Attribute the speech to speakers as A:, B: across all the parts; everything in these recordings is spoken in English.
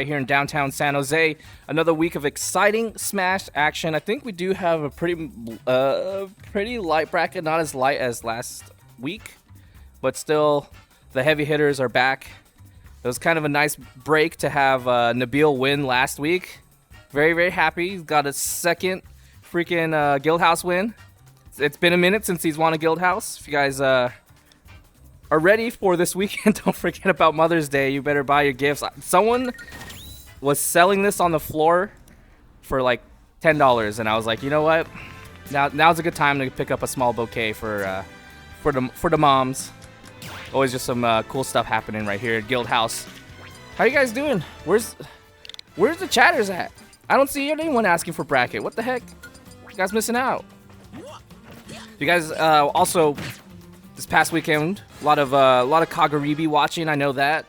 A: Right here in downtown San Jose. Another week of exciting Smash action. I think we do have a pretty light bracket, not as light as last week, but still the heavy hitters are back. It was kind of a nice break to have Nabil win last week. Very, very happy. He's got a second freaking Guildhouse win. It's been a minute since he's won a Guildhouse. If you guys are ready for this weekend, don't forget about Mother's Day. You better buy your gifts. Someone was selling this on the floor for like $10, and I was like, you know what? Now's a good time to pick up a small bouquet for the moms. Always just some cool stuff happening right here at Guildhouse. How you guys doing? Where's the chatters at? I don't see anyone asking for bracket. What the heck? You guys missing out. You guys also this past weekend, a lot of Kagaribi watching. I know that.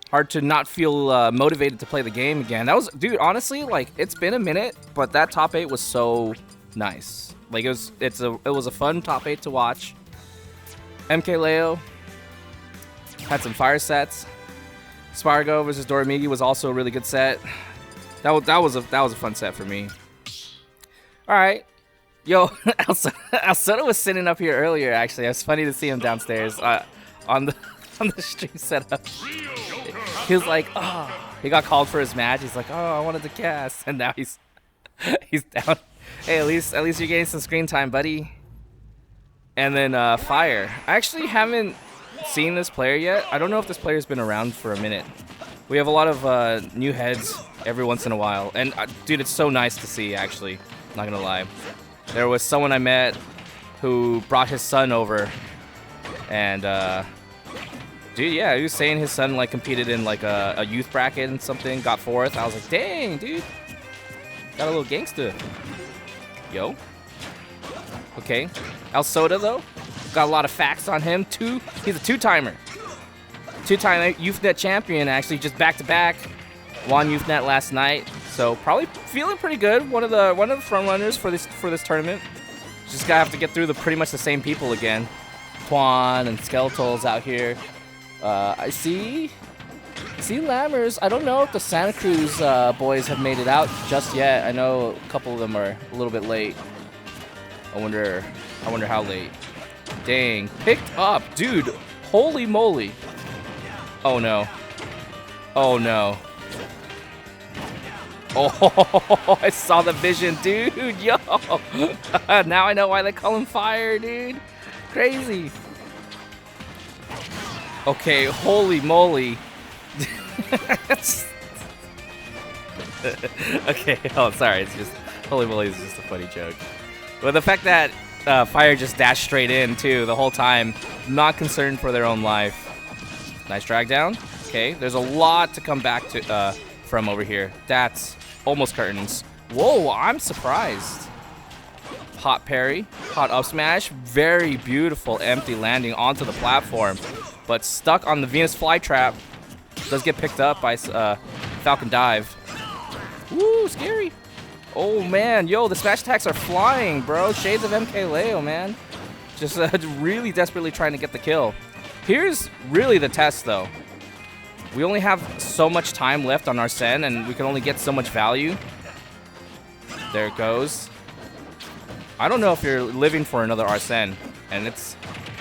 A: Hard to not feel motivated to play the game again. That was, dude. Honestly, like it's been a minute, but that top 8 was so nice. Like it was a fun top 8 to watch. MK Leo had some fire sets. Spargo versus Doramigi was also a really good set. That was a fun set for me. All right. Yo, Alsoda was sitting up here earlier. Actually, it was funny to see him downstairs on the stream setup. He was like, oh, he got called for his match. He's like, oh, I wanted to cast, and now he's down. Hey, at least you're getting some screen time, buddy. And then Fire. I actually haven't seen this player yet. I don't know if this player's been around for a minute. We have a lot of new heads every once in a while, and dude, it's so nice to see. Actually, not gonna lie. There was someone I met who brought his son over, and dude, yeah, he was saying his son like competed in like a youth bracket and something, got 4th. I was like, dang, dude, got a little gangster. Yo, okay, Alsoda though, got a lot of facts on him. He's a two-timer, two-time YouthNet champion. Actually, just back-to-back, won YouthNet last night. So probably feeling pretty good. One of the front runners for this tournament. Just gotta have to get through pretty much the same people again. Quan and Skeletals out here. I see Lammers. I don't know if the Santa Cruz boys have made it out just yet. I know a couple of them are a little bit late. I wonder how late. Dang, picked up, dude. Holy moly. Oh no. Oh no. Oh, I saw the vision, dude. Yo. Now I know why they call him Fire, dude. Crazy. Okay, holy moly. Okay, oh, sorry. It's just, holy moly is just a funny joke. But the fact that Fire just dashed straight in, too, the whole time, not concerned for their own life. Nice drag down. Okay, there's a lot to come back to from over here. That's almost curtains. Whoa, I'm surprised. Hot parry, hot up smash. Very beautiful empty landing onto the platform, but stuck on the Venus flytrap. Does get picked up by Falcon Dive. Woo, scary. Oh man, yo, the smash attacks are flying, bro. Shades of MK Leo, man. Just really desperately trying to get the kill. Here's really the test, though. We only have so much time left on Arsene, and we can only get so much value. There it goes. I don't know if you're living for another Arsene, and it's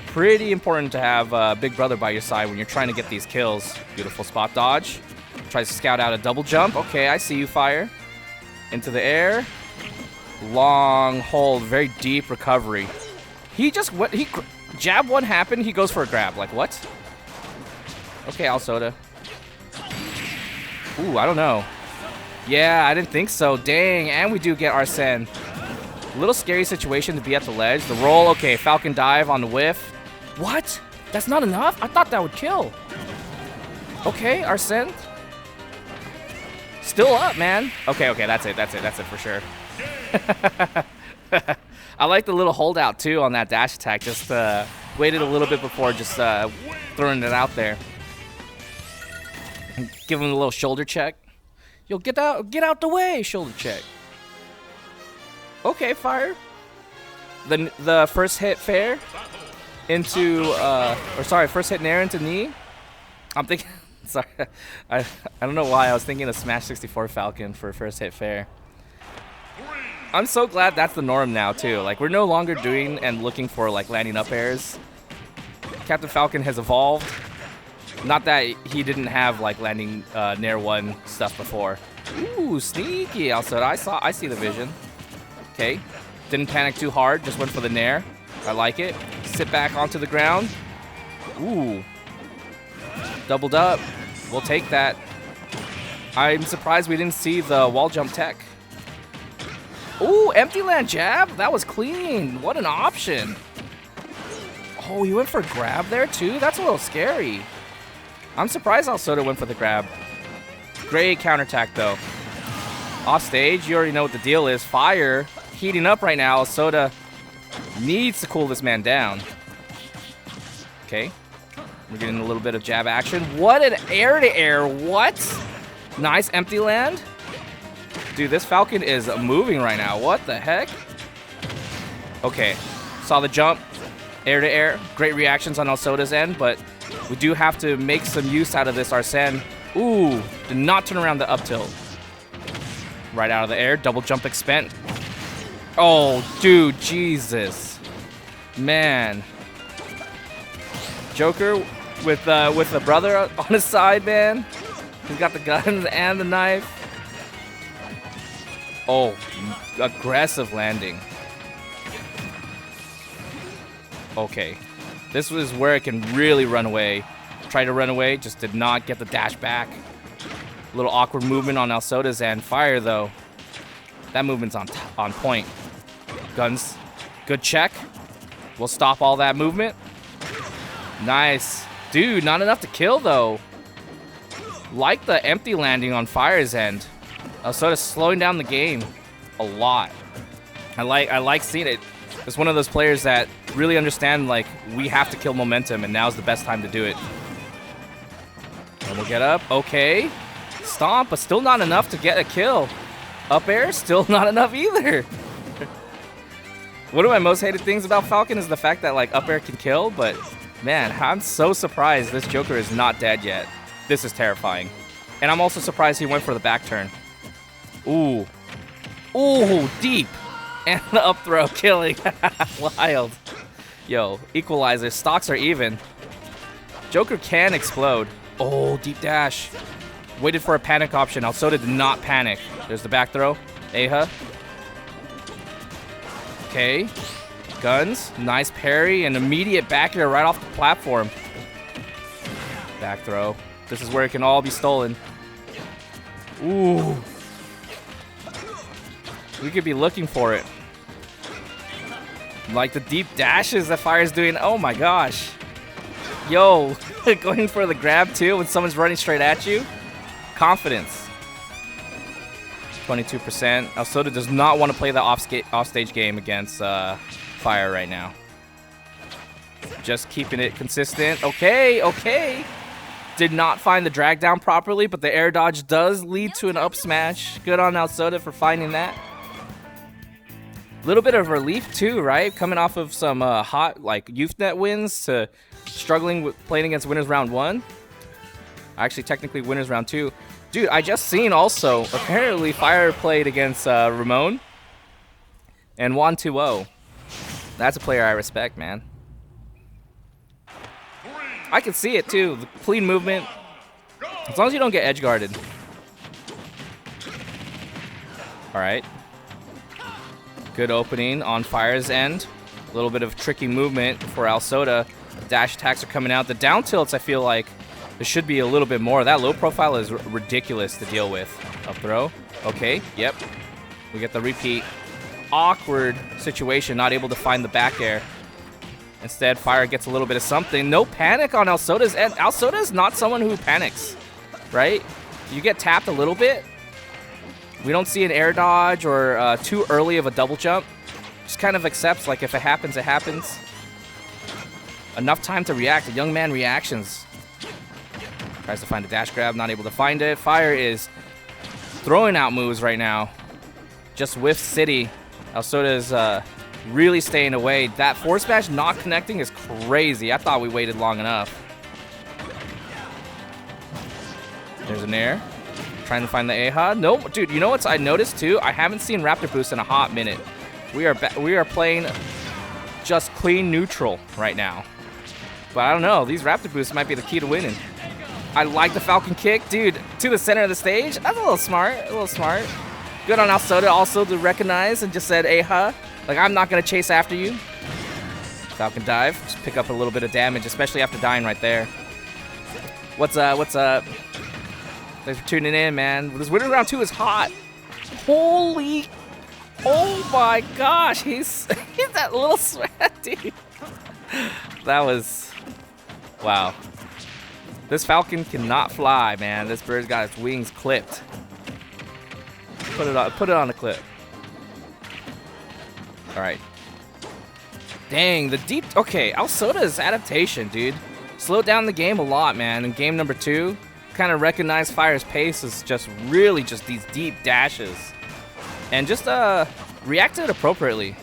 A: pretty important to have Big Brother by your side when you're trying to get these kills. Beautiful spot dodge. Tries to scout out a double jump. Okay, I see you, Fire. Into the air. Long hold, very deep recovery. He just went, jab one happened, he goes for a grab. Like, what? Okay, Alsoda. Ooh, I don't know. Yeah, I didn't think so. Dang, and we do get Arsene. Little scary situation to be at the ledge. The roll, okay, Falcon Dive on the whiff. What? That's not enough? I thought that would kill. Okay, Arsene. Still up, man. Okay, that's it for sure. I like the little holdout, too, on that dash attack. Just waited a little bit before just throwing it out there. Give him a little shoulder check. Yo, get out the way, shoulder check. Okay, Fire. The first hit fair into, first hit Nair into knee. I'm thinking Sorry, I don't know why I was thinking of Smash 64 Falcon for first hit fair. I'm so glad that's the norm now too. Like we're no longer doing and looking for like landing up airs. Captain Falcon has evolved. Not that he didn't have like landing Nair 1 stuff before. Ooh, sneaky Alsoda. I see the vision. Okay, didn't panic too hard. Just went for the Nair. I like it. Sit back onto the ground. Ooh. Doubled up. We'll take that. I'm surprised we didn't see the wall jump tech. Ooh, empty land jab. That was clean. What an option. Oh, he went for a grab there too? That's a little scary. I'm surprised Alsoda went for the grab. Great counterattack though. Off stage, you already know what the deal is. Fire heating up right now. Alsoda needs to cool this man down. Okay. We're getting a little bit of jab action. What an air-to-air. What? Nice empty land. Dude, this Falcon is moving right now. What the heck? Okay. Saw the jump. Air-to-air. Great reactions on Alsoda's end, but we do have to make some use out of this Arsene. Ooh. Did not turn around the up tilt. Right out of the air. Double jump expend. Oh, dude. Jesus. Man. Joker with the brother on his side, man. He's got the guns and the knife. Oh, aggressive landing. Okay. This was where it can really run away. Tried to run away, just did not get the dash back. A little awkward movement on Alsoda's end. Fire, though. That movement's on point. Guns. Good check. We'll stop all that movement. Nice. Dude, not enough to kill, though. Like the empty landing on Fire's end. Alsoda's slowing down the game a lot. I like seeing it. It's one of those players that really understand, like, we have to kill momentum, and now's the best time to do it. And we'll get up. Okay. Stomp, but still not enough to get a kill. Up air, still not enough either. One of my most hated things about Falcon is the fact that, like, up air can kill, but... man, I'm so surprised this Joker is not dead yet. This is terrifying. And I'm also surprised he went for the back turn. Ooh. Ooh, deep. And the up throw killing. Wild. Yo, equalizer. Stocks are even. Joker can explode. Oh, deep dash. Waited for a panic option. Alsoda did not panic. There's the back throw. Aha. Okay. Guns, nice parry, and immediate back air right off the platform. Back throw. This is where it can all be stolen. Ooh. We could be looking for it. Like the deep dashes that Fire's doing. Oh my gosh. Yo, going for the grab too when someone's running straight at you. Confidence. 22%. Alsoda does not want to play the offstage game against Fire right now. Just keeping it consistent. Okay, okay. Did not find the drag down properly, but the air dodge does lead to an up smash. Good on Alsoda for finding that. A little bit of relief too, right? Coming off of some hot like YouthNet wins to struggling with playing against winners round 1. Actually, technically winners round 2. Dude, I just seen also, apparently Fire played against Ramon and won 2-0. That's a player I respect, man. I can see it too. The clean movement. As long as you don't get edge guarded. Alright. Good opening on Fire's end. A little bit of tricky movement for Alsoda. Dash attacks are coming out. The down tilts, I feel like there should be a little bit more. That low profile is ridiculous to deal with. Up throw. Okay, yep. We get the repeat. Awkward situation, not able to find the back air. Instead, Fire gets a little bit of something. No panic on Alsoda's end. Alsoda is not someone who panics, right? You get tapped a little bit. We don't see an air dodge or too early of a double jump. Just kind of accepts, like, if it happens, it happens. Enough time to react. A young man reactions. Tries to find a dash grab, not able to find it. Fire is throwing out moves right now. Just whiff City. Alsoda is really staying away. That force smash not connecting is crazy. I thought we waited long enough. There's an air. Trying to find the AHA. Nope, dude, you know what I noticed too? I haven't seen Raptor Boost in a hot minute. We are playing just clean neutral right now. But I don't know, these Raptor Boosts might be the key to winning. I like the Falcon kick, dude, to the center of the stage. That's a little smart, Good on Alsoda also to recognize and just said, AHA, like I'm not gonna chase after you. Falcon dive, just pick up a little bit of damage, especially after dying right there. What's up? Thanks for tuning in, man. This winning round 2 is hot. Holy, oh my gosh, he's that little sweat, dude. That was, wow. This Falcon cannot fly, man. This bird's got its wings clipped. Put it on the clip. All right. Dang, the deep, okay, Alsoda's adaptation, dude. Slowed down the game a lot, man. In game number 2, kind of recognized Fire's pace as just really just these deep dashes. And just reacted appropriately.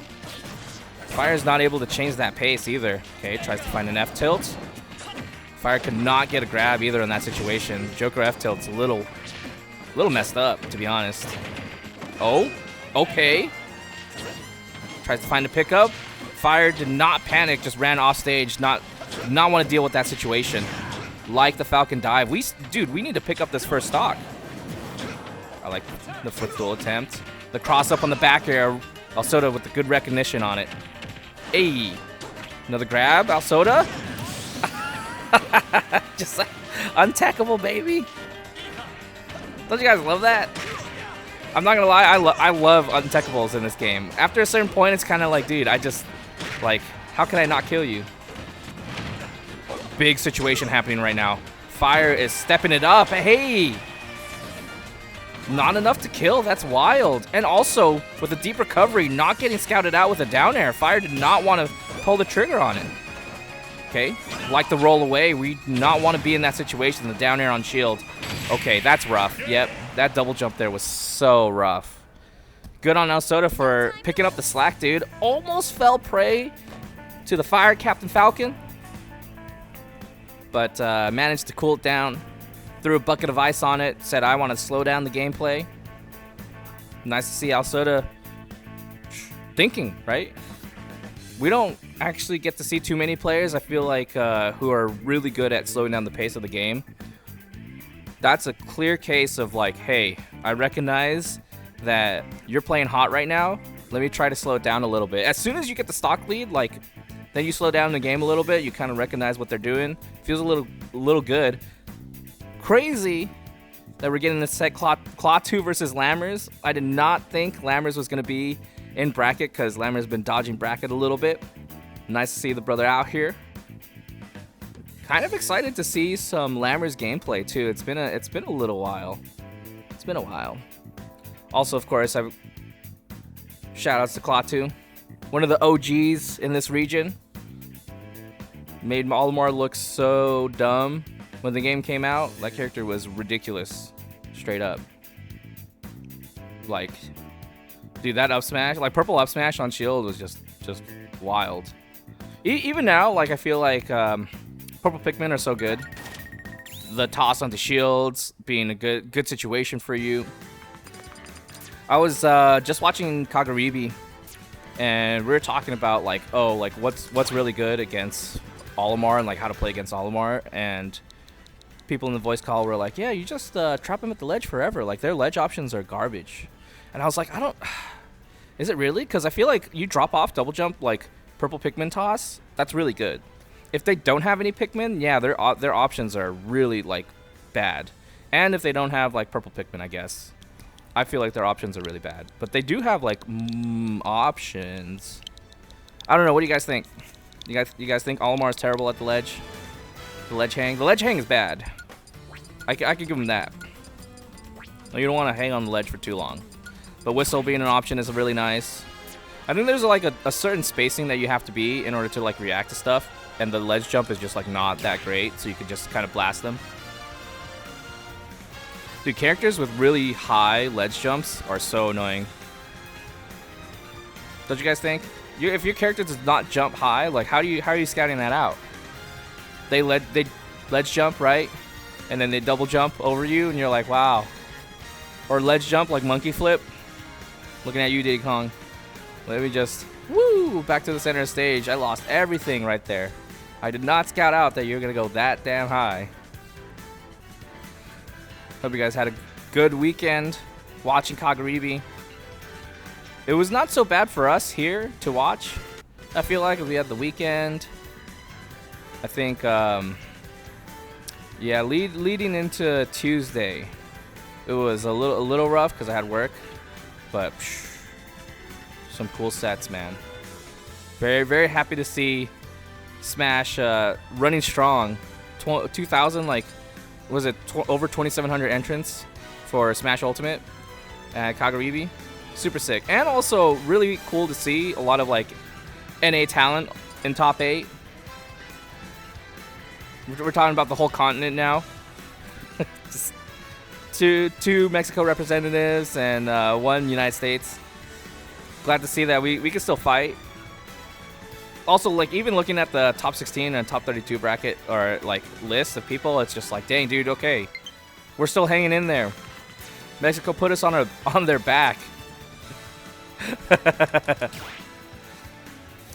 A: Fire's not able to change that pace either. Okay, tries to find an F tilt. Fire could not get a grab either in that situation. Joker F tilt's a little messed up, to be honest. Oh, okay. Tries to find a pickup. Fire did not panic, just ran off stage, not want to deal with that situation. Like the Falcon dive. Dude, we need to pick up this first stock. I like the footstool attempt. The cross up on the back air. Alsoda with the good recognition on it. Hey, another grab, Alsoda. Just like untackable, baby. Don't you guys love that? I'm not gonna lie, I love untackables in this game. After a certain point, it's kind of like, dude, I just, like, how can I not kill you? Big situation happening right now. Fire is stepping it up. Hey! Not enough to kill, that's wild. And also, with a deep recovery, not getting scouted out with a down air. Fire did not want to pull the trigger on it. Okay, like the roll away, we do not want to be in that situation, the down air on shield. Okay, that's rough. Yep, that double jump there was so rough. Good on Alsoda for picking up the slack, dude. Almost fell prey to the Fire Captain Falcon, but managed to cool it down. Threw a bucket of ice on it, said I want to slow down the gameplay. Nice to see Alsoda thinking, right? We don't actually get to see too many players, I feel like, who are really good at slowing down the pace of the game. That's a clear case of like, hey, I recognize that you're playing hot right now. Let me try to slow it down a little bit. As soon as you get the stock lead, like, then you slow down the game a little bit. You kind of recognize what they're doing. Feels a little good. Crazy that we're getting this set Claw 2 versus Lammers. I did not think Lammers was going to be in bracket because Lammers has been dodging bracket a little bit. Nice to see the brother out here. Kind of excited to see some Lammers gameplay too. It's been a little while. It's been a while. Also, of course, shout outs to Claw 2, one of the OGs in this region. Made Olimar look so dumb when the game came out. That character was ridiculous, straight up. Like, dude, that up smash, like purple up smash on shield was just wild. Even now, like, I feel like purple Pikmin are so good. The toss onto shields being a good situation for you. I was just watching Kagaribi, and we were talking about like, oh, like what's really good against Olimar and like how to play against Olimar, and people in the voice call were like, yeah, you just trap them at the ledge forever. Like their ledge options are garbage. And I was like, is it really? Because I feel like you drop off double jump like purple Pikmin toss, that's really good. If they don't have any Pikmin, yeah, their options are really like bad. And if they don't have like purple Pikmin, I guess, I feel like their options are really bad. But they do have like options. I don't know. What do you guys think? You guys think Olimar is terrible at the ledge? The ledge hang? The ledge hang is bad. I could give him that. You don't want to hang on the ledge for too long. But whistle being an option is really nice. I think there's like a certain spacing that you have to be in order to like react to stuff. And the ledge jump is just like not that great, so you can just kind of blast them. Dude, characters with really high ledge jumps are so annoying. Don't you guys think? If your character does not jump high, like how are you scouting that out? They ledge jump, right? and then they double jump over you, and you're like, wow. Or ledge jump like monkey flip. Looking at you, Diddy Kong. Let me just, woo, back to the center of the stage. I lost everything right there. I did not scout out that you're going to go that damn high. Hope you guys had a good weekend watching Kagaribi. It was not so bad for us here to watch. I feel like we had the weekend. I think, yeah, leading into Tuesday, it was a little rough because I had work, but some cool sets, man. Very, very happy to see Smash running strong. 2,000, like, was it over 2,700 entrants for Smash Ultimate at Kagaribi? Super sick. And also really cool to see a lot of like NA talent in top 8. We're talking about the whole continent now. Just two Mexico representatives and 1 United States. Glad to see that we can still fight. Also, like, even looking at the top 16 and top 32 bracket or like list of people, it's just like, dang, dude, okay, we're still hanging in there. Mexico put us on their back.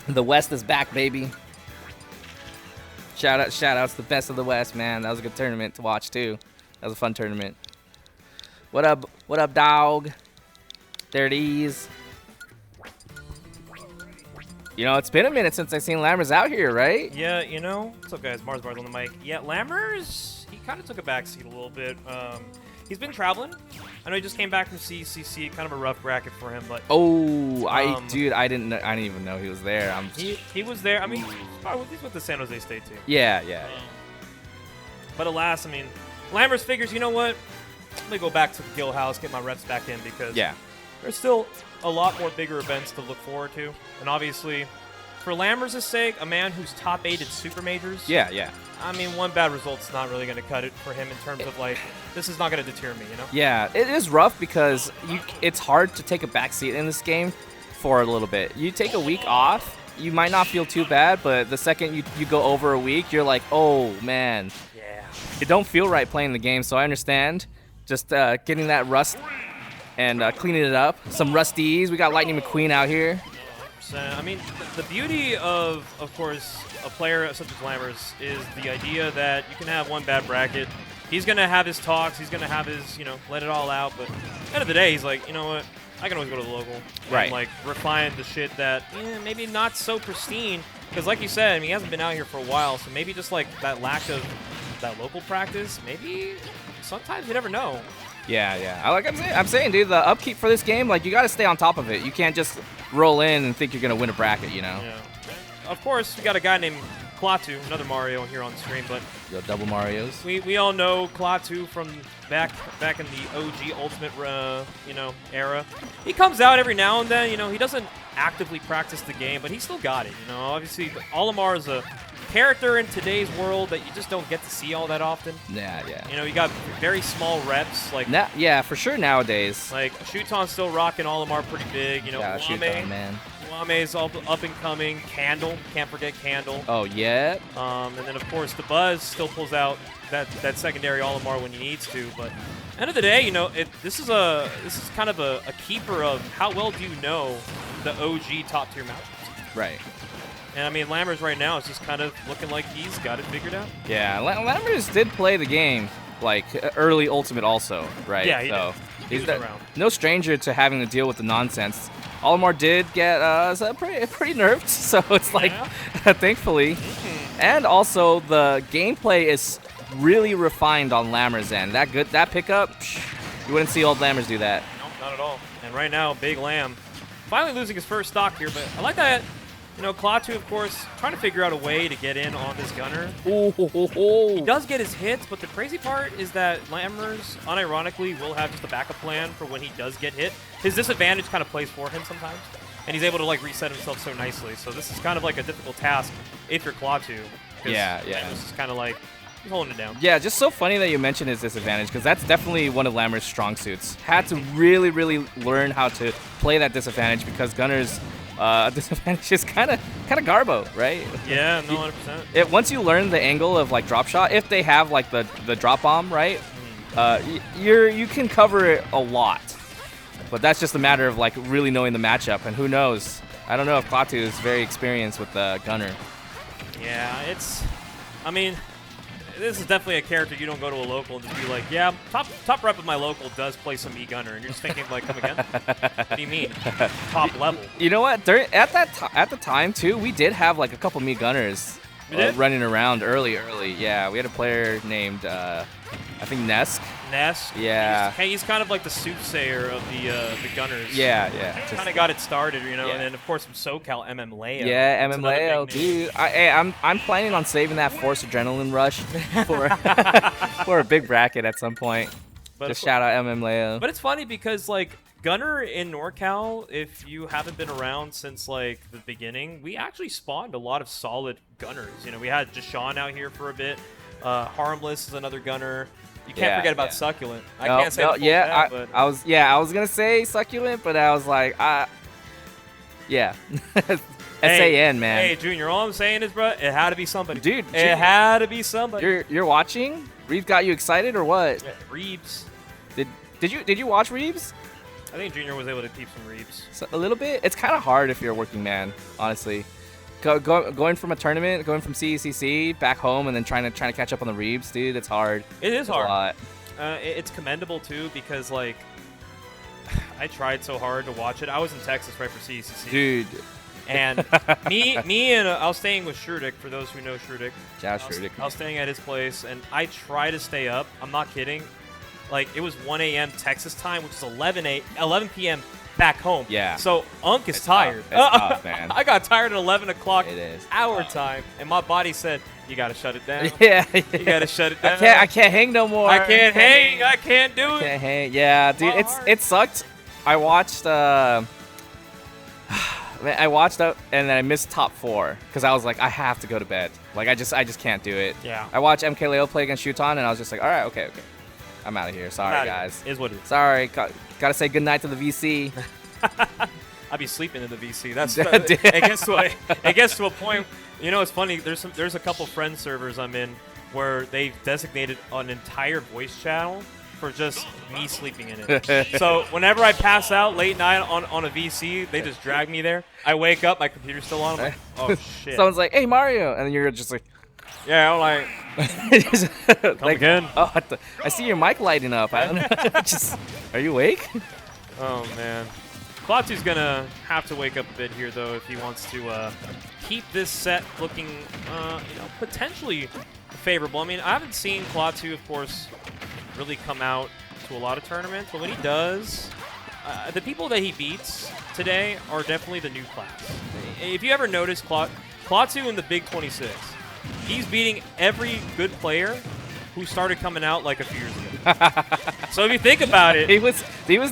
A: The West is back, baby. Shout outs to the best of the West, man. That was a good tournament to watch too. That was a fun tournament. What up, dog? There it is. You know, it's been a minute since I've seen Lammers out here, right?
B: Yeah, you know. What's up, guys? Mars on the mic. Yeah, Lammers, he kind of took a backseat a little bit. He's been traveling. I know he just came back from CCC. Kind of a rough bracket for him, but
A: dude, I didn't even know he was there.
B: He was there. I mean, he's with the San Jose State team.
A: Yeah.
B: But alas, I mean, Lammers figures, you know what? Let me go back to the Guildhouse, get my reps back in because there's still a lot more bigger events to look forward to. And obviously, for Lammers' sake, a man who's top 8 at Super Majors.
A: Yeah.
B: I mean, one bad result's not really going to cut it for him in terms of, like, this is not going to deter me, you know?
A: Yeah, it is rough because it's hard to take a backseat in this game for a little bit. You take a week off, you might not feel too bad, but the second you go over a week, you're like, oh, man.
B: Yeah.
A: It don't feel right playing the game, so I understand. Just getting that rust and cleaning it up. Some rusties. We got Lightning McQueen out here.
B: I mean, the beauty of course, a player such as Lammers is the idea that you can have one bad bracket. He's going to have his talks. He's going to have his, you know, let it all out. But at the end of the day, he's like, you know what? I can always go to the local.
A: Right.
B: And, like, refine the shit that maybe not so pristine. Because like you said, I mean, he hasn't been out here for a while. So maybe just, like, that lack of that local practice, maybe sometimes you never know.
A: Yeah. I'm saying, dude, the upkeep for this game, like, you got to stay on top of it. You can't just roll in and think you're going to win a bracket, you know?
B: Yeah. Of course, we got a guy named Klaatu, another Mario here on stream, but
A: Yo, double Marios.
B: We all know Klaatu from back in the OG Ultimate, era. He comes out every now and then. You know, he doesn't actively practice the game, but he still got it. You know, obviously, Olimar is a character in today's world that you just don't get to see all that often.
A: Yeah.
B: You know, you got very small reps. Like
A: yeah, for sure nowadays.
B: Like Shuton's still rocking Olimar pretty big. You know,
A: yeah, Shuton, man.
B: Lame's up and coming. Candle, can't forget Candle.
A: Oh yeah.
B: And then of course the Buzz still pulls out that secondary Olimar when he needs to. But end of the day, you know, this is kind of a keeper of how well do you know the OG top tier matchups.
A: Right.
B: And I mean, Lammers right now is just kind of looking like he's got it figured out.
A: Yeah, Lammers did play the game like early Ultimate also, right?
B: Yeah,
A: he's
B: around.
A: No stranger to having to deal with the nonsense. Olimar did get pretty nerfed, so it's like, thankfully. And also, the gameplay is really refined on Lammers' end. That pickup, you wouldn't see old Lammers do that.
B: No, not at all. And right now, Big Lamb finally losing his first stock here, but I like that. You know, Klaatu, of course, trying to figure out a way to get in on this gunner. He does get his hits, but the crazy part is that Lammers, unironically, will have just a backup plan for when he does get hit. His disadvantage kind of plays for him sometimes, and he's able to, like, reset himself so nicely. So this is kind of like a difficult task if you're Klaatu.
A: Yeah.
B: This is kind of like he's holding it down.
A: Yeah, just so funny that you mentioned his disadvantage, because that's definitely one of Lammers' strong suits. Had to really, really learn how to play that disadvantage because gunners disadvantage is kind of garbo, right?
B: Yeah, no, 100%.
A: Once you learn the angle of like drop shot, if they have like the drop bomb, right? You can cover it a lot, but that's just a matter of like really knowing the matchup. And who knows? I don't know if Klaatu is very experienced with the gunner.
B: Yeah, I mean, this is definitely a character you don't go to a local and just be like, yeah, top rep of my local does play some E-Gunner, and you're just thinking like, come again? What do you mean? Top level.
A: You know what? At the time too, we did have like a couple me gunners running around early. Yeah, we had a player named I think Nesk. Yeah.
B: He's kind of like the soothsayer of the gunners.
A: Yeah.
B: Kind of got it started, you know, and then of course from SoCal, Leo.
A: Yeah, Leo, dude. I'm planning on saving that Force Adrenaline Rush for a big bracket at some point. But just shout out Leo.
B: But it's funny because like Gunner in Norcal, if you haven't been around since like the beginning, we actually spawned a lot of solid gunners. You know, we had Jashawn out here for a bit. Harmless is another gunner. You can't forget about Succulent. I can't say but
A: I was gonna say Succulent, but I was like, yeah. SAN, man.
B: Hey, Junior, all I'm saying is, bro, it had to be somebody.
A: Dude,
B: it had to be somebody.
A: You're watching? Reeves got you excited or what?
B: Yeah, Reeves.
A: Did you watch Reeves?
B: I think Junior was able to keep some Reeves.
A: So, a little bit. It's kind of hard if you're a working man, honestly. Going from a tournament, going from CECC back home, and then trying to catch up on the Reeves, dude, it's hard.
B: It is
A: it's
B: hard.
A: A lot.
B: It's commendable too because like I tried so hard to watch it. I was in Texas right for CECC,
A: dude.
B: And me and I was staying with Shrudik. For those who know Shrudik, I was staying at his place, and I try to stay up. I'm not kidding. Like it was 1 a.m. Texas time, which is 11 p.m. back home.
A: Yeah.
B: So Unk is tired.
A: It's tough, man.
B: I got tired at 11 o'clock our
A: tough.
B: time, and my body said, "You gotta shut it down.
A: Yeah.
B: You gotta shut it down.
A: I can't hang no more.
B: I can't hang. I can't do it.
A: Can't hang. Yeah, dude. It sucked. I watched. I watched up and then I missed top 4 because I was like, I have to go to bed. Like I just can't do it.
B: Yeah.
A: I watched MK Leo play against Shuton and I was just like, all right, okay. I'm out of here. Sorry, guys.
B: Is what it is.
A: Sorry. Gotta say goodnight to the VC.
B: I'd be sleeping in the VC. That's it gets to a point. You know, it's funny. There's a couple friend servers I'm in where they've designated an entire voice channel for just me sleeping in it. So whenever I pass out late night on a VC, they just drag me there. I wake up, my computer's still on. I'm like, oh shit.
A: Someone's like, hey Mario, and then you're just like,
B: yeah, I'm like, come
A: like,
B: again.
A: Oh, I see your mic lighting up. I don't know. Are you awake?
B: Oh man. Klaatu's gonna have to wake up a bit here though if he wants to keep this set looking, potentially favorable. I mean, I haven't seen Klaatu, of course, really come out to a lot of tournaments, but when he does, the people that he beats today are definitely the new class. If you ever notice Klaatu in the Big 26, he's beating every good player who started coming out like a few years ago. So if you think about it,
A: he was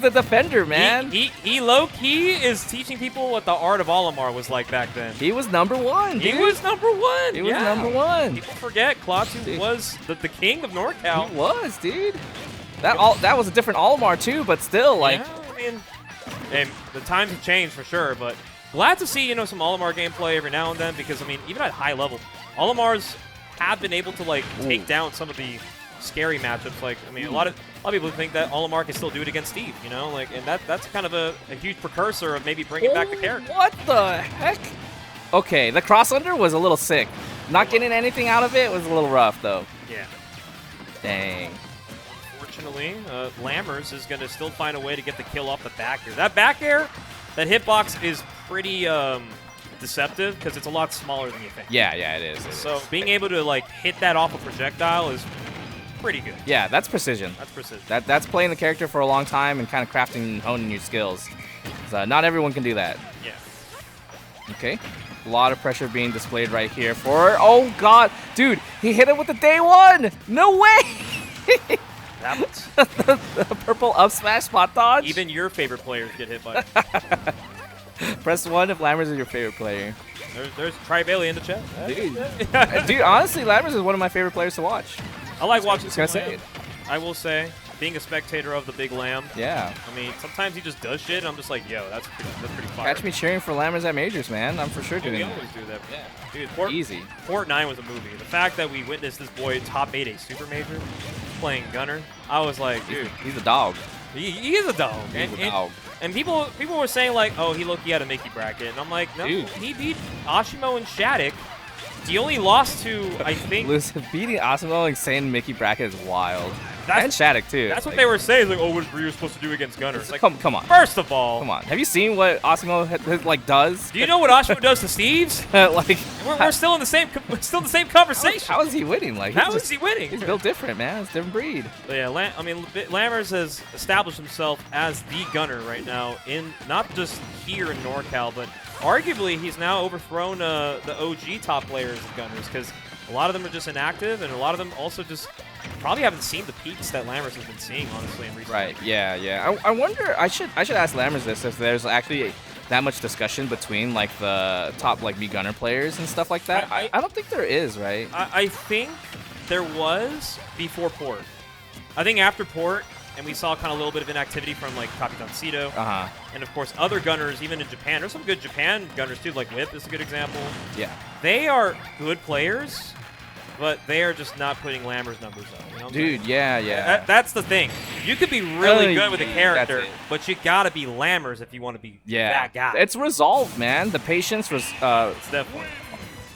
A: the defender, man.
B: He low-key is teaching people what the art of Olimar was like back then.
A: He was number 1, dude.
B: He was number 1.
A: He was number 1.
B: People forget Klaatu was the king of Norcal.
A: He was, dude. That was a different Olimar too, but still, like.
B: Yeah, I mean, and the times have changed for sure, but glad to see some Olimar gameplay every now and then because I mean, even at high level, Olimars have been able to like take down some of the scary matchups. Like, I mean, a lot of people think that Olimar can still do it against Steve, and that's kind of a huge precursor of maybe bringing back the character.
A: What the heck? Okay, the cross under was a little sick. Not getting anything out of it was a little rough, though.
B: Yeah.
A: Dang.
B: Unfortunately, Lammers is going to still find a way to get the kill off the back air. That back air, that hitbox is pretty deceptive because it's a lot smaller than you think.
A: Yeah, it is.
B: So being able to like hit that off a projectile is pretty good.
A: Yeah, that's precision.
B: That's precision.
A: That's playing the character for a long time and kind of crafting and honing your skills. So not everyone can do that.
B: Yeah.
A: Okay. A lot of pressure being displayed right here for. Oh God, dude, he hit it with the day 1. No way. the purple up smash spot dodge.
B: Even your favorite players get hit by it.
A: Press 1 if Lammers is your favorite player.
B: There's Tri-Bailey in the chat.
A: Dude, honestly, Lammers is one of my favorite players to watch.
B: I like watching.
A: Just gonna say it.
B: I will say, being a spectator of the big Lamb.
A: Yeah.
B: I mean, sometimes he just does shit, and I'm just like, yo, that's pretty fire.
A: Catch me cheering for Lammers at Majors, man. I'm for sure doing
B: We
A: that.
B: always do that.
A: Yeah.
B: Dude,
A: Easy.
B: Port 9 was a movie. The fact that we witnessed this boy top 8 a super major playing Gunner, I was like, dude.
A: He's a dog.
B: He is a dog.
A: He's a dog.
B: And people were saying, like, oh, he had a Mickey bracket. And I'm like, no,
A: Dude.
B: he beat Ashimo and Shattuck. He only lost to, I think...
A: Beating Asimo and saying Mickey bracket is wild.
B: That's-
A: And Shattuck, too.
B: That's what they were saying. Like, oh, what's Ryu supposed to do against Gunner? It's like,
A: Come on.
B: First of all...
A: Come on. Have you seen what Asimo, like, does?
B: Do you know what Ashimo does to Steve's?
A: Like...
B: We're still in the same conversation.
A: How is he winning? Like,
B: How is he winning?
A: He's built different, man. It's a different breed.
B: But yeah, Lammers has established himself as the gunner right now, in not just here in NorCal, but arguably he's now overthrown the OG top players of gunners, because a lot of them are just inactive, and a lot of them also just probably haven't seen the peaks that Lammers has been seeing, honestly, in recent
A: Right. Yeah. I wonder. I should ask Lammers this, if there's actually that much discussion between like the top like me gunner players and stuff like that. I don't think there is, right?
B: I think there was before Port. I think after Port, and we saw kind of a little bit of inactivity from like Capitan Cito, and of course other gunners, even in Japan. There's some good Japan gunners too, like Whip is a good example.
A: Yeah.
B: They are good players, but they are just not putting Lammers numbers up. You know what I'm
A: Dude,
B: saying?
A: yeah.
B: That's the thing. You could be really good with a character,
A: that's it.
B: but you gotta be Lammers if you want to be that guy.
A: It's resolved, man. The patience was.
B: It's definitely.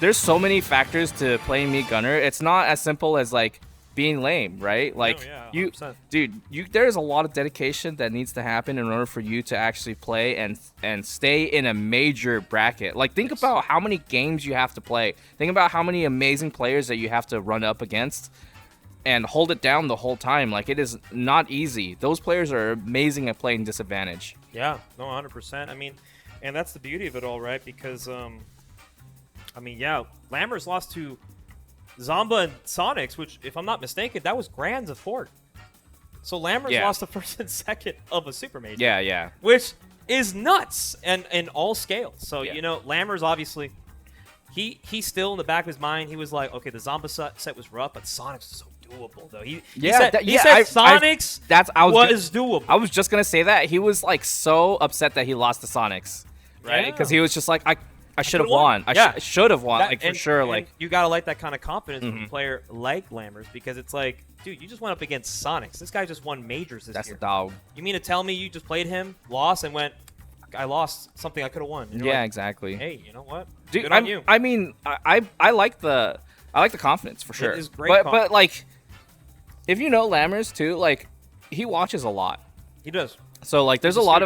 A: There's so many factors to playing me gunner. It's not as simple as like being lame, right? Like
B: yeah,
A: dude, there's a lot of dedication that needs to happen in order for you to actually play and stay in a major bracket. Like think about how many games you have to play. Think about how many amazing players that you have to run up against and hold it down the whole time. Like it is not easy. Those players are amazing at playing disadvantage.
B: Yeah, no, 100%. I mean, and that's the beauty of it all, right? Because I mean, yeah, Lammers lost to Zomba and Sonics, which, if I'm not mistaken, that was Grands of Port. So Lammers lost the first and second of a super major.
A: Yeah.
B: Which is nuts, and in all scales. So, you know, Lammers, obviously, he still in the back of his mind, he was like, okay, the Zomba set was rough, but Sonics was so doable, though. He said Sonics was doable.
A: I was just going to say that. He was, like, so upset that he lost to Sonics, right? Because he was just like, I should have won. I should have won, for sure. Like
B: you gotta like that kind of confidence from a player like Lammers, because it's like, dude, you just went up against Sonics. This guy just won majors this year.
A: That's a dog.
B: You mean to tell me you just played him, lost, and went, I lost something I could have won?
A: Yeah, like, exactly.
B: Hey, you know what?
A: Dude,
B: good on you.
A: I mean, I like the confidence for sure.
B: It is great.
A: But like, if you know Lammers too, like he watches a lot.
B: He does.
A: So like there's a lot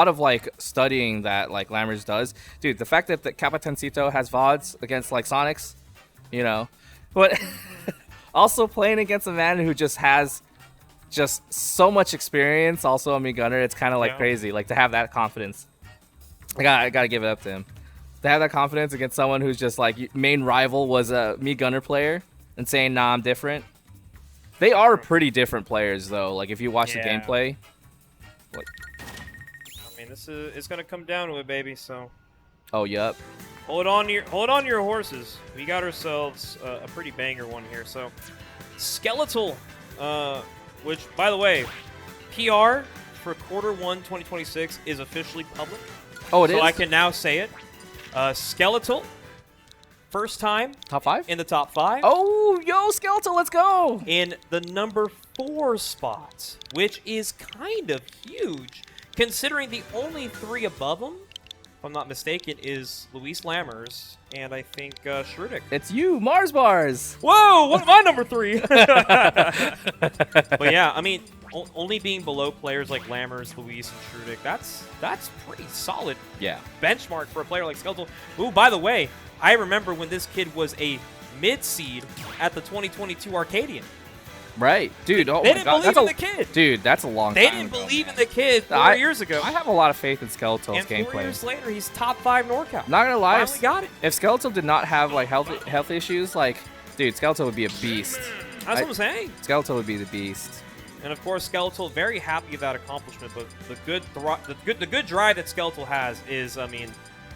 A: of like studying that like Lammers does. Dude, the fact that the Capitancito has VODs against like Sonics, you know. But also playing against a man who just has just so much experience, also a me gunner, it's kind of like crazy. Like to have that confidence. I gotta give it up to him. To have that confidence against someone who's just like main rival was a me gunner player and saying, nah, I'm different. They are pretty different players though. Like if you watch the gameplay. Like,
B: I mean, it's gonna come down to it, baby. So.
A: Oh, yup.
B: Hold on to your horses. We got ourselves a pretty banger one here. So, Skeletal, which by the way, PR for Q1 2026 is officially public.
A: Oh, it is.
B: So I can now say it. Skeletal, first time
A: top 5
B: in the top 5.
A: Oh, yo, Skeletal, let's go.
B: In the number 4 spot, which is kind of huge, considering the only 3 above him, if I'm not mistaken, is Luis Lammers and I think Shrudek.
A: It's you, Mars Bars.
B: Whoa, what am I number 3? But yeah, I mean, only being below players like Lammers, Luis, and Shrudek, that's pretty solid. Benchmark for a player like Skeletal. Ooh, by the way, I remember when this kid was a mid-seed at the 2022 Arcadian.
A: Right, dude. Oh
B: they
A: my
B: didn't
A: God.
B: believe in the kid.
A: Dude, that's a long
B: They
A: time
B: didn't
A: ago,
B: believe
A: man.
B: in the kid 4 years ago.
A: I have a lot of faith in Skeletal's
B: and 4
A: gameplay.
B: years later, he's top 5 NorCal.
A: Not gonna lie,
B: Finally got it.
A: if Skeletal did not have like health issues, like, dude, Skeletal would be a beast.
B: That's what I'm saying.
A: Skeletal would be the beast.
B: And of course, Skeletal very happy with that accomplishment. But the good drive that Skeletal has is, I mean,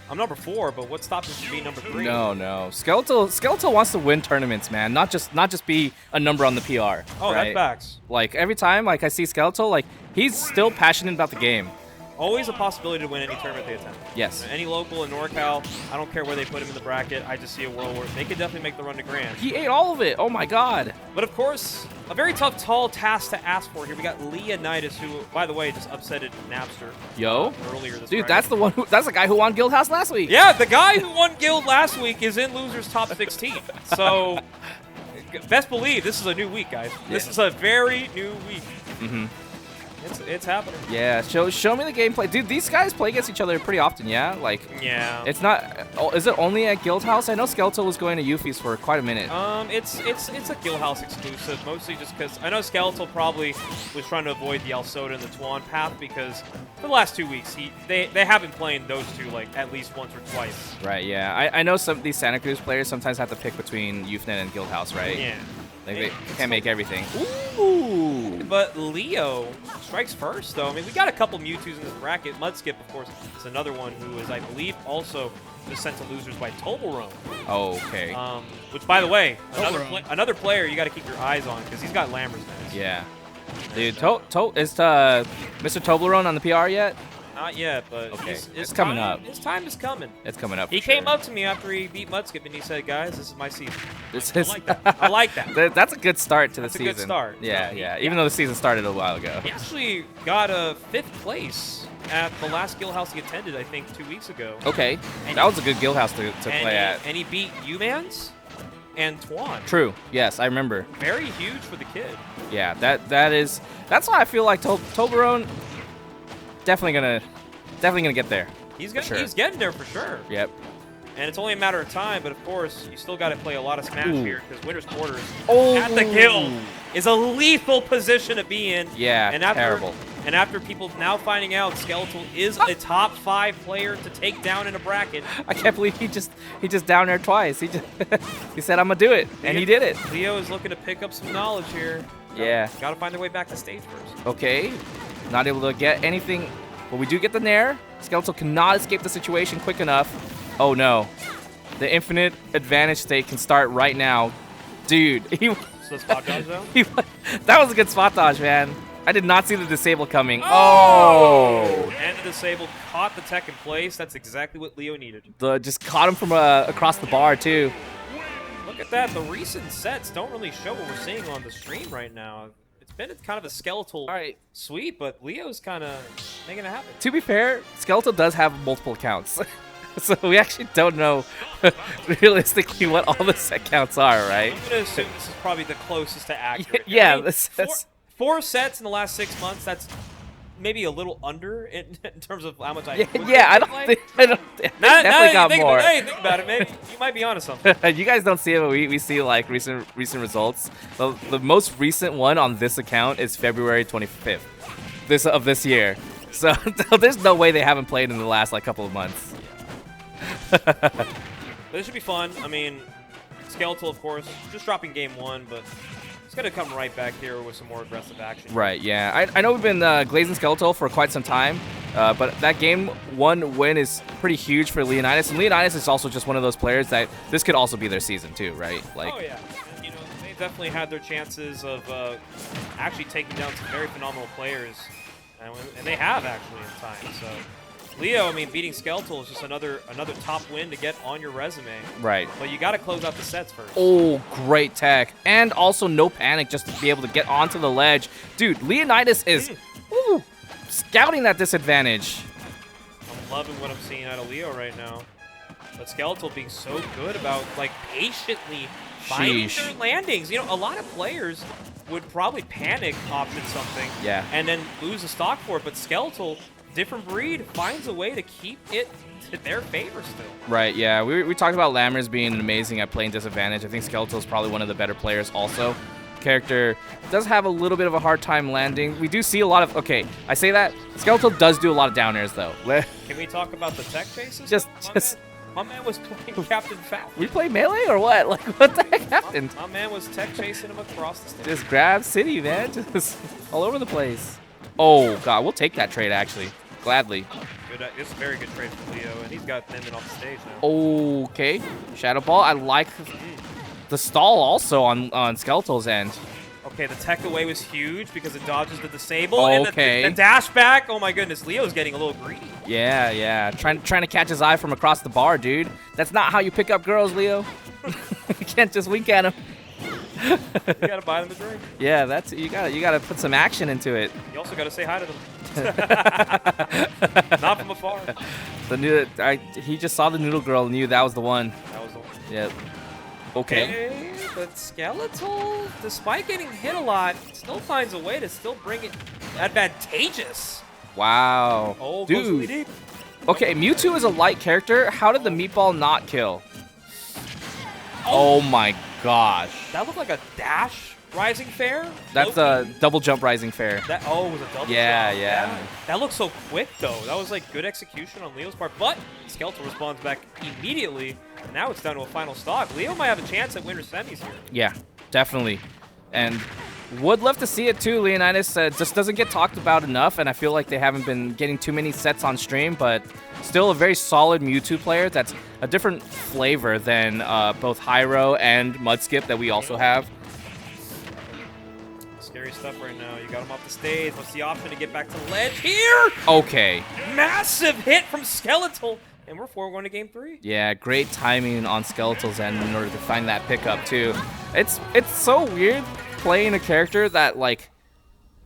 B: I'm number 4, but what stops us from being number 3?
A: No. Skeletal wants to win tournaments, man. Not just be a number on the PR.
B: Oh,
A: right?
B: that's facts.
A: Like every time like I see Skeletal, like he's still passionate about the game.
B: Always a possibility to win any tournament they attend.
A: Yes.
B: Any local in Norcal, I don't care where they put him in the bracket. I just see a world where they could definitely make the run to Grand.
A: He ate all of it. Oh my God.
B: But of course, a very tough, tall task to ask for here. We got Leonidas, who, by the way, just upsetted Napster. Earlier this
A: Dude,
B: Friday.
A: that's the guy who won Guildhouse last week.
B: Yeah, the guy who won Guild last week is in losers top 16. So, best believe this is a new week, guys. This is a very new week.
A: Mm-hmm.
B: It's happening.
A: Yeah, show me the gameplay. Dude, these guys play against each other pretty often, yeah? Like,
B: yeah.
A: It's not, is it only at Guildhouse? I know Skeletal was going to Yuffie's for quite a minute.
B: It's a Guildhouse exclusive, mostly just because I know Skeletal probably was trying to avoid the Alsoda and the Tuan path because for the last 2 weeks, they have been playing those two like at least once or twice.
A: Right, yeah. I know some of these Santa Cruz players sometimes have to pick between Youthnet and Guildhouse, right?
B: Yeah.
A: Like they can't make everything.
B: Ooh! But Leo strikes first, though. I mean, we got a couple Mewtwo's in this bracket. Mudskip, of course, is another one who is, I believe, also just sent to losers by Toblerone.
A: Oh, okay.
B: Which, by the way, another player you got to keep your eyes on because he's got Lammers next.
A: Yeah. Dude, is Mr. Toblerone on the PR yet?
B: Not yet, but
A: okay.
B: It's
A: coming up.
B: His time is coming.
A: It's coming up.
B: He came up to me after he beat Mudskip and he said, "Guys, this is my season."
A: This
B: I like that. I like that.
A: That's a good start to the season.
B: That's a good start.
A: Yeah. Even though the season started a while ago.
B: He actually got a 5th place at the last Guildhouse he attended, I think, 2 weeks ago.
A: Okay.
B: And
A: that was a good Guildhouse to play at.
B: And he beat Umans and Tuan.
A: True. Yes, I remember.
B: Very huge for the kid.
A: Yeah, that's why I feel like Toblerone definitely gonna get there.
B: He's getting there for sure.
A: Yep.
B: And it's only a matter of time, but of course, you still got to play a lot of Smash here because Winter's Quarters at the Guild is a lethal position to be in.
A: Yeah,
B: and after,
A: terrible.
B: And after people now finding out Skeletal is a top 5 player to take down in a bracket.
A: I can't believe he just down there twice. He said I'm gonna do it, and he did it.
B: Leo is looking to pick up some knowledge here.
A: Yeah.
B: Got to find their way back to stage first.
A: Okay. Not able to get anything. But we do get the Nair. Skeletal cannot escape the situation quick enough. Oh no. The infinite advantage state can start right now. Dude.
B: So the spot dodge though?
A: That was a good spot dodge, man. I did not see the disable coming. Oh!
B: And the disable caught the tech in place. That's exactly what Leo needed.
A: Just caught him from across the bar, too.
B: Look at that. The recent sets don't really show what we're seeing on the stream right now. It's been kind of a Skeletal sweep, but Leo's kind of making it happen.
A: To be fair, Skeletal does have multiple accounts. So we actually don't know realistically what all the set counts are, right?
B: I'm going to assume this is probably the closest to accurate.
A: Yeah,
B: I mean, four sets in the last 6 months, that's maybe a little under in terms of how much I
A: I definitely got more.
B: Hey, think about it, maybe you might be onto something.
A: You guys don't see it, but we see like recent results. The most recent one on this account is February 25th of this year. So there's no way they haven't played in the last like couple of months.
B: But this should be fun. I mean, Skeletal, of course, just dropping game 1, but it's going to come right back here with some more aggressive action.
A: Right, yeah. I know we've been glazing Skeletal for quite some time, but that game 1 win is pretty huge for Leonidas. And Leonidas is also just one of those players that this could also be their season too, right? Like,
B: oh, yeah. And, they definitely had their chances of actually taking down some very phenomenal players. And they have, actually, in time. So, Leo, I mean, beating Skeletal is just another top win to get on your resume.
A: Right.
B: But you got to close out the sets first.
A: Oh, great tech. And also no panic just to be able to get onto the ledge. Dude, Leonidas is scouting that disadvantage.
B: I'm loving what I'm seeing out of Leo right now. But Skeletal being so good about, like, patiently finding their landings. A lot of players would probably panic opted something and then lose a stock for it. But Skeletal, different breed, finds a way to keep it to their favor still.
A: Right, yeah. We talked about Lammers being amazing at playing disadvantage. I think Skeletal is probably one of the better players also. Character does have a little bit of a hard time landing. We do see a lot of... Okay, I say that. Skeletal does do a lot of down airs, though.
B: Can we talk about the tech chases? My man was playing Captain Falcon.
A: We play Melee or what? Like, what the heck happened?
B: My man was tech chasing him across the stage.
A: Just grab City, man. Just all over the place. Oh, God. We'll take that trade, actually. Gladly.
B: Good. It's a very good trade for Leo, and he's got Mimmin off the stage now.
A: Okay. Shadow Ball. I like the stall also on Skeletal's end.
B: Okay, the tech away was huge because it dodges the disable.
A: Okay.
B: And the dash back. Oh my goodness, Leo's getting a little greedy.
A: Yeah, yeah. Trying to catch his eye from across the bar, dude. That's not how you pick up girls, Leo. You can't just wink at them.
B: You gotta buy them a drink.
A: Yeah, that's you gotta put some action into it.
B: You also gotta say hi to them. Not from afar.
A: He just saw the noodle girl and knew that was the one.
B: That was the one.
A: Yep. Okay.
B: But Skeletal, despite getting hit a lot, still finds a way to still bring it advantageous.
A: Wow.
B: Oh, goes really
A: dude.
B: deep.
A: Okay, Mewtwo is a light character. How did the meatball not kill? Oh my gosh.
B: That looked like a dash rising fair.
A: That's a double jump rising fair.
B: It was a double
A: Yeah,
B: jump.
A: yeah.
B: That looked so quick, though. That was like good execution on Leo's part, but Skeletal responds back immediately, and now it's down to a final stock. Leo might have a chance at winner semis here.
A: Yeah, definitely. And would love to see it too. Leonidas just doesn't get talked about enough, and I feel like they haven't been getting too many sets on stream, but still a very solid Mewtwo player that's a different flavor than both Hyro and Mudskip that we also have.
B: Scary stuff right now. You got him off the stage. What's the option to get back to the ledge here?
A: Okay.
B: Massive hit from Skeletal. And we're 4-1 to game 3.
A: Yeah, great timing on Skeletal's end in order to find that pickup too. It's so weird playing a character that like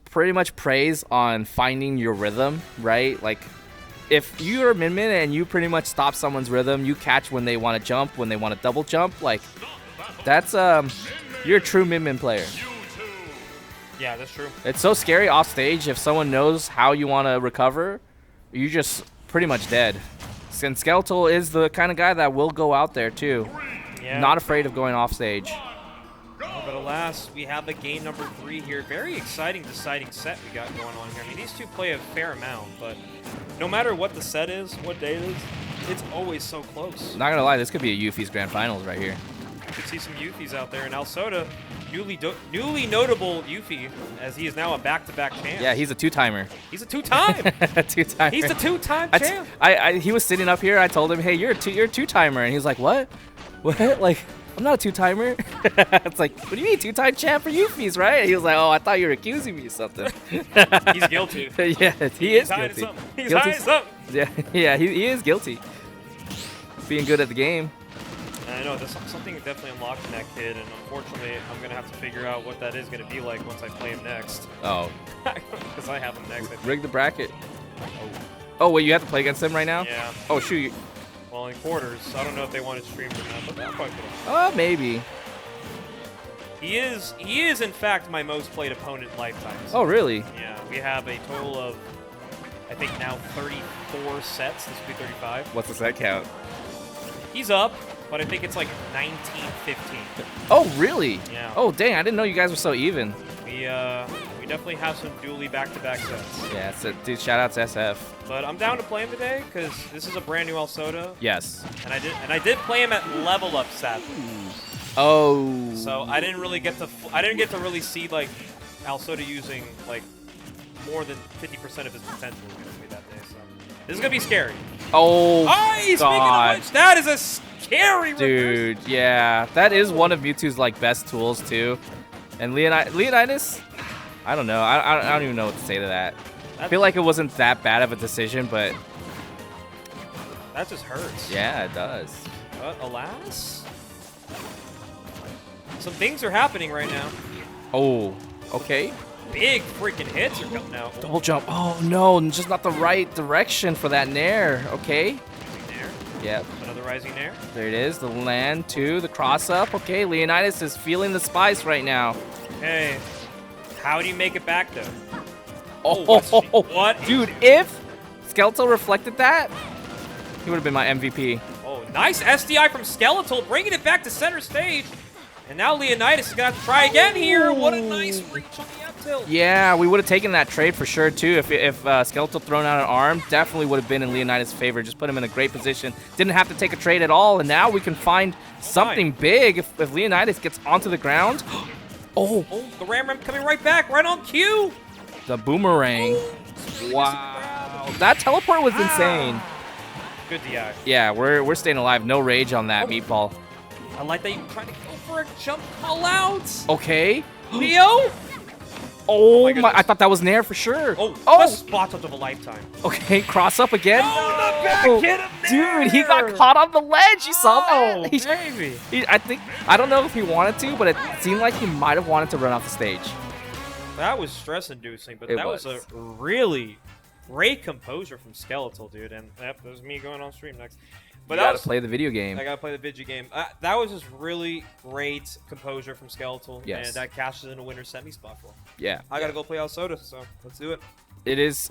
A: pretty much preys on finding your rhythm, right? Like if you're Min Min and you pretty much stop someone's rhythm, you catch when they want to jump, when they want to double jump, like that's you're a true Min Min player.
B: Yeah, that's true.
A: It's so scary off stage if someone knows how you want to recover, you're just pretty much dead. And Skeletal is the kind of guy that will go out there too.
B: Yeah.
A: Not afraid of going off stage.
B: But alas, we have the game number 3 here. Very exciting, deciding set we got going on here. I mean, these two play a fair amount, but no matter what the set is, what day it is, it's always so close.
A: Not gonna lie, this could be a Yuffie's Grand Finals right here.
B: You could see some Yuffies out there, and Alsoda, newly notable Yuffie, as he is now a back-to-back champ.
A: Yeah, he's a two-timer.
B: He's a two-time.
A: Two-timer.
B: He's the two-time champ.
A: He was sitting up here. I told him, "Hey, you're a two-timer," and he was like, "What? What? Like, I'm not a two-timer." It's like, "What do you mean, two-time champ for Yuffies, right?" And he was like, "Oh, I thought you were accusing me of something."
B: He's guilty.
A: Yeah, he is guilty.
B: He's hiding something.
A: Yeah, he is guilty. Being good at the game.
B: I know, there's something definitely unlocked in that kid, and unfortunately, I'm going to have to figure out what that is going to be like once I play him next.
A: Oh.
B: Because I have him next.
A: Rig the bracket. Oh, wait, you have to play against him right now?
B: Yeah.
A: Oh, shoot.
B: Well, in quarters. I don't know if they want to stream or not, but that's probably cool.
A: Maybe.
B: He is, in fact, my most played opponent in lifetime.
A: Oh, really?
B: Yeah, we have a total of, I think now 34 sets. This will be 35.
A: What's the set count?
B: He's up. But I think it's like 19-15.
A: Oh, really?
B: Yeah.
A: Oh, dang, I didn't know you guys were so even.
B: We definitely have some dually back-to-back sets.
A: Yeah, so, dude, shout out to SF.
B: But I'm down to play him today because this is a brand new Alsoda.
A: Yes.
B: And I did play him at level up, sadly.
A: Oh.
B: So I didn't really get to really see like Alsoda using like more than 50% of his potential against me that day. So this is gonna be scary.
A: Oh,
B: speaking
A: God.
B: of which, that is a scary
A: dude, yeah. That is one of Mewtwo's like best tools too. And Leonidas, I don't know. I don't even know what to say to that. I feel like it wasn't that bad of a decision, but
B: that just hurts.
A: Yeah, it does.
B: But alas, some things are happening right now.
A: Oh, okay.
B: Big freaking hits are coming out.
A: Double jump. Oh no, just not the right direction for that nair. Okay.
B: Rising nair.
A: Yep.
B: Another rising nair.
A: There it is. The land two, the cross up. Okay, Leonidas is feeling the spice right now.
B: Hey, how do you make it back though?
A: Oh,
B: what?
A: Dude, if Skeletal reflected that, he would have been my MVP.
B: Oh, nice SDI from Skeletal, bringing it back to center stage. And now Leonidas is going to have to try again here. What a nice reach on the up tilt.
A: Yeah, we would have taken that trade for sure, too. If Skeletal thrown out an arm, definitely would have been in Leonidas' favor. Just put him in a great position. Didn't have to take a trade at all, and now we can find something big if Leonidas gets onto the ground. Oh,
B: the Ram coming right back, right on cue.
A: The boomerang. Wow. that teleport was insane.
B: Good DI.
A: Yeah, we're staying alive. No rage on that meatball.
B: I like that you trying to go for a jump call out.
A: Okay.
B: Neo?
A: Oh
B: my
A: my! I thought that was Nair for sure.
B: The spot of a lifetime.
A: Okay, cross up again.
B: Oh, the back hit him there.
A: Dude, he got caught on the ledge. You saw that?
B: Baby.
A: I don't know if he wanted to, but it seemed like he might have wanted to run off the stage.
B: That was stress-inducing, but
A: It
B: that was a really great composure from Skeletal, dude. And that was me going on stream next. But
A: You gotta play the video game.
B: I gotta play the video game. That was just really great composure from Skeletal.
A: Yes.
B: And that cashes in a winner semi spot for him.
A: Yeah.
B: I gotta go play Alsoda, so let's do it.
A: It is.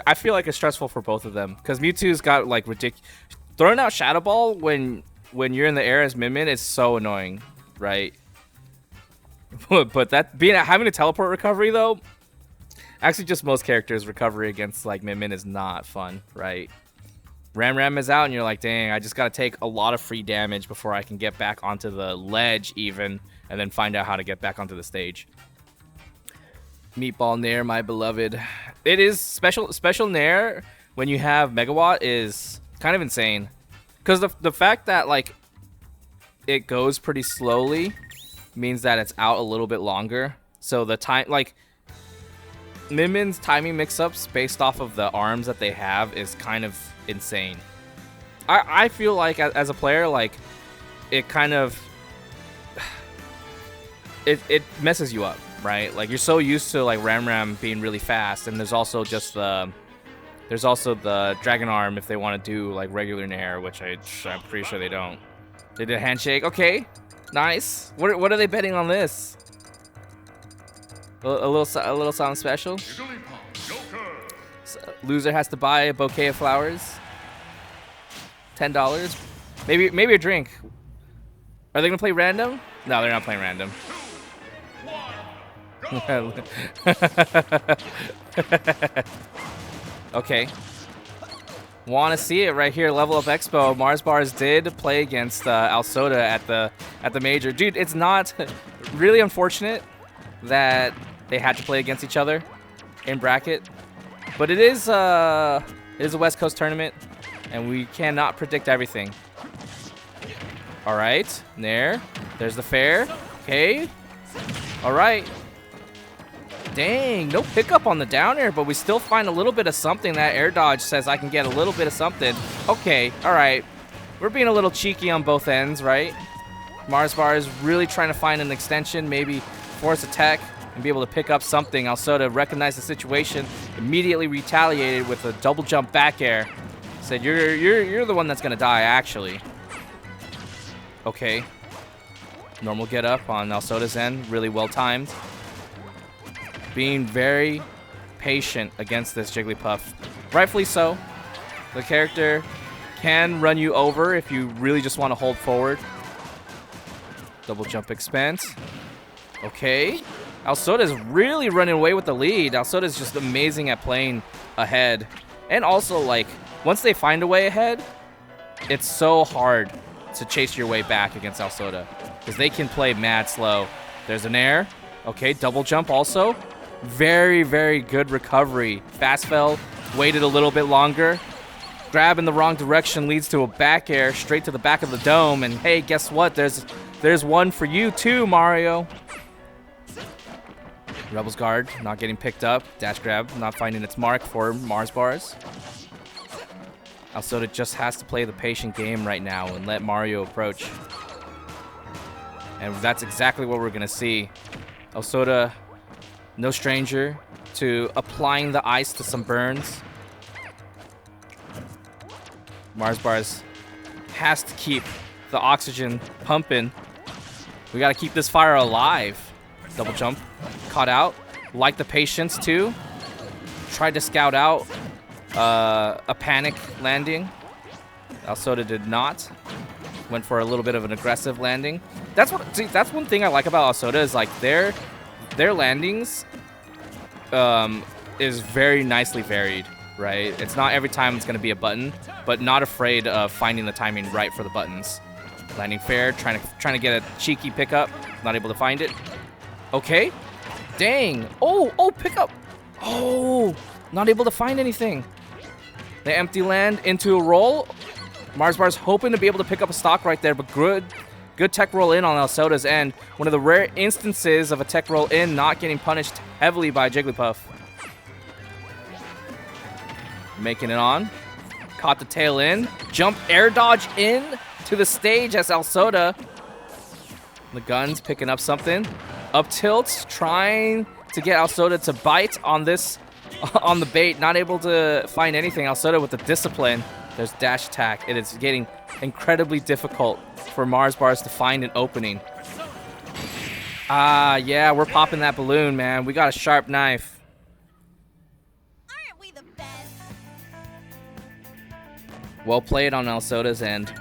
A: I feel like it's stressful for both of them because Mewtwo's got like ridiculous. Throwing out Shadow Ball when you're in the air as Min is so annoying, right? But that having a teleport recovery though, actually just most characters recovery against like Min is not fun, right? Ram is out and you're like, dang, I just gotta take a lot of free damage before I can get back onto the ledge even, and then find out how to get back onto the stage. Meatball Nair, my beloved. It is special Nair when you have Megawatt is kind of insane. Because the fact that like it goes pretty slowly means that it's out a little bit longer. So the time, like Min's timing mix-ups based off of the arms that they have is kind of insane. I feel like as a player, like it kind of it messes you up, right? Like you're so used to like Ram being really fast, and there's also the Dragon Arm if they want to do like regular Nair, which I'm pretty sure they don't. They did a handshake. Okay, nice. What are they betting on this? A little silent special. So, loser has to buy a bouquet of flowers. $10. Maybe a drink. Are they gonna play random? No, they're not playing random. Okay. Want to see it right here. Level Up Expo. Mars Bars did play against Alsoda at the major. Dude, it's not really unfortunate that they had to play against each other in bracket, but it is a West Coast tournament, and we cannot predict everything. All right, there's the fair. Okay, all right. Dang, no pickup on the down air, but we still find a little bit of something. That air dodge says I can get a little bit of something. Okay, all right. We're being a little cheeky on both ends, right? Mars Bar is really trying to find an extension, maybe force attack and be able to pick up something. Alsoda recognized the situation, immediately retaliated with a double jump back air. Said, you're the one that's gonna die, actually. Okay. Normal get up on Alsoda's end, really well timed. Being very patient against this Jigglypuff. Rightfully so. The character can run you over if you really just want to hold forward. Double jump expense. Okay. Alsoda's really running away with the lead. Alsoda's just amazing at playing ahead. And also, like, once they find a way ahead, it's so hard to chase your way back against Alsoda. Because they can play mad slow. There's an air. Okay, double jump also. Very, very good recovery. Fast fell, waited a little bit longer. Grab in the wrong direction leads to a back air straight to the back of the dome. And hey, guess what? There's one for you too, Mario. Rebel's Guard not getting picked up. Dash grab not finding its mark for Mars Bars. Alsoda just has to play the patient game right now and let Mario approach. And that's exactly what we're going to see. Alsoda, no stranger to applying the ice to some burns. Mars Bars has to keep the oxygen pumping. We got to keep this fire alive. Double jump, caught out. Like the patience too. Tried to scout out a panic landing. Alsoda did not. Went for a little bit of an aggressive landing. That's one thing I like about Alsoda is like their landings is very nicely varied, right? It's not every time it's going to be a button, but not afraid of finding the timing right for the buttons. Landing fair, trying to get a cheeky pickup, not able to find it. Okay, dang. Oh, pickup. Oh, Not able to find anything. They empty land into a roll. Marsbar's hoping to be able to pick up a stock right there, but good tech roll in on Alsoda's end. One of the rare instances of a tech roll in not getting punished heavily by Jigglypuff. Making it on. Caught the tail in. Jump air dodge in to the stage as Alsoda. The gun's picking up something. Up tilts, trying to get Alsoda to bite on this, on the bait. Not able to find anything. Alsoda with the discipline. There's dash attack. It is getting incredibly difficult for Marsbars to find an opening. Yeah, we're popping that balloon, man. We got a sharp knife.
C: Aren't we the best?
A: Well played on Alsoda's end.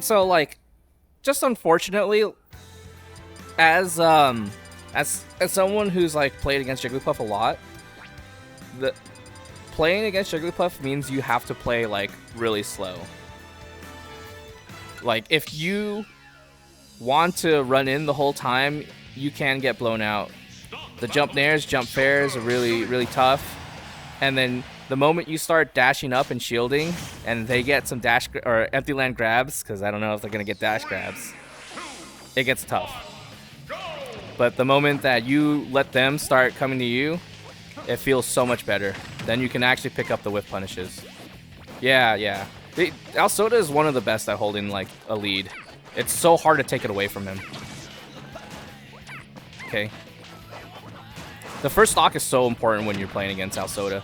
A: So, like, just unfortunately, as someone who's like played against Jigglypuff a lot, playing against Jigglypuff means you have to play like really slow. Like, if you want to run in the whole time, you can get blown out. The jump nairs, jump fairs are really tough. And then the moment you start dashing up and shielding, and they get some dash or empty land grabs, because I don't know if they're gonna get dash grabs, it gets tough. But the moment that you let them start coming to you, it feels so much better. Then you can actually pick up the whiff punishes. Yeah. Alsoda is one of the best at holding like a lead. It's so hard to take it away from him. Okay. The first stock is so important when you're playing against Alsoda.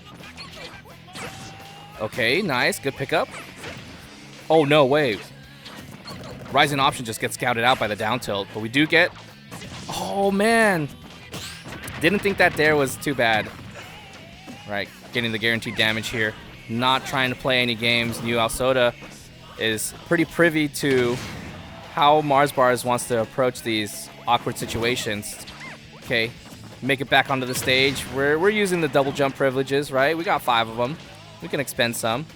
A: Okay, nice. Good pickup. Oh, no, wait. Rising option just gets scouted out by the down tilt, but we do get... Oh, man. Didn't think that dare was too bad. Right, getting the guaranteed damage here. Not trying to play any games. New Alsoda is pretty privy to how Marsbars wants to approach these awkward situations. Okay, make it back onto the stage. We're using the double jump privileges, right? We got 5 of them. We can expend some.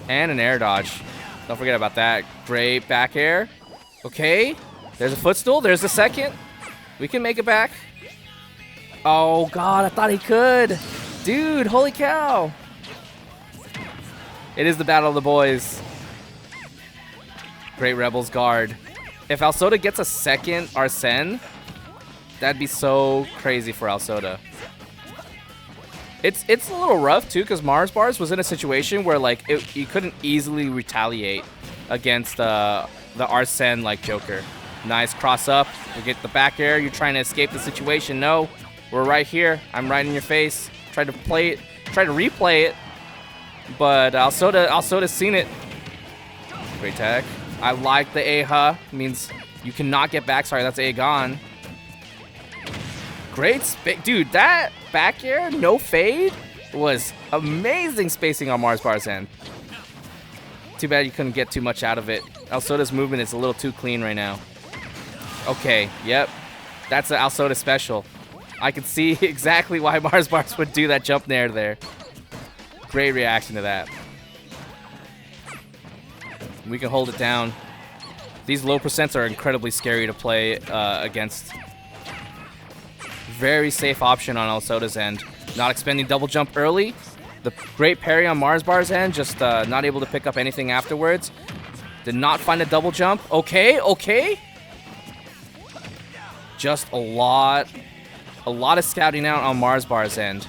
A: And an air dodge. Don't forget about that. Great back air. Okay, there's a footstool. There's the second. We can make it back. Oh, God, I thought he could. Dude, holy cow. It is the battle of the boys. Great Rebels guard. If Alsoda gets a second Arsene, that'd be so crazy for Alsoda. It's a little rough, too, because Marsbars was in a situation where, like, he couldn't easily retaliate against the Arsene, like, Joker. Nice cross up. We get the back air. You're trying to escape the situation. No, we're right here. I'm right in your face. Try to play it. Try to replay it. But Alsoda's seen it. Great tech. I like the A-ha. Means you cannot get back. Sorry, that's A-gone. Great dude, that back air, no fade, was amazing spacing on Marsbar's end. Too bad you couldn't get too much out of it. Alsoda's movement is a little too clean right now. Okay, yep. That's an Alsoda special. I can see exactly why Marsbars would do that jump nair there. Great reaction to that. We can hold it down. These low percents are incredibly scary to play against. Very safe option on Alsoda's end. Not expending double jump early. The great parry on Marsbar's end, just not able to pick up anything afterwards. Did not find a double jump. Okay. Just a lot of scouting out on Marsbar's end.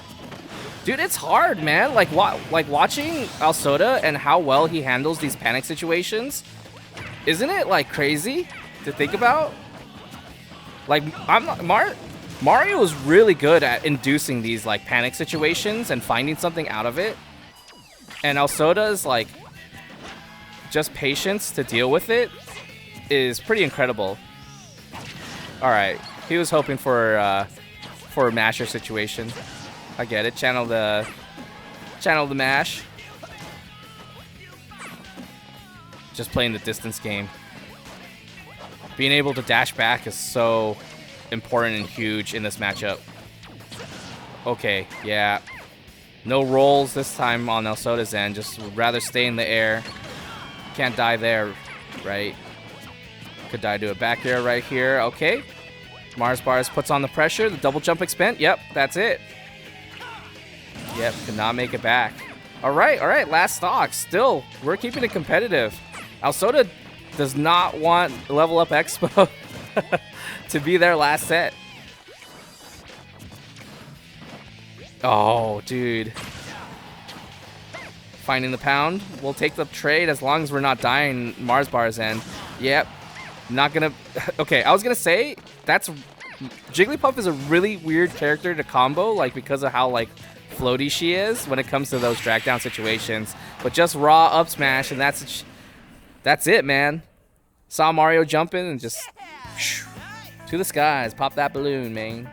A: Dude, it's hard, man. Like watching Alsoda and how well he handles these panic situations. Isn't it like crazy to think about? Like Mario is really good at inducing these like panic situations and finding something out of it. And Alsoda's like just patience to deal with it is pretty incredible. All right, he was hoping for a masher situation. I get it. Channel the mash. Just playing the distance game. Being able to dash back is so important and huge in this matchup. Okay, yeah. No rolls this time on Alsoda's end. Just would rather stay in the air. Can't die there, right? Could die to a back air right here. Okay. Marsbars puts on the pressure. The double jump expend. Yep, that's it. Yep, could not make it back. All right, last stock. Still, we're keeping it competitive. Alsoda does not want Level Up Expo to be their last set. Oh, dude. Finding the pound. We'll take the trade as long as we're not dying Mars Bar's end. Yep. Not gonna... Okay, I was gonna say, that's... Jigglypuff is a really weird character to combo, like, because of how, like, floaty she is when it comes to those drag down situations. But just raw up smash, and that's it, man. Saw Mario jumping and just... To the skies. Pop that balloon, man.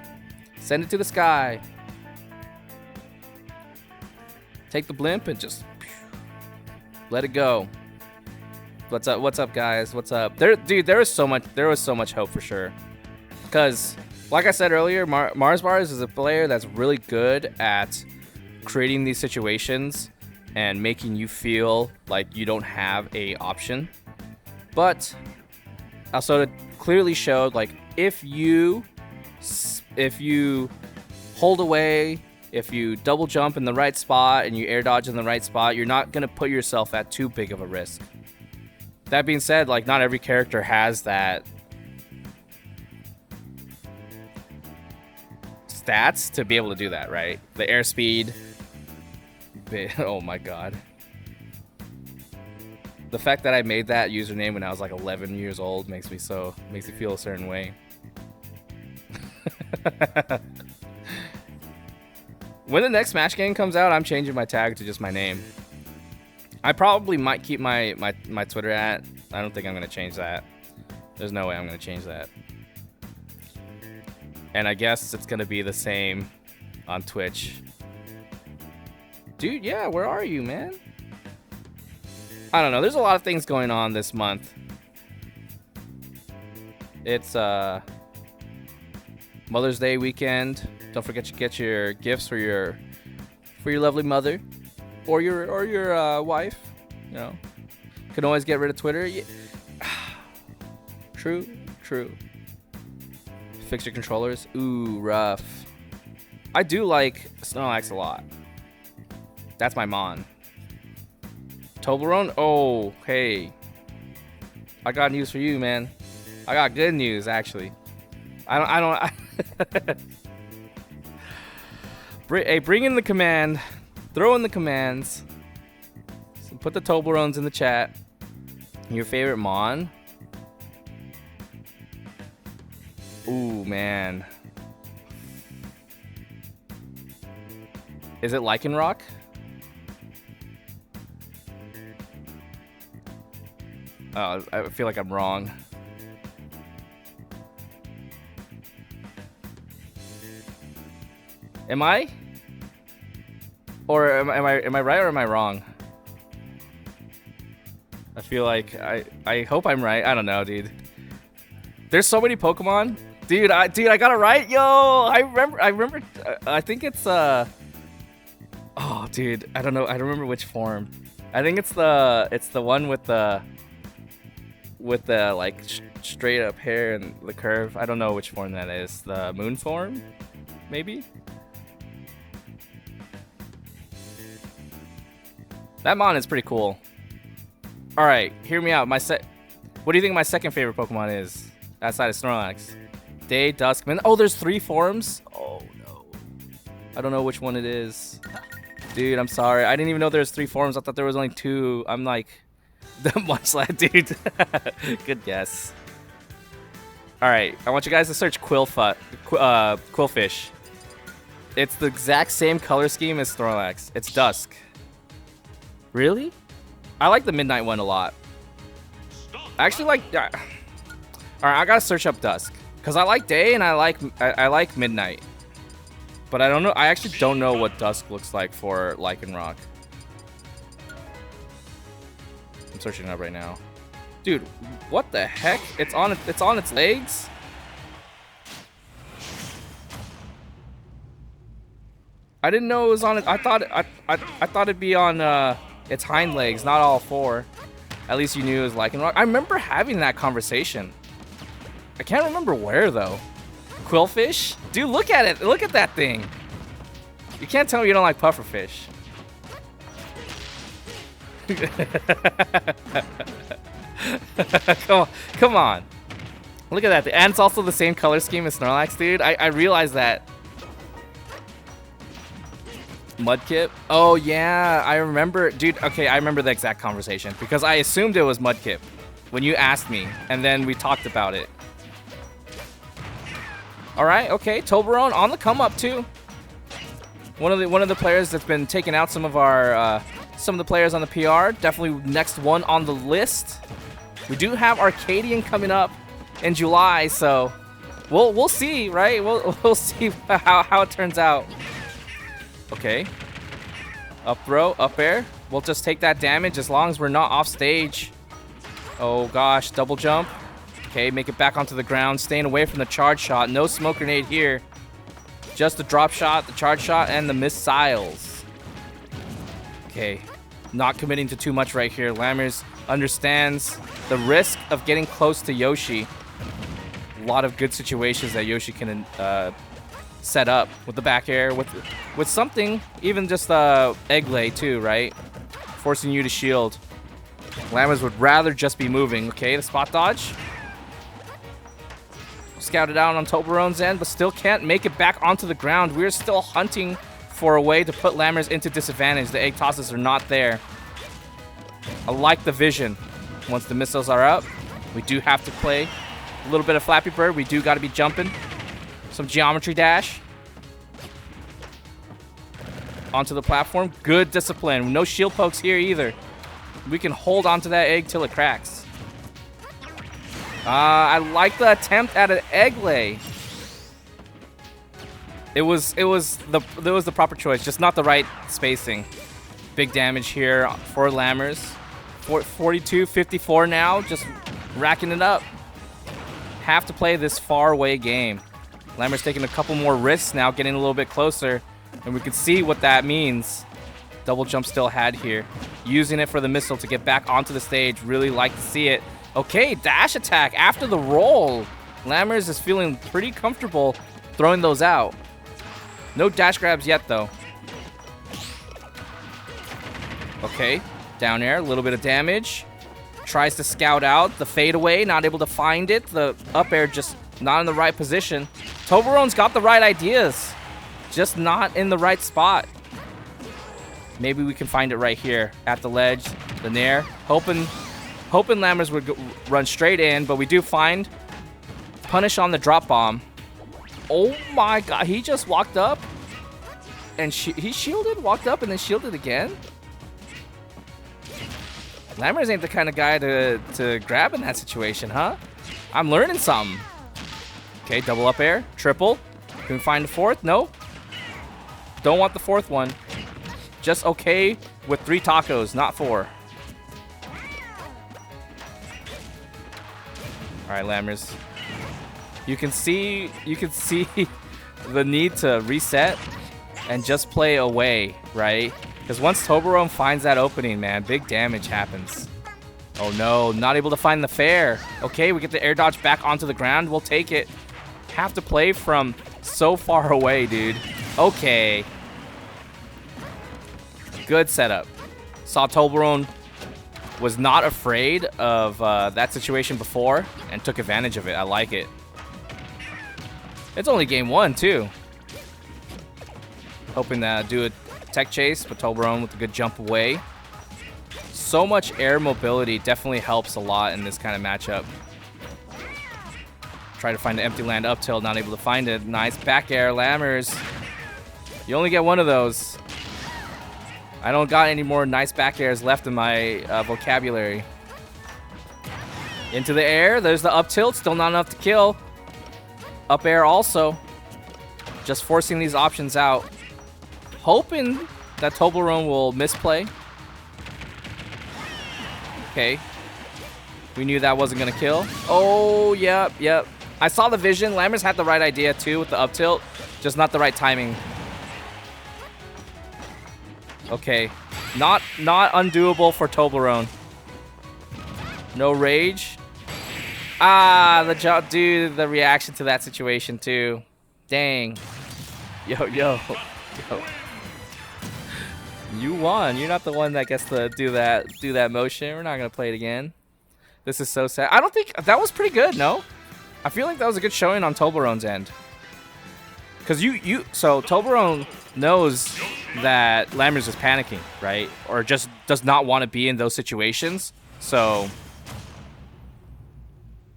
A: Send it to the sky. Take the blimp and just... Let it go. What's up, guys? What's up? Dude, there was so much hope for sure. Because, like I said earlier, Mars Bars is a player that's really good at creating these situations and making you feel like you don't have a option. But Alsoda clearly showed, like, if you hold away, if you double jump in the right spot and you air dodge in the right spot, you're not gonna put yourself at too big of a risk. That being said, like, not every character has that stats to be able to do that, right? The airspeed. Oh my god. The fact that I made that username when I was like 11 years old makes me feel a certain way. When the next Smash game comes out, I'm changing my tag to just my name. I probably might keep my Twitter at. I don't think I'm gonna change that. There's no way I'm gonna change that. And I guess it's gonna be the same on Twitch. Dude, yeah, where are you, man? I don't know. There's a lot of things going on this month. It's Mother's Day weekend. Don't forget to get your gifts for your lovely mother or your wife. You know, can always get rid of Twitter. Yeah. True. Fix your controllers. Ooh, rough. I do like Snorlax a lot. That's my Mon. Toblerone? Oh, hey. I got news for you, man. I got good news, actually. I don't. Hey, bring in the command. Throw in the commands. So put the Toblerones in the chat. Your favorite Mon? Ooh, man. Is it Lycanroc? Oh, I feel like I'm wrong. Am I? Or am I right or am I wrong? I feel like I hope I'm right. I don't know, dude. There's so many Pokemon. Dude, I got it right. Yo, I remember I think it's oh, dude, I don't know. I don't remember which form. I think it's the one with the like straight up hair and the curve. I don't know which form that is. The moon form, maybe. That Mon is pretty cool. All right, hear me out. What do you think my second favorite Pokemon is outside of Snorlax? Day, Dusk, Min. Oh, there's 3 forms. Oh no, I don't know which one it is. Dude, I'm sorry. I didn't even know there's 3 forms. I thought there was only 2. I'm like, the Munchlax, dude. Good guess. All right, I want you guys to search Quillfish. It's the exact same color scheme as Snorlax. It's Dusk. Really? I like the Midnight one a lot. I actually like... All right, I gotta search up Dusk. Because I like Day and I like Midnight. But I don't know... I actually don't know what Dusk looks like for Lycanroc. I'm searching it up right now. Dude, what the heck? It's on its legs? I didn't know it was on it. I thought it'd be on its hind legs, not all 4. At least you knew it was Lycanroc. I remember having that conversation. I can't remember where though. Quillfish? Dude, look at it. Look at that thing. You can't tell me you don't like pufferfish. Come on. Look at that. And it's also the same color scheme as Snorlax, dude. I realized that. Mudskip? Oh, yeah. I remember. Dude, okay, I remember the exact conversation. Because I assumed it was Mudskip when you asked me. And then we talked about it. Alright, okay. Toblerone on the come up, too. One of the players that's been taking out some of the players on the PR. Definitely next one on the list. We do have Arcadian coming up in July, so we'll see, right? We'll see how it turns out. Okay. Up throw, up air. We'll just take that damage as long as we're not off stage. Oh gosh, double jump. Okay, make it back onto the ground, staying away from the charge shot. No smoke grenade here. Just the drop shot, the charge shot, and the missiles. Okay, not committing to too much right here. Lammers understands the risk of getting close to Yoshi. A lot of good situations that Yoshi can set up with the back air, with something, even just egg lay too, right? Forcing you to shield. Lammers would rather just be moving. Okay, the spot dodge. Scouted out on Toblerone's end, but still can't make it back onto the ground. We're still hunting for a way to put Lammers into disadvantage. The egg tosses are not there. I like the vision. Once the missiles are up, we do have to play a little bit of Flappy Bird. We do got to be jumping. Some geometry dash. Onto the platform. Good discipline. No shield pokes here either. We can hold onto that egg till it cracks. I like the attempt at an egg lay. It was the proper choice, just not the right spacing. Big damage here for Lammers. 42-54 now, just racking it up. Have to play this far away game. Lammers taking a couple more risks now, getting a little bit closer, and we can see what that means. Double jump still had here. Using it for the missile to get back onto the stage. Really like to see it. Okay, dash attack after the roll. Lammers is feeling pretty comfortable throwing those out. No dash grabs yet, though. Okay, down air, a little bit of damage. Tries to scout out the fadeaway, not able to find it. The up air just not in the right position. Toblerone's got the right ideas, just not in the right spot. Maybe we can find it right here at the ledge, the nair. Hoping Lammers would run straight in, but we do find punish on the drop bomb. Oh my god, he just walked up and he shielded, walked up and then shielded again. Lammers ain't the kind of guy to grab in that situation, huh? I'm learning something. Okay, double up air, triple. Can we find the fourth? No. Don't want the fourth one. Just okay with 3 tacos, not 4. All right, Lammers. You can see the need to reset and just play away, right? Because once Toblerone finds that opening, man, big damage happens. Oh no, not able to find the fair. Okay, we get the air dodge back onto the ground. We'll take it. Have to play from so far away, dude. Okay. Good setup. Saw Toblerone was not afraid of that situation before and took advantage of it. I like it. It's only game 1, too. Hoping to do a tech chase, but Toblerone with a good jump away. So much air mobility definitely helps a lot in this kind of matchup. Try to find the empty land up tilt, not able to find it. Nice back air, Lammers. You only get one of those. I don't got any more nice back airs left in my vocabulary. Into the air, there's the up tilt, still not enough to kill. Up air also. Just forcing these options out. Hoping that Toblerone will misplay. Okay. We knew that wasn't going to kill. Oh, yep. I saw the vision. Lammers had the right idea too with the up tilt. Just not the right timing. Okay. Not undoable for Toblerone. No rage. Ah, dude, the reaction to that situation too. Dang. Yo. You won. You're not the one that gets to do that motion. We're not gonna play it again. This is so sad. I don't think that was pretty good. No, I feel like that was a good showing on Toblerone's end. Cause so Toblerone knows that Lammers is panicking, right? Or just does not want to be in those situations. So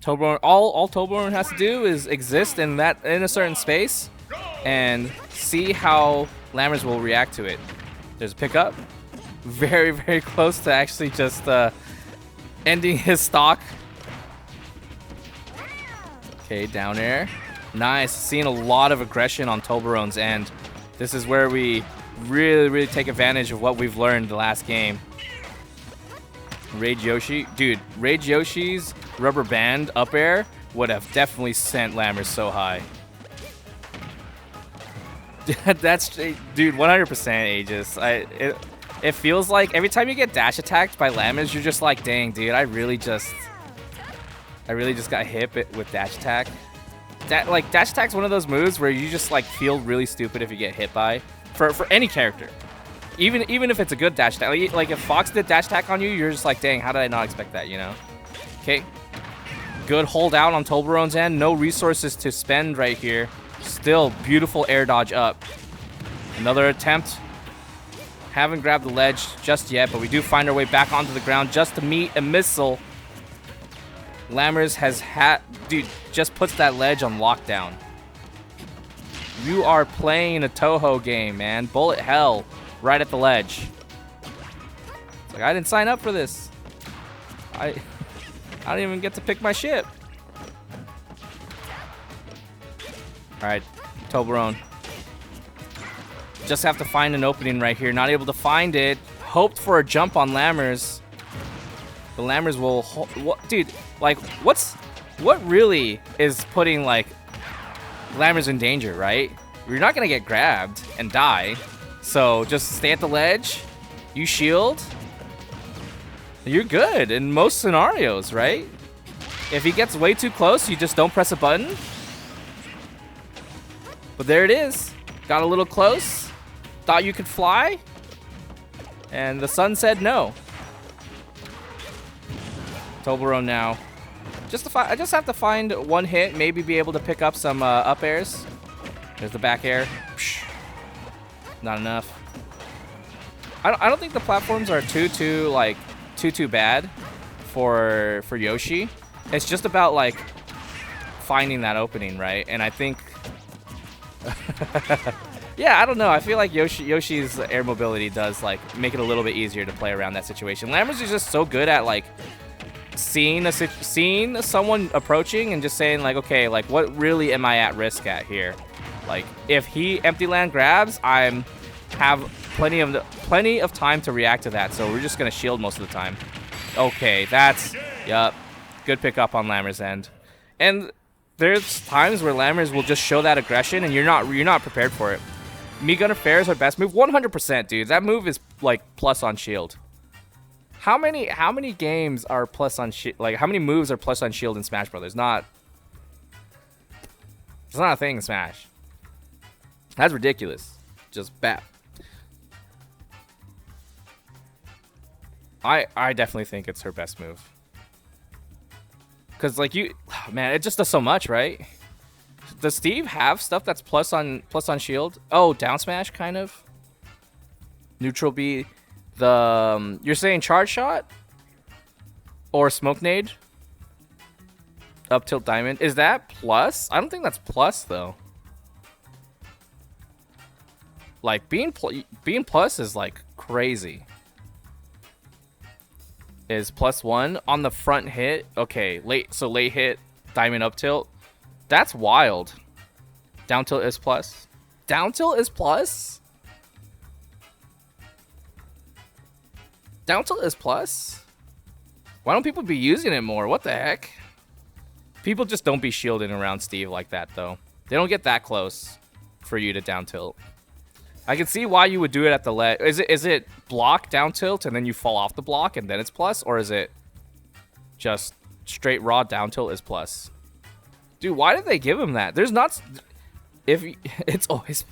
A: Toblerone, all Toblerone has to do is exist in a certain space and see how Lammers will react to it. There's a pickup. Very, very close to actually just ending his stock. Okay, down air. Nice. Seeing a lot of aggression on Toblerone's end. This is where we really, really take advantage of what we've learned the last game. Rage Yoshi. Dude, Rage Yoshi's rubber band up air would have definitely sent Lammers so high. That's, dude, 100% Aegis. It feels like every time you get dash attacked by Lammers, you're just like, dang, dude, I really just got hit with dash attack. Like, dash attack's one of those moves where you just like feel really stupid if you get hit by, for any character. Even if it's a good dash attack. Like if Fox did dash attack on you, you're just like, dang, how did I not expect that, you know? Okay. Good hold out on Toblerone's end. No resources to spend right here. Still beautiful air dodge up. Another attempt. Haven't grabbed the ledge just yet, but we do find our way back onto the ground just to meet a missile. Lammers dude, just puts that ledge on lockdown. You are playing a Toho game, man. Bullet hell right at the ledge. It's like, I didn't sign up for this. I don't even get to pick my ship. All right, Toblerone. Just have to find an opening right here. Not able to find it. Hoped for a jump on Lammers. The Lammers will... Dude, like, what really is putting, like, Lammers in danger, right? You're not going to get grabbed and die. So just stay at the ledge. You shield. You're good in most scenarios, right? If he gets way too close, you just don't press a button. But there it is. Got a little close. Thought you could fly. And the sun said no. Toblerone now. I just have to find one hit. Maybe be able to pick up some up airs. There's the back air. Psh. Not enough. I don't think the platforms are too bad for Yoshi. It's just about like finding that opening, right? And I think yeah, I don't know. I feel like Yoshi's air mobility does like make it a little bit easier to play around that situation. Lammers is just so good at like seeing someone approaching and just saying like, okay, like what really am I at risk at here? Like if he empty land grabs, have plenty of time to react to that. So we're just gonna shield most of the time. Okay, yup, good pickup on Lammers' end. And there's times where Lammers will just show that aggression and you're not prepared for it. Me Gunner Fair is our best move. 100%, dude. That move is like plus on shield. How many games are plus on shield? Like how many moves are plus on shield in Smash Brothers? It's not a thing in Smash. That's ridiculous. Just bap. I definitely think it's her best move. Cause like man, it just does so much, right? Does Steve have stuff that's plus on shield? Oh, down smash kind of. Neutral B. You're saying charge shot or smoke nade? Up tilt diamond. Is that plus? I don't think that's plus though. Like being plus is like crazy. Is +1 on the front hit. Okay, late hit, diamond up tilt. That's wild. Down tilt is plus. Down tilt is plus? Down tilt is plus? Why don't people be using it more? What the heck? People just don't be shielding around Steve like that though. They don't get that close for you to down tilt. I can see why you would do it at the ledge. Is it block down tilt and then you fall off the block and then it's plus, or is it just straight raw down tilt is plus? Dude, why did they give him that? There's not. It's always.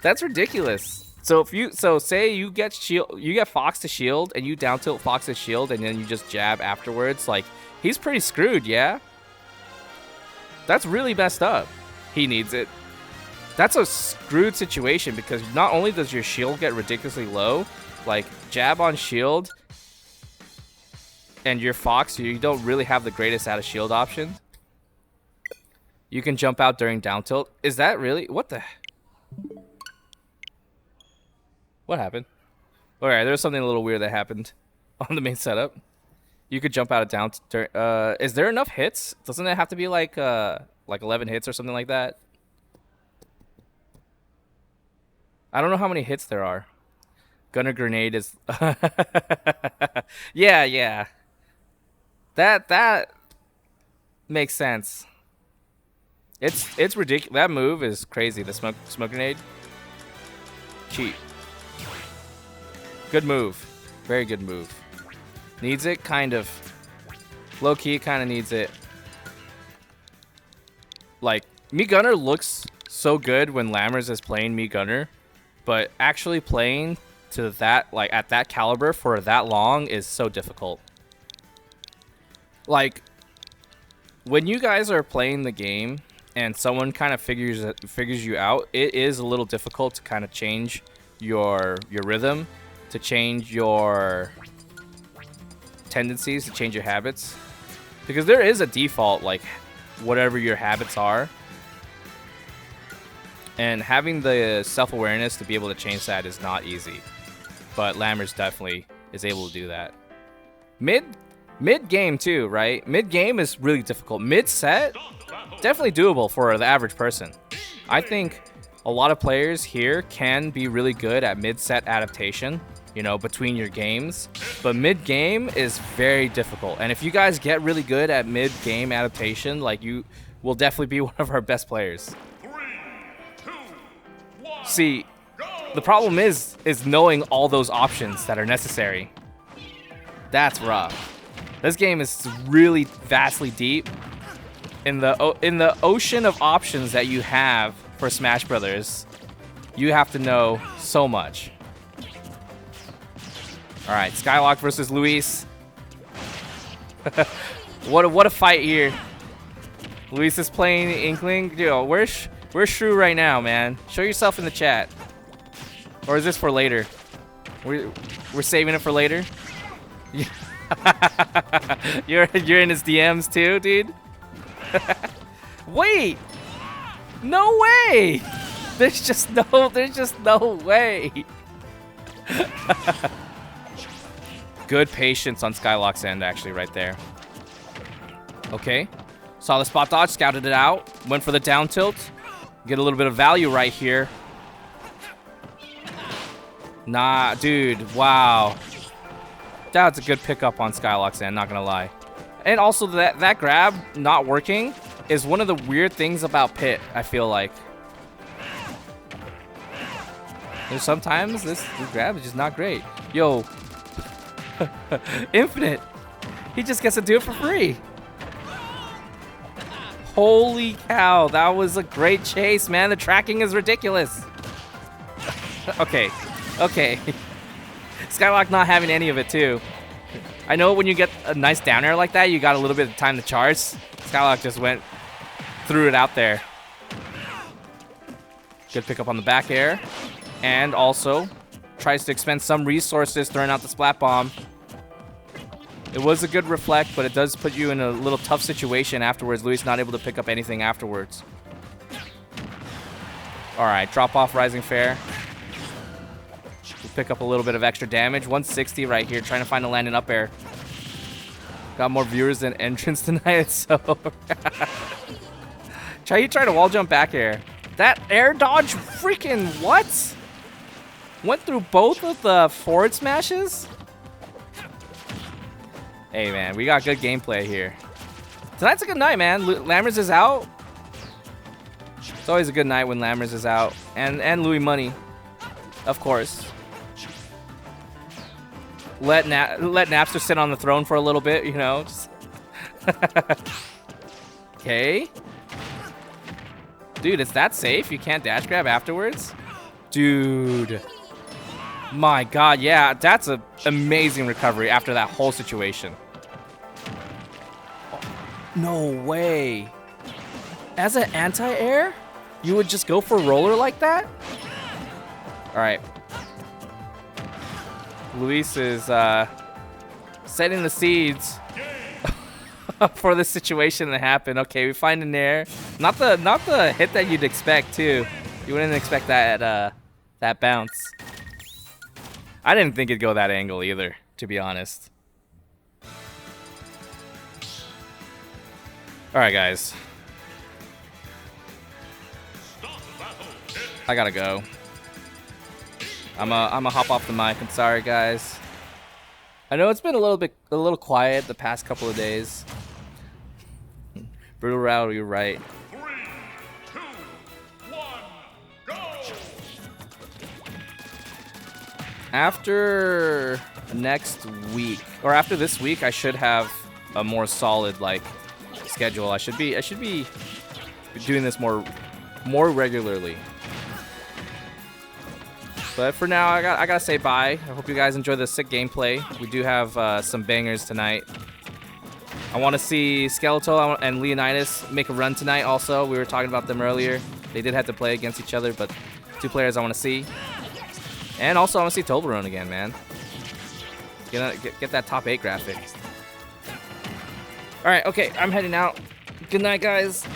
A: That's ridiculous. So if you say you get Fox to shield and you down tilt Fox's shield and then you just jab afterwards, like he's pretty screwed, yeah? That's really messed up. He needs it. That's a screwed situation because not only does your shield get ridiculously low, like jab on shield and your Fox, you don't really have the greatest out of shield option. You can jump out during down tilt. Is that really? What the? What happened? Alright, there was something a little weird that happened on the main setup. You could jump out of down. Is there enough hits? Doesn't it have to be like 11 hits or something like that? I don't know how many hits there are. Gunner grenade is. Yeah. That makes sense. It's ridiculous. That move is crazy. The smoke grenade. Cheat. Good move. Very good move. Needs it? Kind of. Low key, kind of needs it. Like, Me Gunner looks so good when Lammers is playing Me Gunner, but actually playing to that, like, at that caliber for that long is so difficult. Like, when you guys are playing the game and someone kind of figures you out, it is a little difficult to kind of change your rhythm, to change your tendencies, to change your habits, because there is a default, like whatever your habits are, and having the self-awareness to be able to change that is not easy, but Lammers definitely is able to do that. Mid game too, right? Mid game is really difficult. Mid set, definitely doable for the average person. I think a lot of players here can be really good at mid set adaptation, you know, between your games, but mid game is very difficult. And if you guys get really good at mid game adaptation, like, you will definitely be one of our best players.
D: 3, 2, 1,
A: see, the problem is knowing all those options that are necessary. That's rough. This game is really vastly deep. In the ocean of options that you have for Smash Brothers, you have to know so much. All right, Skylock versus Luis. What a fight here. Luis is playing Inkling. Yo, where's Shrew right now, man? Show yourself in the chat. Or is this for later? We're saving it for later. You're in his DMs too, dude. Wait, no way. There's just no way. Good patience on Skylock's end, actually, right there. Okay, saw the spot dodge, scouted it out, went for the down tilt, get a little bit of value right here. Nah, dude, wow. That's a good pickup on Skylock's end, not gonna lie. And also that grab not working is one of the weird things about Pit, I feel like. There's sometimes this grab is just not great. Yo, Infinite, he just gets to do it for free. Holy cow, that was a great chase, man. The tracking is ridiculous. Okay. Skylock not having any of it too. I know when you get a nice down air like that, you got a little bit of time to charge. Skylock just threw it out there. Good pickup on the back air. And also tries to expend some resources throwing out the splat bomb. It was a good reflect, but it does put you in a little tough situation afterwards. Luis not able to pick up anything afterwards. Alright, drop off Rising Fair. Pick up a little bit of extra damage. 160 right here, trying to find a landing up air. Got more viewers than entrance tonight, so try to wall jump back air. That air dodge, freaking what? Went through both of the forward smashes? Hey man, we got good gameplay here. Tonight's a good night, man. Lammers is out. It's always a good night when Lammers is out. And Louis Money, of course. Let Napster sit on the throne for a little bit, you know. Okay. Dude, it's that safe? You can't dash grab afterwards? Dude. My God, yeah, that's an amazing recovery after that whole situation. No way. As an anti-air, you would just go for roller like that? All right. Luis is setting the seeds for this situation to happen. Okay, we find an air. Not the hit that you'd expect too. You wouldn't expect that that bounce. I didn't think it'd go that angle either, to be honest. All right, guys. I gotta go. I'm a hop off the mic. I'm sorry, guys. I know it's been a little quiet the past couple of days. Brutal Route, you're right.
D: 3, 2, 1, go!
A: After next week, or after this week, I should have a more solid like schedule. I should be doing this more regularly. But for now, I gotta say bye. I hope you guys enjoy the sick gameplay. We do have some bangers tonight. I want to see Skeletal and Leonidas make a run tonight also. We were talking about them earlier. They did have to play against each other, but two players I want to see. And also I want to see Toblerone again, man. Get that top 8 graphic. All right, okay, I'm heading out. Good night, guys.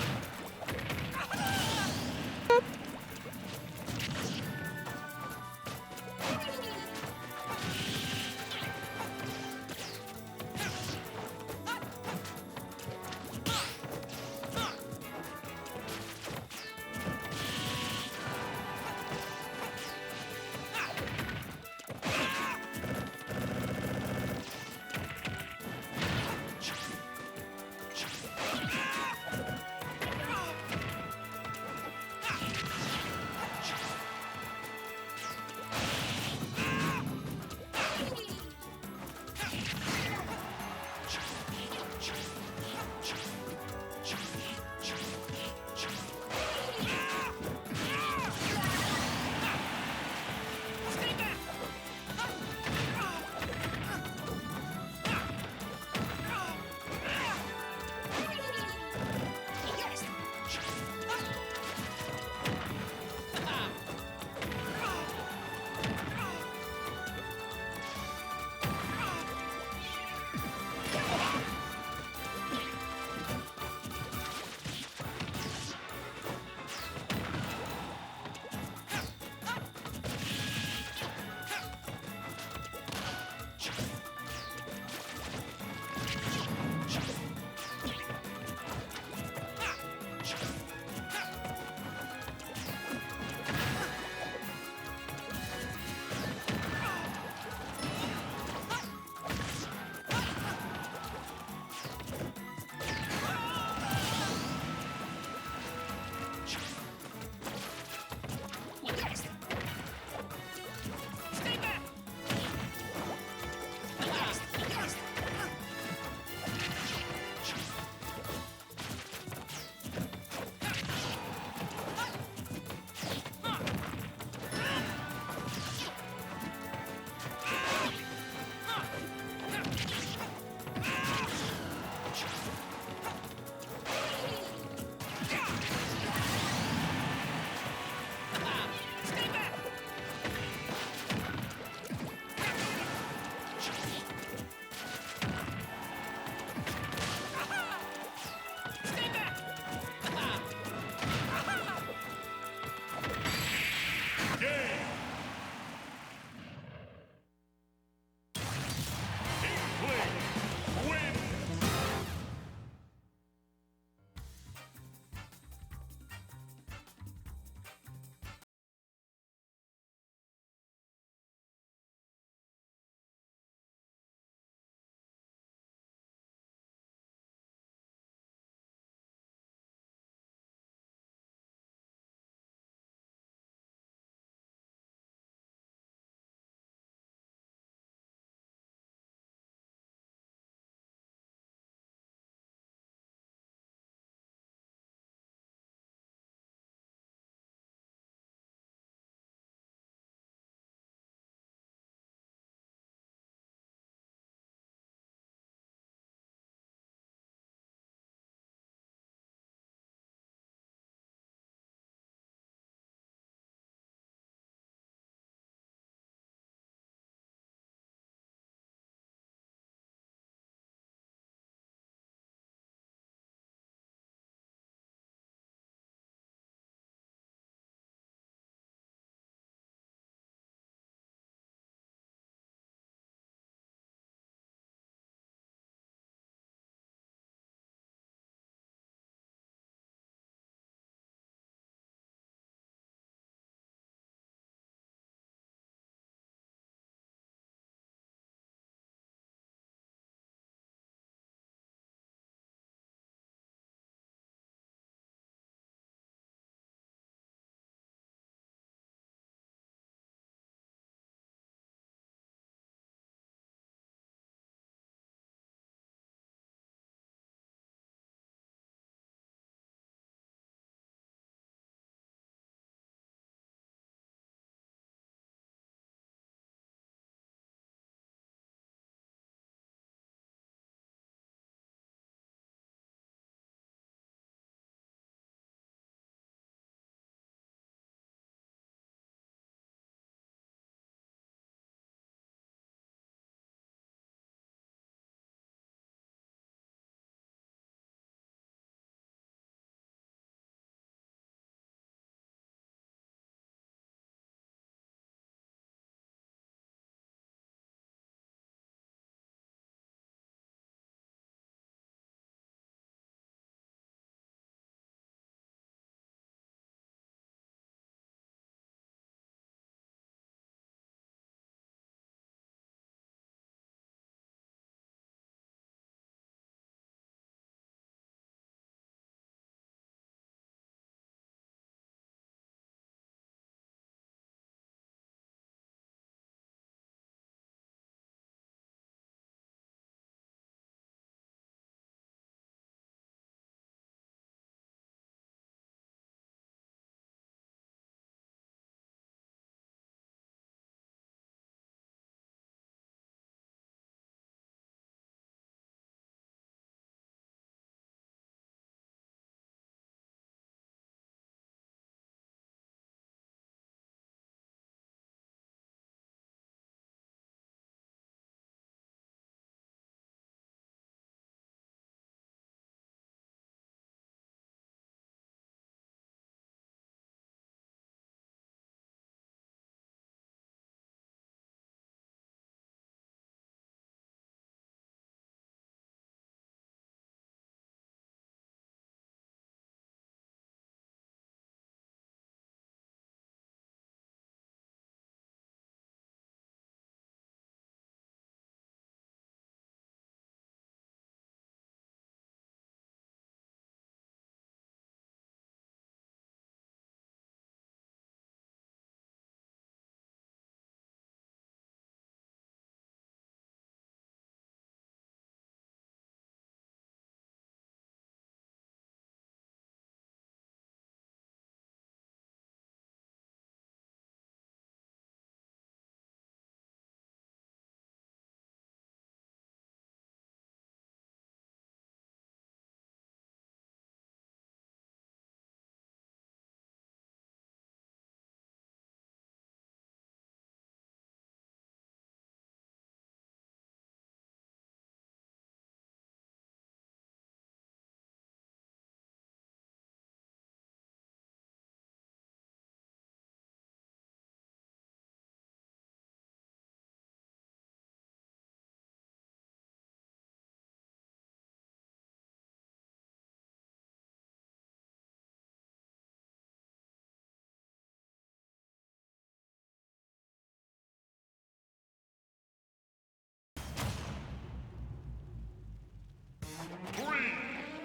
D: 3,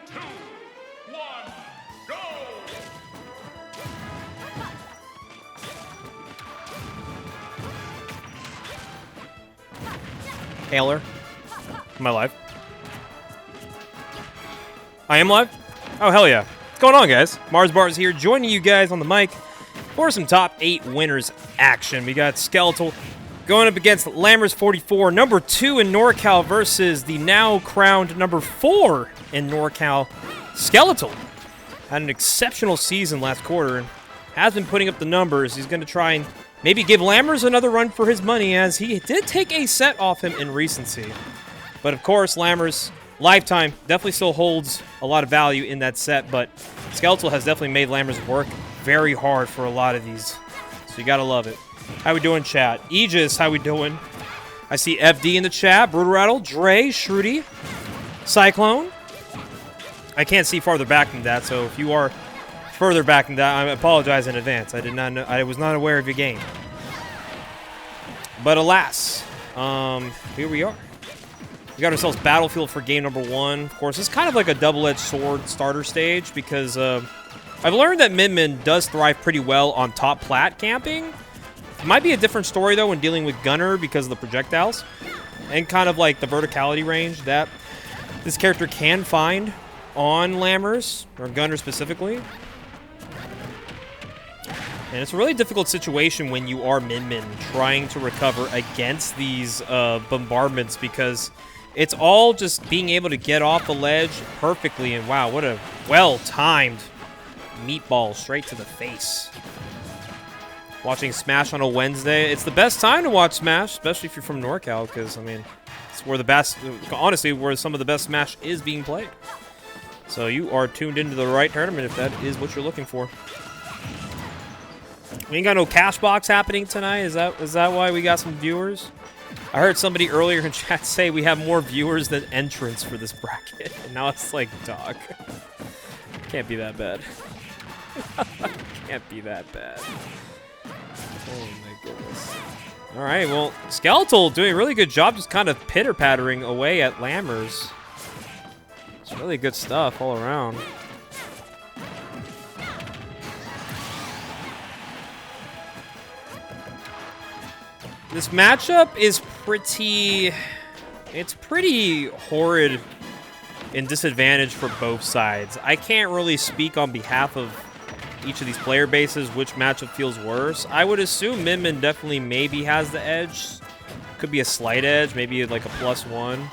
D: 2, 1, go!
B: Taylor. Am I live? I am live? Oh, hell yeah. What's going on, guys? Mars Bars here, joining you guys on the mic for some top 8 winners action. We got Skeletal going up against Lammers44, number 2 in Norcal versus the now crowned number 4 in Norcal, Skeletal. Had an exceptional season last quarter and has been putting up the numbers. He's going to try and maybe give Lammers another run for his money, as he did take a set off him in recency. But of course, Lammers' lifetime definitely still holds a lot of value in that set, but Skeletal has definitely made Lammers work very hard for a lot of these. So you gotta love it. How we doing, chat? Aegis, how we doing? I see FD in the chat, Brutal Rattle, Dre, Shruti, Cyclone. I can't see farther back than that, so if you are further back than that, I apologize in advance. I did not know, I was not aware of your game. But alas, here we are. We got ourselves Battlefield for game number 1. Of course, it's kind of like a double-edged sword starter stage because I've learned that Min does thrive pretty well on top plat camping. It might be a different story, though, when dealing with Gunner because of the projectiles and kind of like the verticality range that this character can find on Lammers, or Gunner specifically. And it's a really difficult situation when you are Min trying to recover against these bombardments, because it's all just being able to get off the ledge perfectly. And wow, what a well-timed meatball straight to the face. Watching Smash on a Wednesday, it's the best time to watch Smash, especially if you're from NorCal, because, I mean, it's where the best, honestly, where some of the best Smash is being played. So you are tuned into the right tournament if that is what you're looking for. We ain't got no cash box happening tonight. Is that why we got some viewers? I heard somebody earlier in chat say we have more viewers than entrants for this bracket. And now it's like, dog. Can't be that bad. Can't be that bad. Oh my goodness. Alright, well, Skeletal doing a really good job just kind of pitter-pattering away at Lammers. It's really good stuff all around. This matchup is pretty horrid and disadvantaged for both sides. I can't really speak on behalf of each of these player bases which matchup feels worse. I would assume Min definitely maybe has the edge. Could be a slight edge, maybe like a +1.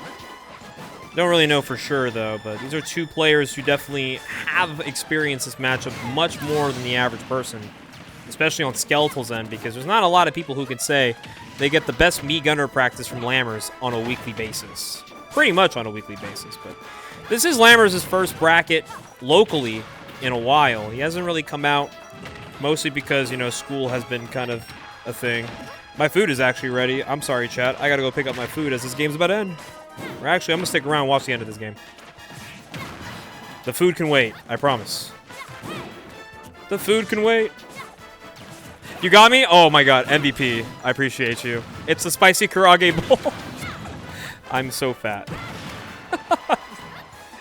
B: Don't really know for sure though, but these are two players who definitely have experienced this matchup much more than the average person, especially on Skeletal's end, because there's not a lot of people who can say they get the best me gunner practice from Lammers on a weekly basis. Pretty much on a weekly basis, but this is Lammers' first bracket locally in a while. He hasn't really come out, mostly because, you know, school has been kind of a thing. My food is actually ready. I'm sorry, chat. I gotta go pick up my food as this game's about to end. Or actually, I'm gonna stick around and watch the end of this game. The food can wait, I promise. The food can wait. You got me? Oh my god, MVP. I appreciate you. It's the spicy karage bowl. I'm so fat.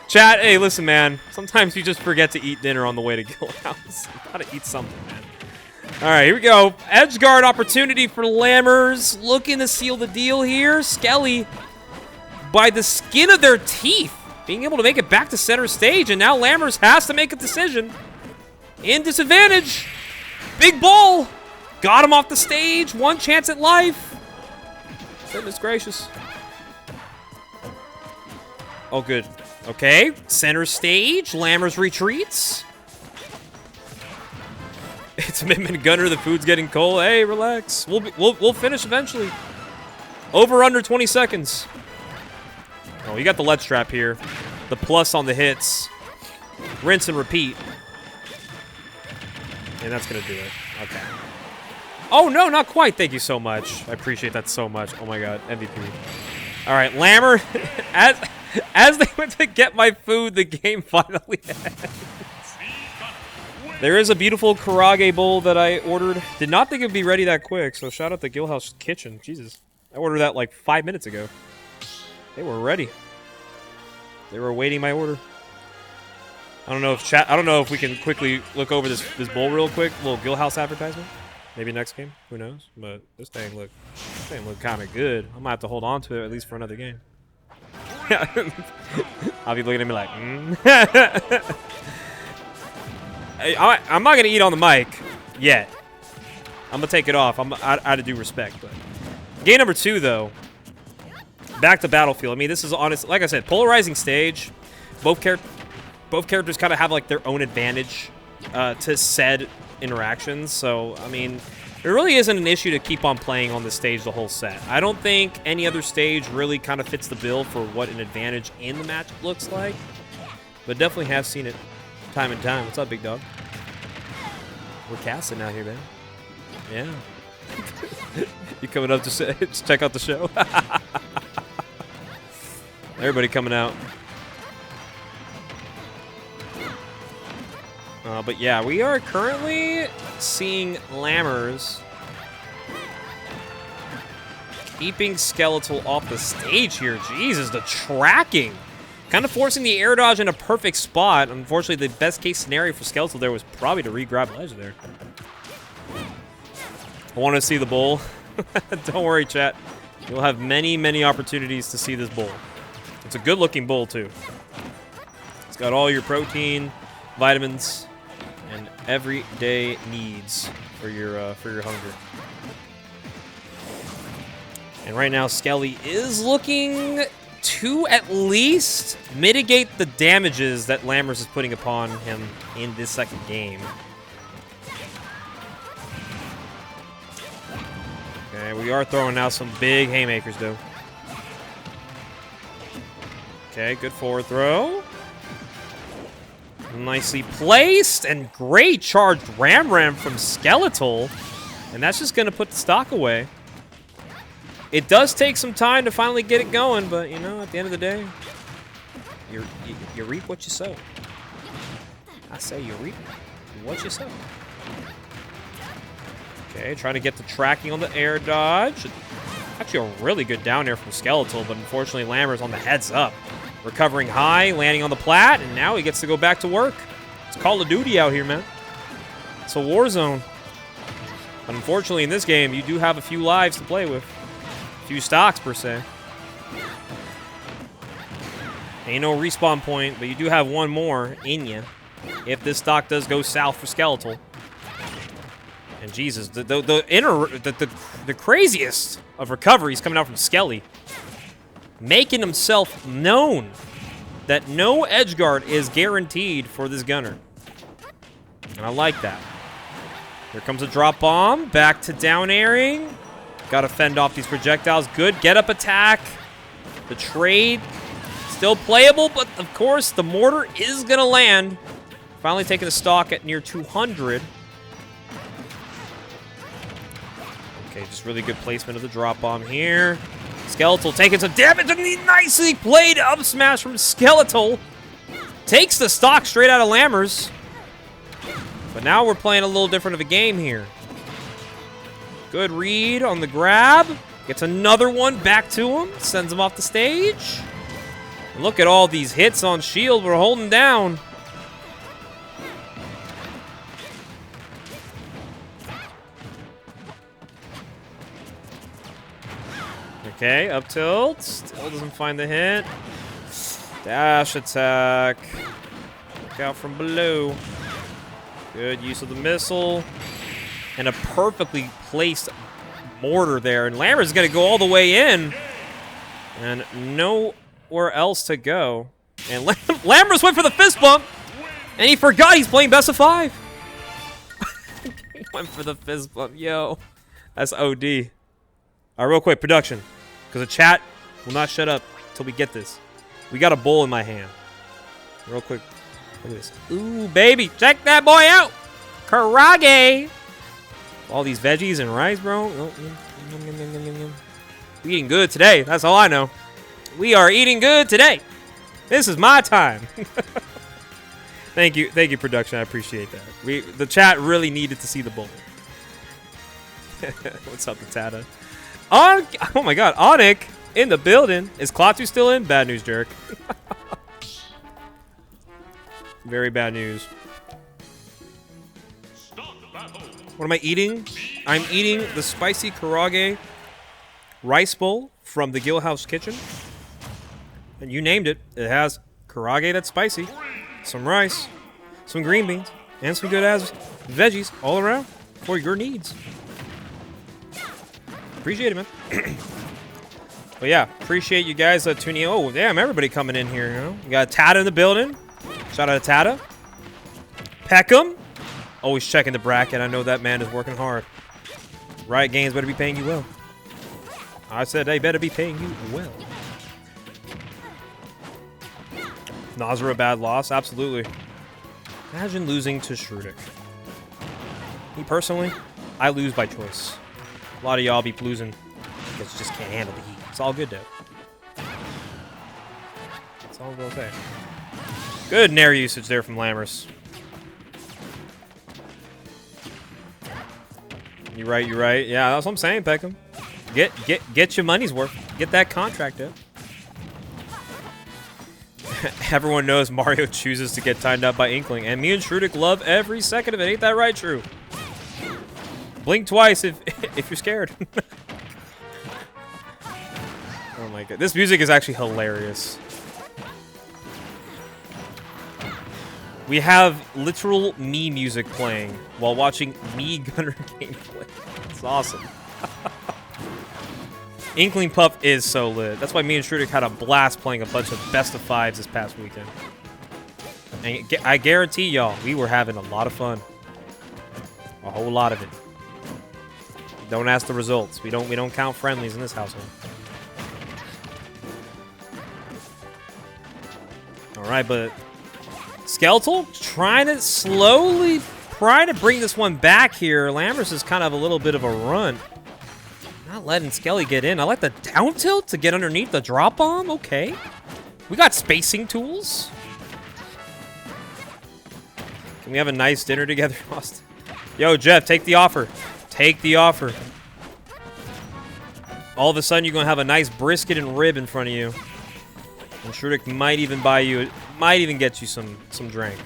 B: Chat, hey, listen, man. Sometimes you just forget to eat dinner on the way to Guildhouse. You gotta eat something, man. Alright, here we go. Edge guard opportunity for Lammers. Looking to seal the deal here. Skelly, by the skin of their teeth, being able to make it back to center stage. And now Lammers has to make a decision. In disadvantage. Big ball. Got him off the stage. One chance at life. Goodness gracious. Oh, good. Okay. Center stage. Lammers retreats. It's Min Gunner. The food's getting cold. Hey, relax. We'll finish eventually. Over under 20 seconds. Oh, you got the lead strap here. The plus on the hits. Rinse and repeat. And that's going to do it. Okay. Oh, no, not quite. Thank you so much. I appreciate that so much. Oh, my God. MVP. All right, Lammer. As they went to get my food, the game finally ends. There is a beautiful karage bowl that I ordered. Did not think it would be ready that quick, so shout out to Guildhouse Kitchen. Jesus. I ordered that like 5 minutes ago. They were ready. They were awaiting my order. I don't know if we can quickly look over this bowl real quick. A little Guildhouse advertisement. Maybe next game. Who knows? But this thing look kind of good. I might have to hold on to it at least for another game. I'll be looking at me like, I'm not gonna eat on the mic yet. I'm gonna take it off. Out of due respect. But game number 2 though. Back to Battlefield. I mean, this is honest. Like I said, polarizing stage. Both characters kind of have like their own advantage to said interactions. So I mean, there really isn't an issue to keep on playing on this stage the whole set. I don't think any other stage really kind of fits the bill for what an advantage in the match looks like. But definitely have seen it time and time. What's up, big dog? We're casting out here, man. Yeah. You coming up to check out the show? Everybody coming out. But yeah, we are currently seeing Lammers keeping Skeletal off the stage here. Jesus, the tracking. Kind of forcing the air dodge in a perfect spot. Unfortunately, the best case scenario for Skeletal there was probably to re-grab ledge there. I want to see the bowl. Don't worry, chat. You'll have many, many opportunities to see this bowl. It's a good-looking bowl, too. It's got all your protein, vitamins, and everyday needs for your hunger. And right now, Skelly is looking to at least mitigate the damages that Lammers is putting upon him in this second game. Okay, we are throwing out some big haymakers, though. Okay, good forward throw. Nicely placed, and great charged Ram from Skeletal. And that's just going to put the stock away. It does take some time to finally get it going, but, you know, at the end of the day, you reap what you sow. I say you reap what you sow. Okay, trying to get the tracking on the air dodge. Actually, a really good down air from Skeletal, but unfortunately, Lammers on the heads up. Recovering high, landing on the plat, and now he gets to go back to work. It's Call of Duty out here, man. It's a war zone. But unfortunately, in this game, you do have a few lives to play with. A few stocks, per se. Ain't no respawn point, but you do have one more in you if this stock does go south for Skeletal. And Jesus, the craziest of recoveries coming out from Skelly. Making himself known that no edge guard is guaranteed for this gunner. And I like that. Here comes a drop bomb. Back to down airing. Got to fend off these projectiles. Good get up attack. The trade still playable, but of course the mortar is going to land. Finally taking a stock at near 200. Okay, just really good placement of the drop bomb here. Skeletal taking some damage, and the nicely played up smash from Skeletal. Takes the stock straight out of Lammers. But now we're playing a little different of a game here. Good read on the grab. Gets another one back to him. Sends him off the stage. And look at all these hits on shield we're holding down. Okay, up tilt. Still doesn't find the hit. Dash attack. Look out from below. Good use of the missile. And a perfectly placed mortar there. And Lammers is going to go all the way in. And nowhere else to go. And Lammers went for the fist bump. And he forgot he's playing best of 5. He went for the fist bump. Yo. That's OD. All right, real quick, production. Because the chat will not shut up until we get this. We got a bowl in my hand. Real quick. Look at this. Ooh, baby. Check that boy out. Karage. All these veggies and rice, bro. Oh, we eating good today. That's all I know. We are eating good today. This is my time. Thank you, production. I appreciate that. The chat really needed to see the bowl. What's up, Patata? Oh my God, Onik in the building. Is Klaatu still in? Bad news, Jerk. Very bad news.
D: Start battle.
B: What am I eating? I'm eating the spicy karage rice bowl from the Guildhouse kitchen. And you named it. It has karage that's spicy, some rice, some green beans, and some good ass veggies all around for your needs. Appreciate it, man. But yeah, appreciate you guys tuning in. Oh, damn, everybody coming in here, you know? You got Tata in the building. Shout out to Tata. Peckham. Always checking the bracket. I know that man is working hard. Riot Games better be paying you well. I said they better be paying you well. Nazra, a bad loss? Absolutely. Imagine losing to Shrudik. Me personally, I lose by choice. A lot of y'all be losing because you just can't handle the heat. It's all good, though. It's all well said. Good Nair usage there from Lammers. You're right, you're right. Yeah, that's what I'm saying, Peckham. Get your money's worth. Get that contract up. Everyone knows Mario chooses to get timed up by Inkling, and me and Shrudik love every second of it. Ain't that right, True? Blink twice if you're scared. Oh my god. This music is actually hilarious. We have literal me music playing while watching me Gunner gameplay. It's awesome. Inkling Puff is so lit. That's why me and Shrudik had a blast playing a bunch of best of fives this past weekend. And I guarantee y'all, we were having a lot of fun. A whole lot of it. Don't ask the results. We don't count friendlies in this household. All right, but Skeletal trying to slowly to bring this one back here. Lammers is kind of a little bit of a run. Not letting Skelly get in. I like the down tilt to get underneath the drop bomb. Okay. We got spacing tools. Can we have a nice dinner together, Austin? Yo, Jeff, take the offer. Take the offer. All of a sudden, you're going to have a nice brisket and rib in front of you. And Shrudik might even buy you, might even get you some drink.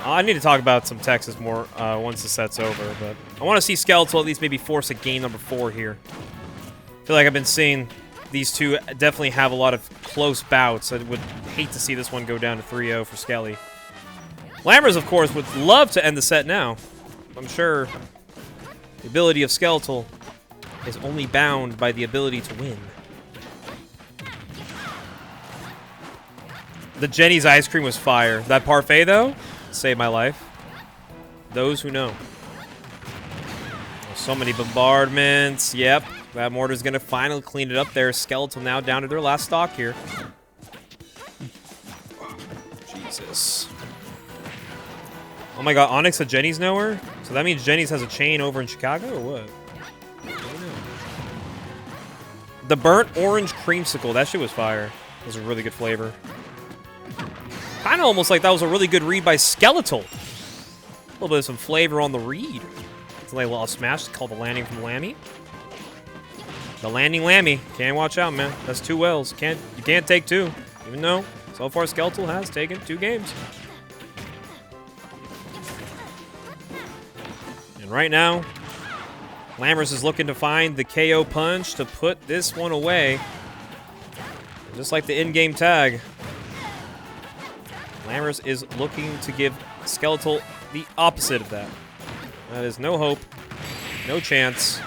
B: I need to talk about some Texas more once the set's over, but I want to see Skeletal at least maybe force a game number 4 here. I feel like I've been seeing these two definitely have a lot of close bouts. I would hate to see this one go down to 3-0 for Skelly. Lammers, of course, would love to end the set now. I'm sure the ability of Skeletal is only bound by the ability to win. The Jenny's ice cream was fire. That parfait, though, saved my life. Those who know. So many bombardments. Yep. That mortar's going to finally clean it up there. Skeletal now down to their last stock here. Jesus. Oh my god, Onyx at Jenny's nowhere? So that means Jenny's has a chain over in Chicago or what? I don't know. The burnt orange creamsicle. That shit was fire. It was a really good flavor. Kind of almost like that was a really good read by Skeletal. A little bit of some flavor on the read. It's like a little smash called the landing from Lammy. The landing Lammy. Can't watch out, man. That's 2 wells. You can't take 2. Even though so far Skeletal has taken 2 games. And right now, Lammers is looking to find the KO punch to put this one away. Just like the in-game tag. Lammers is looking to give Skeletal the opposite of that. That is no hope, no chance,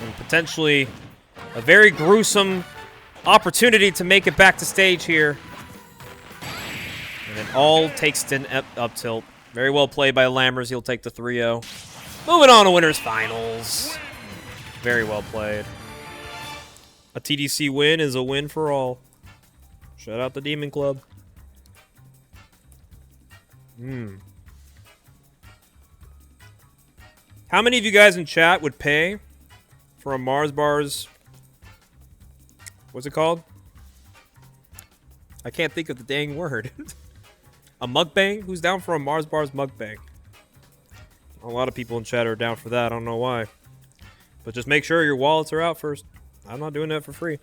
B: and potentially a very gruesome opportunity to make it back to stage here. And it all takes to an up tilt. Very well played by Lammers. He'll take the 3-0. Moving on to winners finals. Very well played. A TDC win is a win for all. Shout out the Demon Club. How many of you guys in chat would pay for a Mars Bars? What's it called? I can't think of the dang word. A mukbang? Who's down for a Mars Bars mukbang? A lot of people in chat are down for that. I don't know why. But just make sure your wallets are out first. I'm not doing that for free.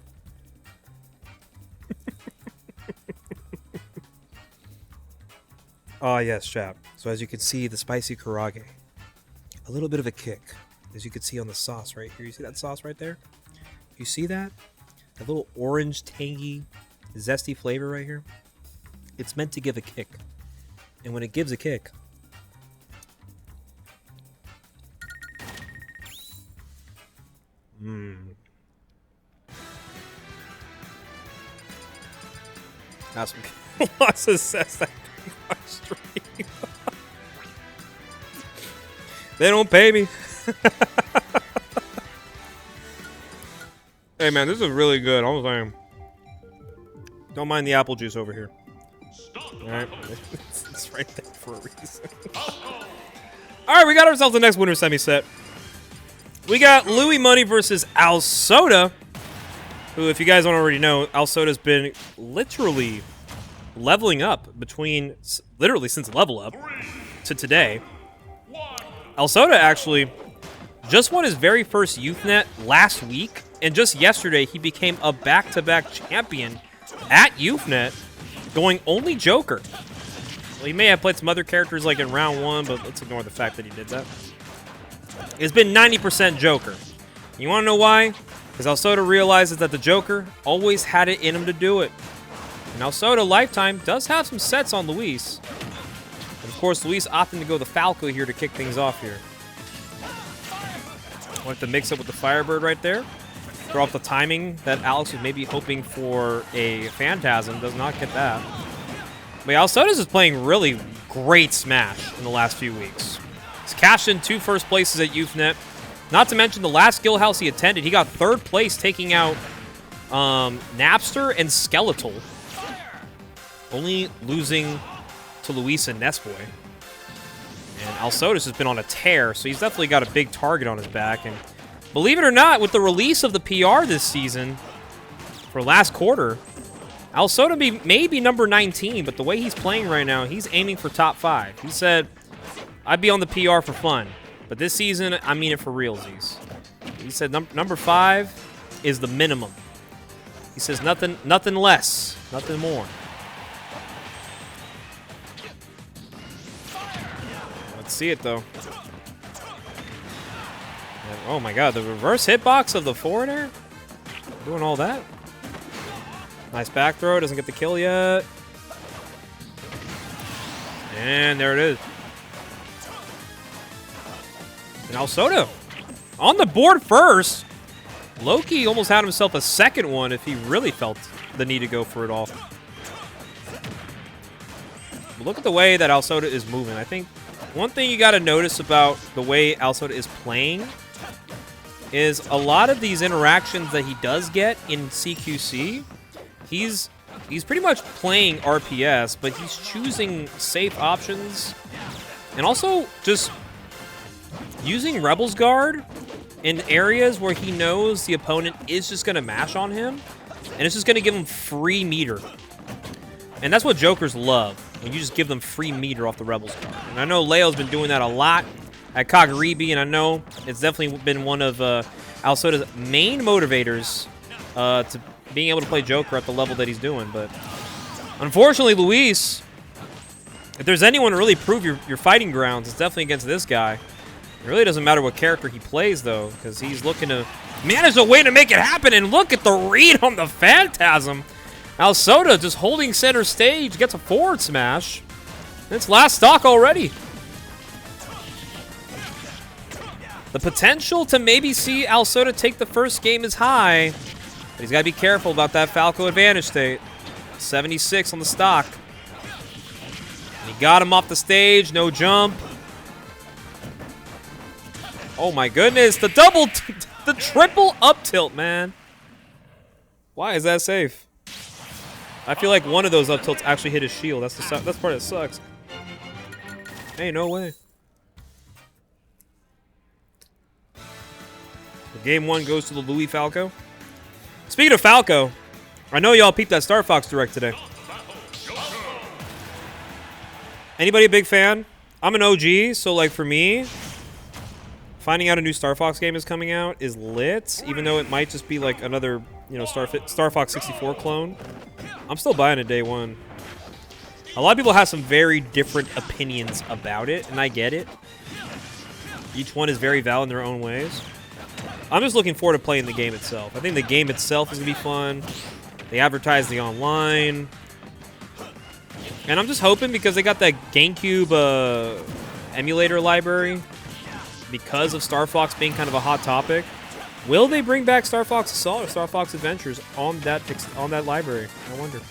E: Ah, yes, chap. So as you can see, the spicy karage. A little bit of a kick. As you can see on the sauce right here. You see that sauce right there? You see that? A little orange, tangy, zesty flavor right here. It's meant to give a kick. And when it gives a kick... That's lots of says that on stream. They don't pay me. Hey man, this is really good. I'm saying. Don't mind the apple juice over here. Alright. It's right there for a reason. Alright, we got ourselves the next winner semi-set. We got Louis Money versus Alsoda. Who, if you guys don't already know, Alsoda's been literally leveling up between, literally since level up to today. Alsoda actually just won his very first YouthNet last week, and just yesterday he became a back-to-back champion at YouthNet, going only Joker. Well, he may have played some other characters like in round 1, but let's ignore the fact that he did that. It's been 90% Joker. You want to know why? Because Alsoda realizes that the Joker always had it in him to do it. And Alsoda Lifetime does have some sets on Luis. And of course, Luis opting to go the Falco here to kick things off here. Want to mix up with the Firebird right there. Throw off the timing that Alex was maybe hoping for a Phantasm. Does not get that. But Alsoda's is playing really great Smash in the last few weeks. He's cashed in 2 first places at YouthNet. Not to mention the last Guildhouse he attended, he got 3rd place taking out Napster and Skeletal. Only losing to Luis and Nestboy. And Alsoda's has been on a tear, so he's definitely got a big target on his back. And believe it or not, with the release of the PR this season, for last quarter, Alsoda may be number 19, but the way he's playing right now, he's aiming for top 5. He said, I'd be on the PR for fun, but this season, I mean it for realsies. He said number 5 is the minimum. He says nothing less, nothing more. Let's see it, though. And, oh, my God. The reverse hitbox of the forward air? Doing all that? Nice back throw. Doesn't get the kill yet. And there it is. And Alsoda on the board first. Loki almost had himself a second one if he really felt the need to go for it all. But look at the way that Alsoda is moving. I think one thing you got to notice about the way Alsoda is playing is a lot of these interactions that he does get in CQC, he's pretty much playing RPS, but he's choosing safe options and also just using Rebel's Guard in areas where he knows the opponent is just going to mash on him, and it's just going to give him free meter. And that's what Jokers love, when you just give them free meter off the Rebel's Guard. And I know Leo's been doing that a lot at Kagaribi, and I know it's definitely been one of Alsoda's main motivators to being able to play Joker at the level that he's doing. But unfortunately, Luis, if there's anyone to really prove your fighting grounds, it's definitely against this guy. It really doesn't matter what character he plays, though, because he's looking to manage a way to make it happen. And look at the read on the Phantasm. Alsoda just holding center stage, gets a forward smash. It's last stock already. The potential to maybe see Alsoda take the first game is high, but he's got to be careful about that Falco advantage state. 76 on the stock. And he got him off the stage, no jump. Oh my goodness, the the triple up tilt, man. Why is that safe? I feel like one of those up tilts actually hit his shield. That's the part that sucks. Hey, no way. Game 1 goes to the Louis Falco. Speaking of Falco, I know y'all peeped that Star Fox Direct today. Anybody a big fan? I'm an OG, so like for me, finding out a new Star Fox game is coming out is lit, even though it might just be like another, you know, Star Fox 64 clone. I'm still buying it day 1. A lot of people have some very different opinions about it, and I get it. Each one is very valid in their own ways. I'm just looking forward to playing the game itself. I think the game itself is going to be fun. They advertise the online. And I'm just hoping, because they got that GameCube emulator library, because of Star Fox being kind of a hot topic, will they bring back Star Fox Assault or Star Fox Adventures on that library? I wonder.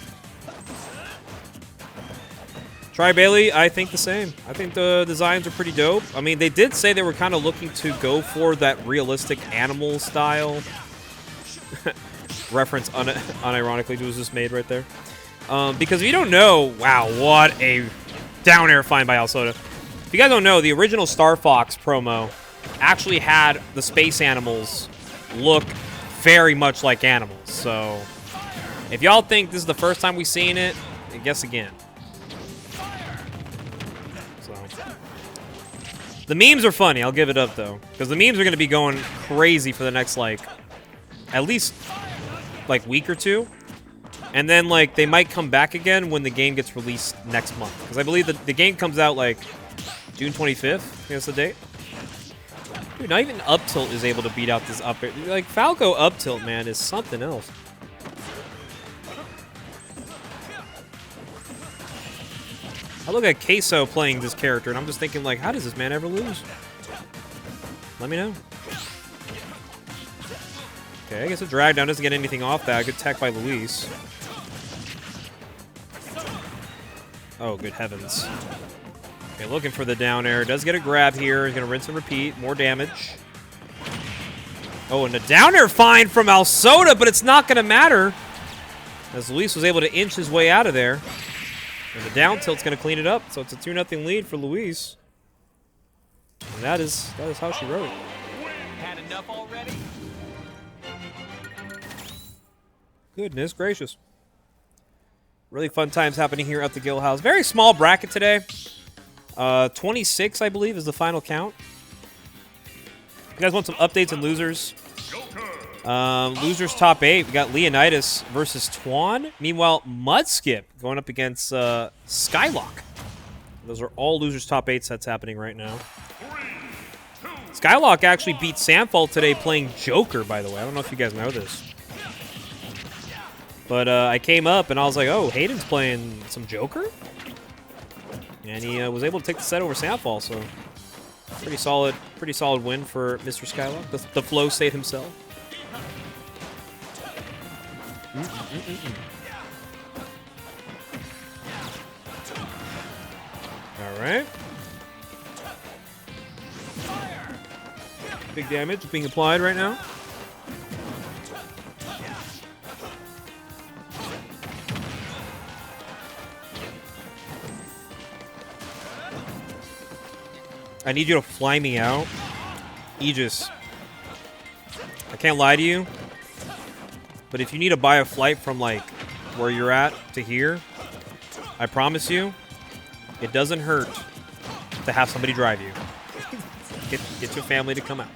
E: Try Bailey, I think the same. I think the designs are pretty dope. I mean, they did say they were kind of looking to go for that realistic animal style. Reference unironically was just made right there. Because if you don't know, wow, what a down air find by Alsoda. If you guys don't know, the original Star Fox promo actually had the space animals look very much like animals. So if y'all think this is the first time we've seen it, guess again. The memes are funny, I'll give it up, though. Because the memes are going to be going crazy for the next, like, at least, like, week or two. And then, like, they might come back again when the game gets released next month. Because I believe the game comes out, like, June 25th. I think that's the date. Dude, not even up tilt is able to beat out this up air. Like, Falco up tilt, man, is something else. I look at Queso playing this character, and I'm just thinking, like, how does this man ever lose? Let me know. Okay, I guess a drag down doesn't get anything off that. Good tech by Luis. Oh, good heavens. Okay, looking for the down air. Does get a grab here. He's going to rinse and repeat. More damage. Oh, and a down air find from Alsoda, but it's not going to matter, as Luis was able to inch his way out of there. And the down tilt's going to clean it up, so it's a 2-0 lead for Luis. And that is how she wrote it.
D: Had enough already?
E: Goodness gracious. Really fun times happening here at the Guildhouse. Very small bracket today. 26, I believe, is the final count. You guys want some updates and losers? Losers top 8. We got Leonidas versus Twan. Meanwhile, Mudskip going up against Skylock. Those are all losers top 8 sets happening right now. Skylock actually beat Samfall today playing Joker, by the way. I don't know if you guys know this. But I came up and I was like, oh, Hayden's playing some Joker? And he was able to take the set over Samfall, so pretty solid win for Mr. Skylock, the flow state himself. All right. Big damage being applied right now. I need you to fly me out. Aegis. I can't lie to you. But if you need to buy a flight from, like, where you're at to here, I promise you, it doesn't hurt to have somebody drive you. Get your family to come out.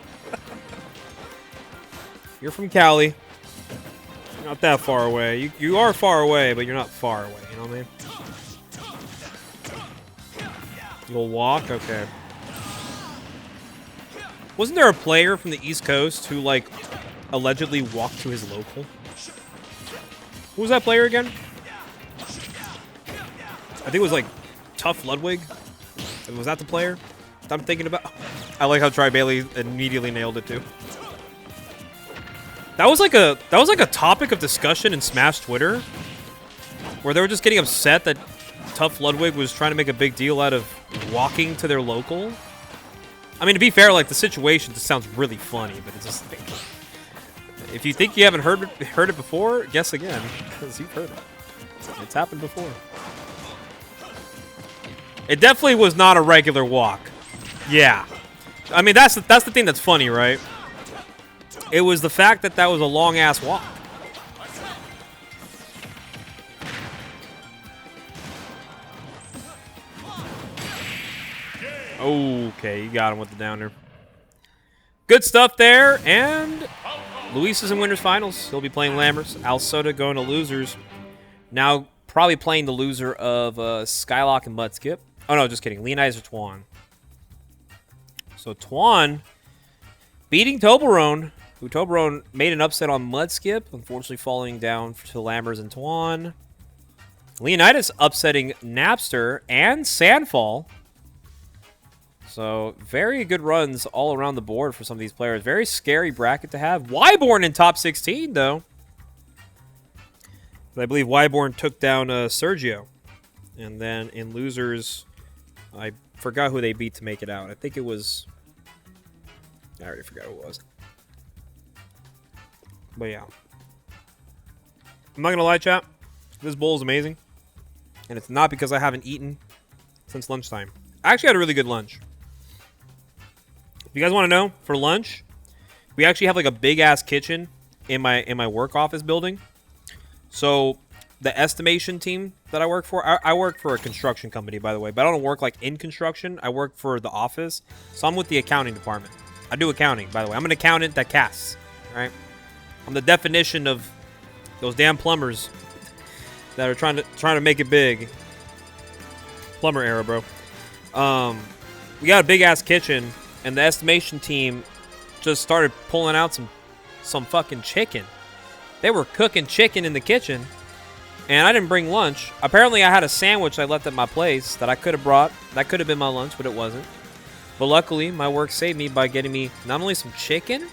E: You're from Cali. You're not that far away. You are far away, but you're not far away. You know what I mean? You'll walk? Okay. Wasn't there a player from the East Coast who, like, allegedly walked to his local? Who was that player again? I think it was, like, Tough Ludwig. Was that the player I'm thinking about? I like how Try Bailey immediately nailed it, too. That was like a topic of discussion in Smash Twitter, where they were just getting upset that Tough Ludwig was trying to make a big deal out of walking to their local. I mean, to be fair, like, the situation just sounds really funny, but it's just... If you think you haven't heard it before, guess again, because you've heard it. It's happened before. It definitely was not a regular walk. Yeah. I mean, that's the thing that's funny, right? It was the fact that that was a long-ass walk. Okay, you got him with the downer. Good stuff there, and Luis is in winners finals. He'll be playing Lammers. Alsoda going to losers. Now probably playing the loser of Skylock and Mudskip. Oh, no, just kidding. Leonidas or Twan. So Twan beating Toblerone, who Toblerone made an upset on Mudskip, unfortunately falling down to Lammers and Twan. Leonidas upsetting Napster and Sandfall. So very good runs all around the board for some of these players. Very scary bracket to have. Wyborn in top 16, though. I believe Wyborn took down Sergio. And then in losers, I forgot who they beat to make it out. I think it was... I already forgot who it was. But yeah. I'm not going to lie, chat. This bowl is amazing. And it's not because I haven't eaten since lunchtime. I actually had a really good lunch. If you guys want to know, for lunch, we actually have like a big-ass kitchen in my work office building. So the estimation team that I work for, I work for a construction company, by the way. But I don't work like in construction. I work for the office. So I'm with the accounting department. I do accounting, by the way. I'm an accountant that casts, all right? I'm the definition of those damn plumbers that are trying to make it big. Plumber era, bro. We got a big-ass kitchen, and the estimation team just started pulling out some fucking chicken. They were cooking chicken in the kitchen, and I didn't bring lunch. Apparently, I had a sandwich I left at my place that I could have brought. That could have been my lunch, but it wasn't. But luckily, my work saved me by getting me not only some chicken,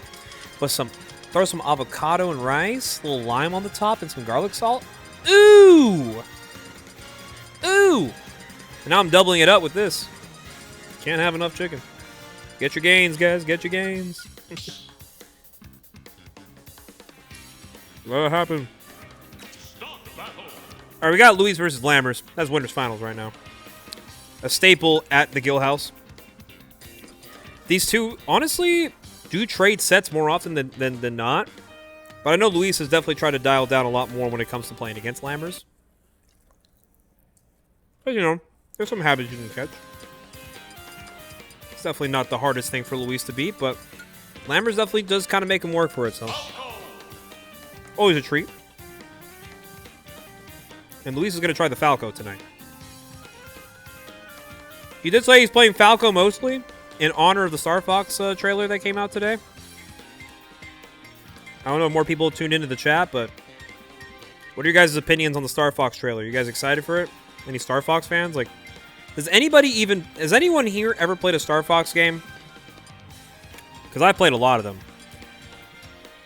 E: but throw some avocado and rice, a little lime on the top, and some garlic salt. Ooh! Ooh! And now I'm doubling it up with this. Can't have enough chicken. Get your gains, guys. Get your gains. What happened? All right, we got Luis versus Lammers. That's Winners Finals right now. A staple at the Guildhouse. These two, honestly, do trade sets more often than not. But I know Luis has definitely tried to dial down a lot more when it comes to playing against Lammers. But, you know, there's some habits you can catch. It's definitely not the hardest thing for Luis to beat, but Lammers definitely does kind of make him work for it, so. Always a treat. And Luis is going to try the Falco tonight. He did say he's playing Falco mostly in honor of the Star Fox trailer that came out today. I don't know if more people tuned into the chat, but what are your guys' opinions on the Star Fox trailer? You guys excited for it? Any Star Fox fans? Like, has anyone here ever played a Star Fox game? Because I played a lot of them.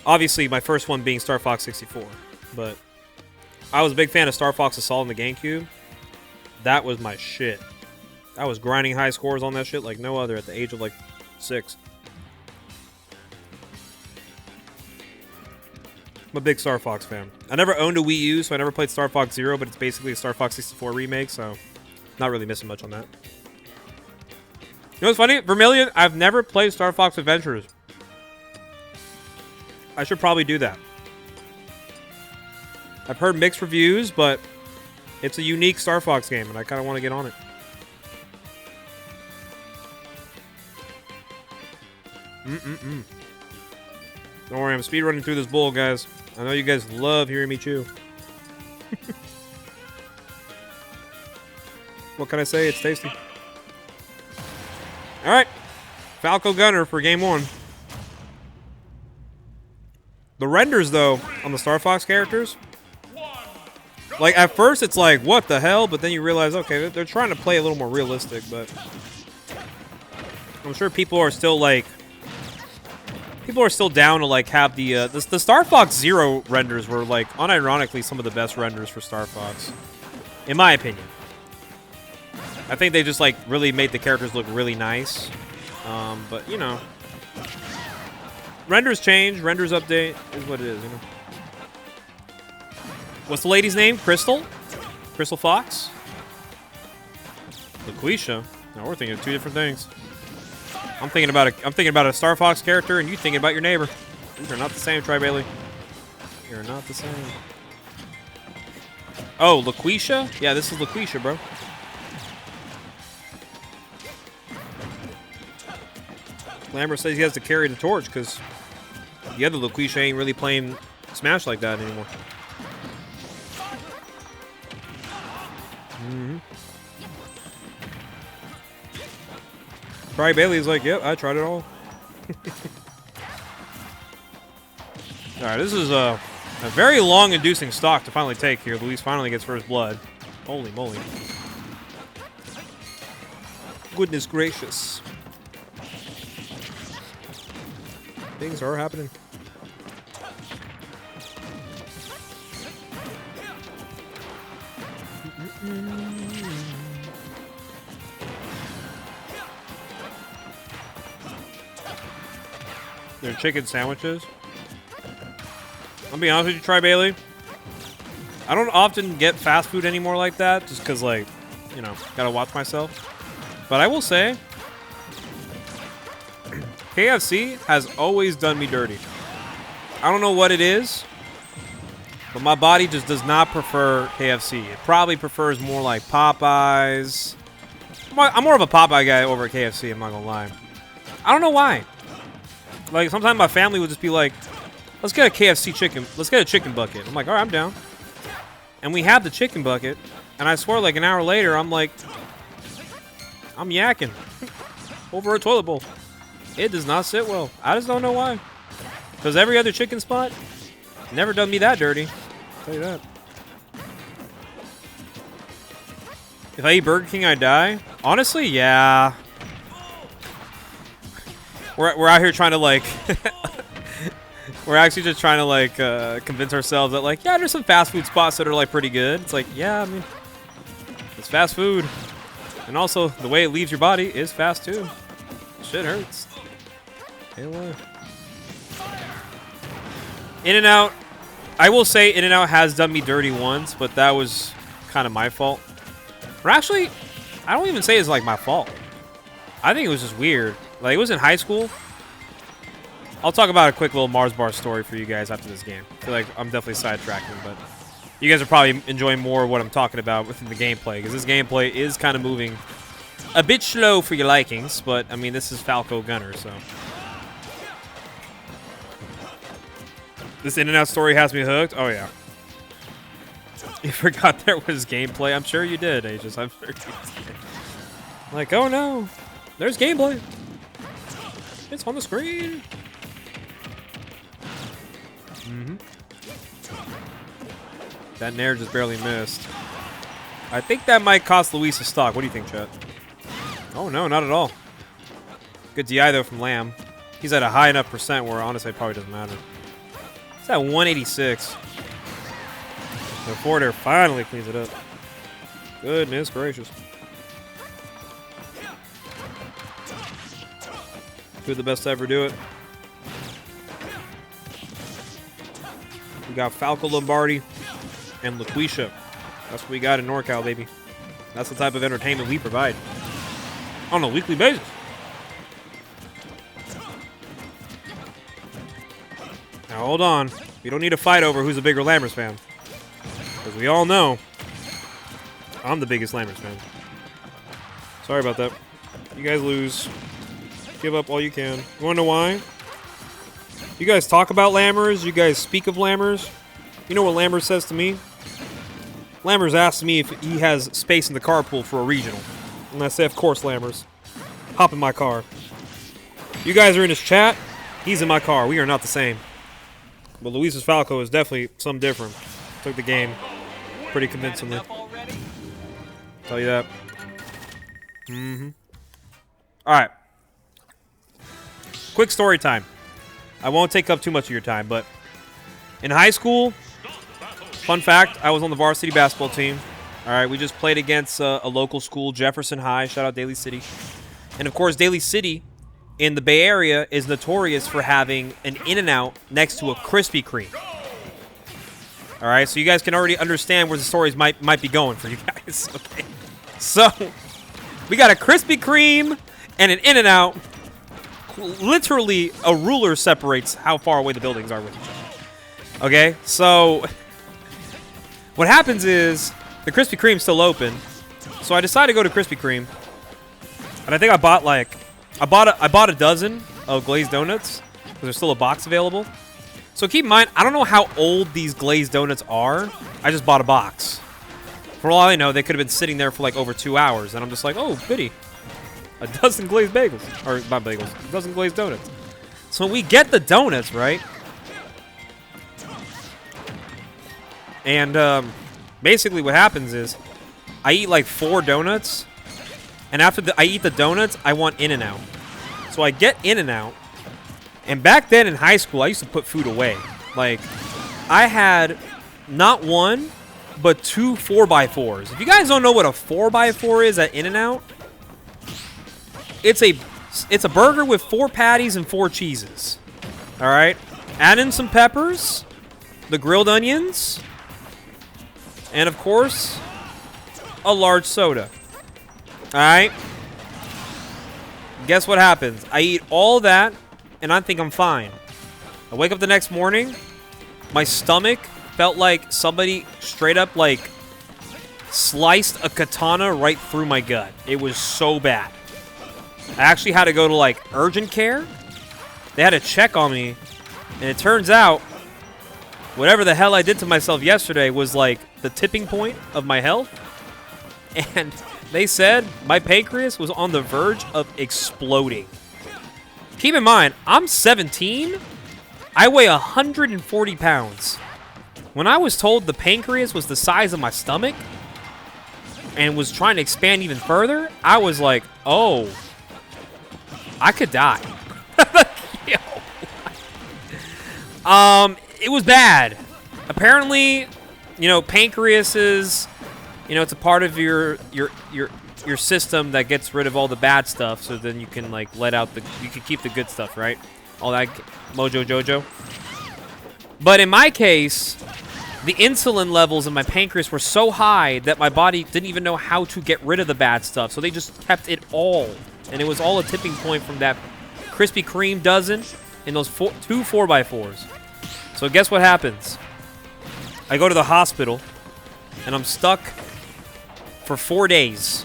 E: Obviously, my first one being Star Fox 64, but I was a big fan of Star Fox Assault on the GameCube. That was my shit. I was grinding high scores on that shit like no other at the age of like 6. I'm a big Star Fox fan. I never owned a Wii U, so I never played Star Fox Zero, but it's basically a Star Fox 64 remake, so not really missing much on that. You know what's funny? Vermilion, I've never played Star Fox Adventures. I should probably do that. I've heard mixed reviews, but it's a unique Star Fox game, and I kind of want to get on it. Don't worry, I'm speedrunning through this bowl, guys. I know you guys love hearing me chew. What can I say? It's tasty. All right. Falco Gunner for game 1. The renders, though, on the Star Fox characters, like, at first it's like, what the hell? But then you realize, okay, they're trying to play a little more realistic, but I'm sure people are still, like, down to, like, have the Star Fox Zero renders were, like, unironically some of the best renders for Star Fox, in my opinion. I think they just, like, really made the characters look really nice. But, you know, renders change, renders update is what it is, you know. What's the lady's name? Crystal? Crystal Fox? LaQuisha? No, we're thinking of 2 different things. I'm thinking about a Star Fox character, and you thinking about your neighbor. These are not the same, Tri Bailey. You're not the same. Oh, LaQuisha? Yeah, this is LaQuisha, bro. Lambert says he has to carry the torch because the other LaQuisha ain't really playing Smash like that anymore. Cry Bailey's like, yep, I tried it all. All right, this is a very long-inducing stock to finally take here. Luis finally gets first blood. Holy moly. Goodness gracious. Things are happening. They're chicken sandwiches. I'll be honest with you, Try Bailey. I don't often get fast food anymore like that, just because, like, you know, gotta watch myself. But I will say, KFC has always done me dirty. I don't know what it is, but my body just does not prefer KFC. It probably prefers more like Popeyes. I'm more of a Popeye guy over at KFC, I'm not gonna lie. I don't know why. Like, sometimes my family would just be like, let's get a KFC chicken. Let's get a chicken bucket. I'm like, all right, I'm down. And we have the chicken bucket. And I swear, like, an hour later, I'm like, I'm yakking over a toilet bowl. It does not sit well. I just don't know why. Because every other chicken spot never done me that dirty. I'll tell you that. If I eat Burger King, I die? Honestly, yeah. We're out here trying to, like... we're actually just trying to, like, convince ourselves that, like, yeah, there's some fast food spots that are, like, pretty good. It's like, yeah, I mean, it's fast food. And also, the way it leaves your body is fast, too. Shit hurts. Can't lie. In-N-Out. I will say In-N-Out has done me dirty once, but that was kind of my fault. Or actually, I don't even say it's, like, my fault. I think it was just weird. Like, it was in high school. I'll talk about a quick little Mars Bar story for you guys after this game. I feel like I'm definitely sidetracking, but you guys are probably enjoying more of what I'm talking about within the gameplay, because this gameplay is kind of moving a bit slow for your likings, but, I mean, this is Falco Gunner, so. This In-N-Out story has me hooked? Oh, yeah. You forgot there was gameplay? I'm sure you did, Aegis. I'm sure you did. Like, oh, no. There's gameplay. It's on the screen. That Nair just barely missed. I think that might cost Luis a stock. What do you think, Chet? Oh, no, not at all. Good DI, though, from Lamb. He's at a high enough percent where, honestly, it probably doesn't matter. It's at 186. The forward air finally cleans it up. Goodness gracious. Two of the best to ever do it. We got Falco Lombardi and LaQuisha. That's what we got in Norcal, baby. That's the type of entertainment we provide on a weekly basis. Now, hold on. We don't need to fight over who's a bigger Lammers fan. Because we all know I'm the biggest Lammers fan. Sorry about that. You guys lose. Give up all you can. You want to know why? You guys talk about Lammers. You guys speak of Lammers. You know what Lammers says to me? Lammers asks me if he has space in the carpool for a regional. And I say, of course, Lammers. Hop in my car. You guys are in his chat. He's in my car. We are not the same. But Luis's Falco is definitely something different. Took the game pretty convincingly. Tell you that. All right. Quick story time. I won't take up too much of your time, but in high school, fun fact, I was on the varsity basketball team. All right, we just played against a local school, Jefferson High. Shout out Daly City. And, of course, Daly City in the Bay Area is notorious for having an In-N-Out next to a Krispy Kreme. All right, so you guys can already understand where the stories might be going for you guys. Okay, so we got a Krispy Kreme and an In-N-Out. Literally, a ruler separates how far away the buildings are with each other. Okay, so what happens is the Krispy Kreme's still open, so I decided to go to Krispy Kreme, and I think I bought a dozen of glazed donuts because there's still a box available. So keep in mind, I don't know how old these glazed donuts are. I just bought a box. For all I know, they could have been sitting there for like over 2 hours, and I'm just like, oh, goody. a dozen glazed bagels. Or not bagels, a dozen glazed donuts. So we get the donuts, right? And basically what happens is I eat like 4 donuts. And after I eat the donuts, I want In-N-Out. So I get In-N-Out. And back then in high school, I used to put food away. Like, I had not one, but 2 4x4s. If you guys don't know what a 4x4 is at In-N-Out, it's a burger with 4 patties and 4 cheeses. All right? Add in some peppers, the grilled onions, and of course, a large soda. All right? Guess what happens? I eat all that, and I think I'm fine. I wake up the next morning, my stomach felt like somebody straight up like sliced a katana right through my gut. It was so bad. I actually had to go to like urgent care. They had to check on me, and it turns out whatever the hell I did to myself yesterday was like the tipping point of my health. And they said my pancreas was on the verge of exploding. Keep in mind, I'm 17. I weigh 140 pounds. When I was told the pancreas was the size of my stomach and was trying to expand even further, I was like, oh, I could die. It was bad. Apparently, you know, pancreas is, you know, it's a part of your system that gets rid of all the bad stuff, so then you can like you can keep the good stuff, right? All that mojo jojo. But in my case, the insulin levels in my pancreas were so high that my body didn't even know how to get rid of the bad stuff, so they just kept it all. And it was all a tipping point from that Krispy Kreme dozen and those 2 4x4s. So guess what happens? I go to the hospital, and I'm stuck for 4 days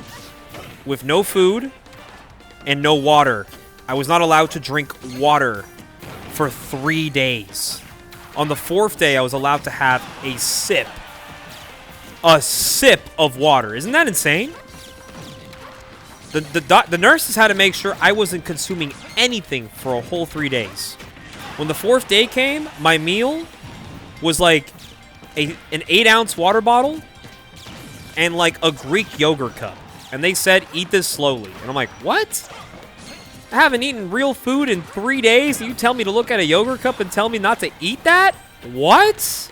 E: with no food and no water. I was not allowed to drink water for 3 days. On the 4th day, I was allowed to have a sip of water. Isn't that insane? The nurses had to make sure I wasn't consuming anything for a whole 3 days. When the 4th day came, my meal was like an 8-ounce water bottle and like a Greek yogurt cup. And they said, eat this slowly. And I'm like, what? I haven't eaten real food in 3 days, and you tell me to look at a yogurt cup and tell me not to eat that? What?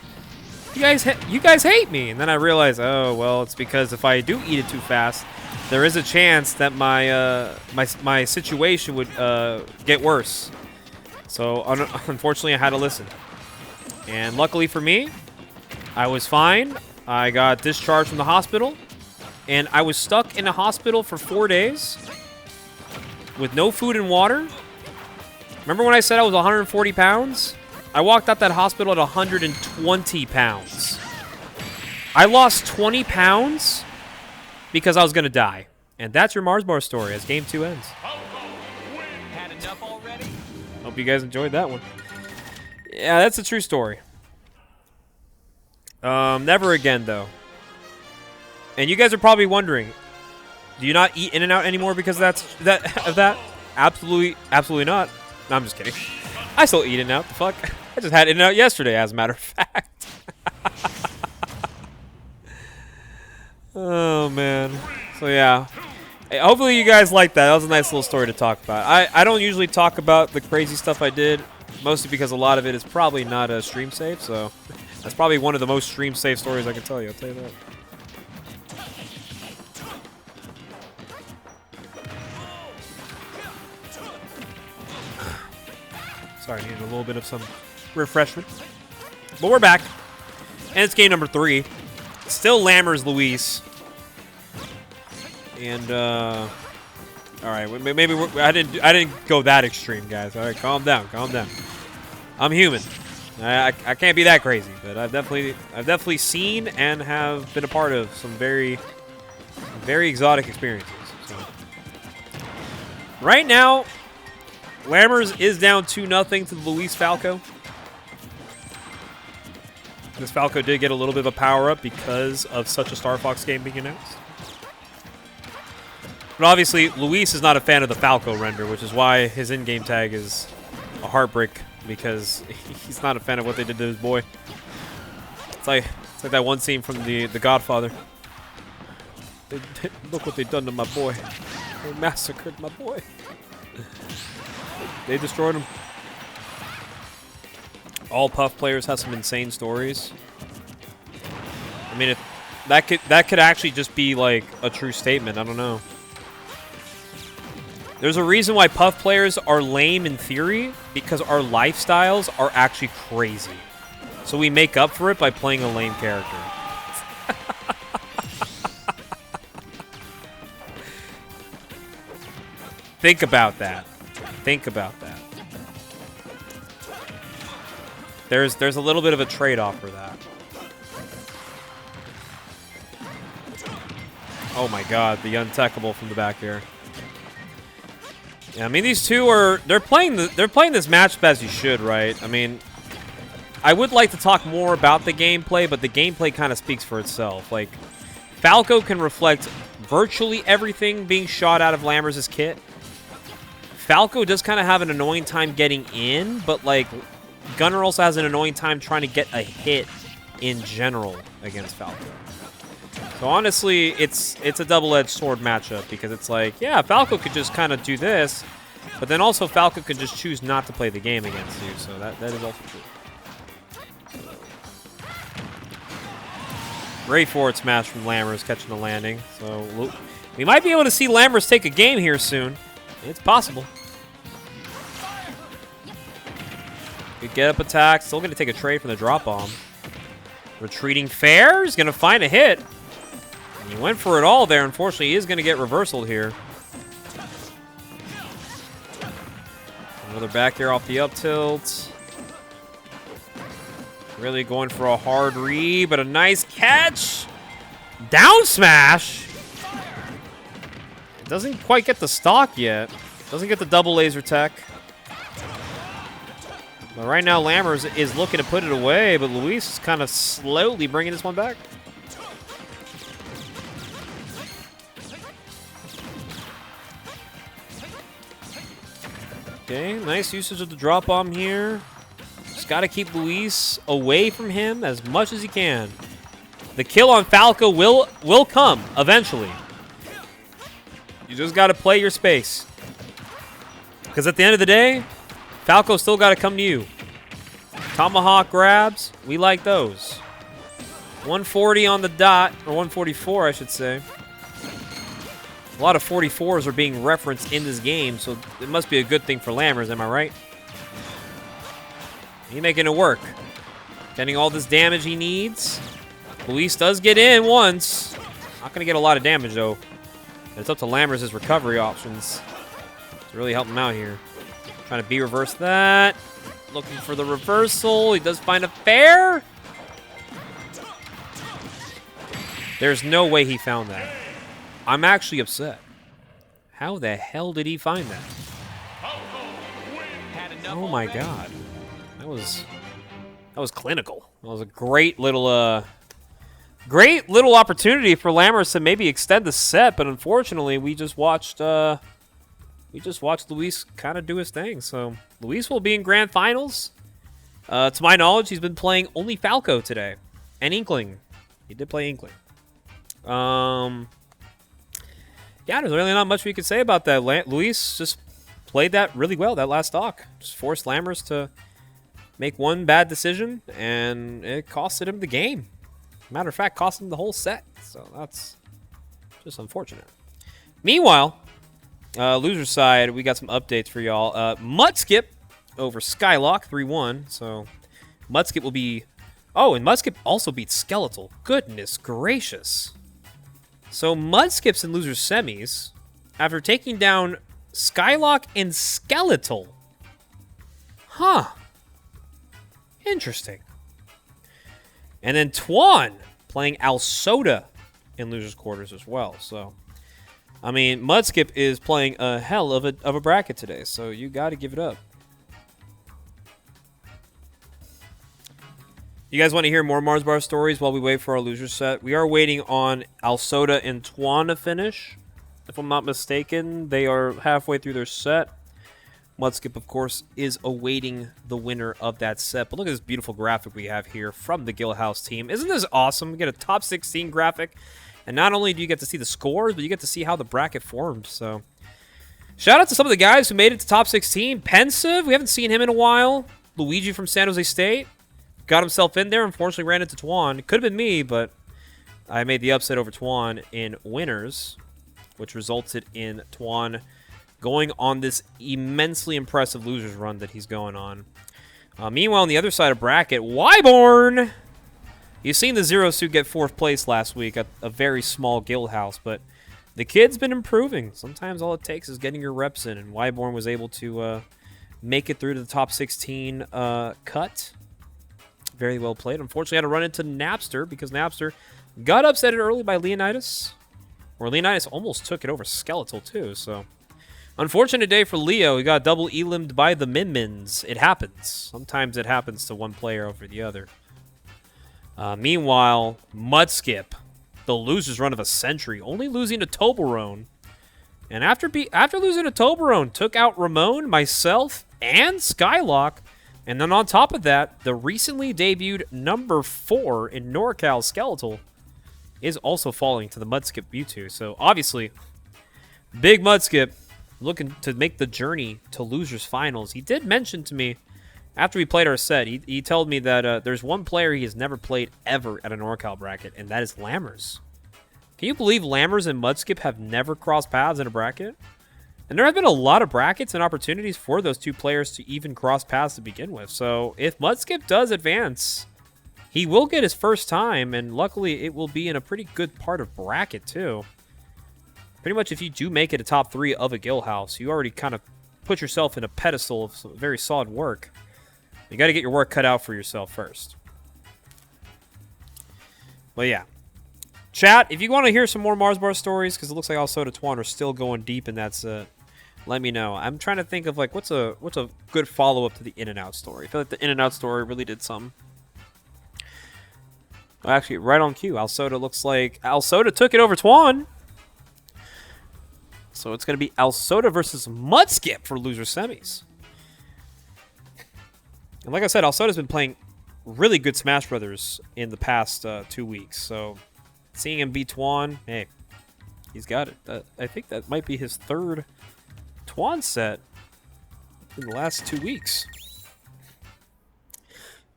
E: You guys hate me. And then I realized, oh, well, it's because if I do eat it too fast, there is a chance that my situation would get worse. So unfortunately, I had to listen. And luckily for me, I was fine. I got discharged from the hospital, and I was stuck in a hospital for 4 days with no food and water. Remember when I said I was 140 pounds? I walked out that hospital at 120 pounds. I lost 20 pounds because I was going to die. And that's your Mars Bar story as Game 2 ends.
D: Had enough already?
E: Hope you guys enjoyed that one. Yeah, that's a true story. Never again, though. And you guys are probably wondering, do you not eat In-N-Out anymore because of that? Absolutely not. No, I'm just kidding. I still eat In-N-Out. The fuck? I just had In-N-Out yesterday, as a matter of fact. Oh, man. So, yeah. Hey, hopefully you guys liked that. That was a nice little story to talk about. I don't usually talk about the crazy stuff I did, mostly because a lot of it is probably not stream safe, so that's probably one of the most stream safe stories I can tell you. I'll tell you that. Sorry, I needed a little bit of some refreshment. But we're back. And it's game number 3. Still Lammers Luis. And all right, maybe I didn't go that extreme, guys. All right, calm down. I'm human. I can't be that crazy, but I've definitely seen and have been a part of some very exotic experiences. So. Right now, Lammers is down 2-0 to the Luis Falco. This Falco did get a little bit of a power-up because of such a Star Fox game being announced. But obviously, Luis is not a fan of the Falco render, which is why his in-game tag is a heartbreak, because he's not a fan of what they did to his boy. It's like that one scene from The Godfather. Look what they done to my boy. They massacred my boy. They destroyed him. All Puff players have some insane stories. I mean, that could actually just be like a true statement. I don't know. There's a reason why Puff players are lame in theory, because our lifestyles are actually crazy. So we make up for it by playing a lame character. Think about that. Think about that. There's a little bit of a trade-off for that. Oh my god, the untechable from the back here. Yeah, I mean these two they're playing this matchup as you should, right? I mean, I would like to talk more about the gameplay, but the gameplay kind of speaks for itself. Like, Falco can reflect virtually everything being shot out of Lammers' kit. Falco does kind of have an annoying time getting in, but like Gunner also has an annoying time trying to get a hit in general against Falco. So honestly, it's a double-edged sword matchup, because it's like, yeah, Falco could just kind of do this, but then also Falco could just choose not to play the game against you, so that is also true. Great forward smash from Lammers, catching the landing. So we might be able to see Lammers take a game here soon. It's possible. Good get-up attack. Still going to take a trade from the drop bomb. Retreating fair. He's going to find a hit. And he went for it all there. Unfortunately, he is going to get reversaled here. Another back air off the up tilt. Really going for a hard read, but a nice catch. Down smash. Doesn't quite get the stock yet. Doesn't get the double laser tech. But right now, Lammers is looking to put it away, but Luis is kind of slowly bringing this one back. Okay, nice usage of the drop bomb here. Just got to keep Luis away from him as much as he can. The kill on Falco will come eventually. You just got to play your space. Because at the end of the day, Falco still got to come to you. Tomahawk grabs, we like those. 140 on the dot, or 144, I should say. A lot of 44s are being referenced in this game, so it must be a good thing for Lammers, am I right? He's making it work. Getting all this damage he needs. Luis does get in once. Not going to get a lot of damage, though. It's up to Lammers' recovery options to really help him out here. Trying to B-reverse that. Looking for the reversal. He does find a fair. There's no way he found that. I'm actually upset. How the hell did he find that? Oh my god. That was clinical. That was a great little opportunity for Lammers to maybe extend the set, but unfortunately we just watched Luis kind of do his thing. So Luis will be in grand finals. To my knowledge, he's been playing only Falco today. And Inkling. He did play Inkling. Yeah, there's really not much we could say about that. Luis just played that really well, that last stock. Just forced Lammers to make one bad decision, and it costed him the game. Matter of fact, cost him the whole set. So that's just unfortunate. Meanwhile, loser side, we got some updates for y'all. Mudskip over Skylock 3-1. So Mudskip will be... Oh, and Mudskip also beat Skeletal. Goodness gracious. So Mudskip's in loser semis after taking down Skylock and Skeletal. Huh. Interesting. And then Twan playing Alsoda in losers quarters as well. So, I mean, Mudskip is playing a hell of a bracket today, so you got to give it up. You guys want to hear more Mars Bar stories while we wait for our loser set? We are waiting on Alsoda and Twan to finish. if I'm not mistaken. They are halfway through their set. Mudskip, of course, is awaiting the winner of that set. But look at this beautiful graphic we have here from the Guildhouse team. Isn't this awesome? We get a top 16 graphic. And not only do you get to see the scores, but you get to see how the bracket formed. So, shout out to some of the guys who made it to top 16. Pensive, we haven't seen him in a while. Luigi from San Jose State got himself in there. Unfortunately, ran into Tuan. It could have been me, but I made the upset over Tuan in winners, which resulted in Tuan going on this immensely impressive losers run that he's going on. Meanwhile, on the other side of bracket, Wyborn. You've seen the Zero Suit get 4th place last week at a very small Guildhouse, but the kid's been improving. Sometimes all it takes is getting your reps in, and Wyborn was able to make it through to the top 16 cut. Very well played. Unfortunately, had to run into Napster because Napster got upsetted early by Leonidas, or Leonidas almost took it over Skeletal too, so... Unfortunate day for Leo. He got double elimed by the Min-Mins. It happens. Sometimes it happens to one player over the other. Meanwhile, Mudskip, the loser's run of a century, only losing to Toblerone. And after losing to Toblerone, took out Ramon, myself, and Skylock. And then on top of that, the recently debuted number 4 in Norcal Skeletal is also falling to the Mudskip Mewtwo. So obviously, big Mudskip looking to make the journey to losers finals. He did mention to me after we played our set, he told me that there's one player he has never played ever at a NorCal bracket, and that is Lammers. Can you believe Lammers and Mudskip have never crossed paths in a bracket? And there have been a lot of brackets and opportunities for those two players to even cross paths to begin with. So if Mudskip does advance, he will get his first time, and luckily it will be in a pretty good part of bracket too. Pretty much if you do make it a top 3 of a Guildhouse, you already kind of put yourself in a pedestal of some very solid work. You got to get your work cut out for yourself first. But yeah. Chat, if you want to hear some more Mars Bar stories, because it looks like Alsoda Tuan are still going deep in that set, let me know. I'm trying to think of like what's a good follow-up to the In-N-Out story. I feel like the In-N-Out story really did something. Well, actually, right on cue. Alsoda looks like Alsoda took it over Tuan. So it's going to be Alsoda versus Mudskip for loser semis. And like I said, Alsoda's been playing really good Smash Brothers in the past 2 weeks. So seeing him beat Tuan, hey, he's got it. I think that might be his 3rd Tuan set in the last 2 weeks.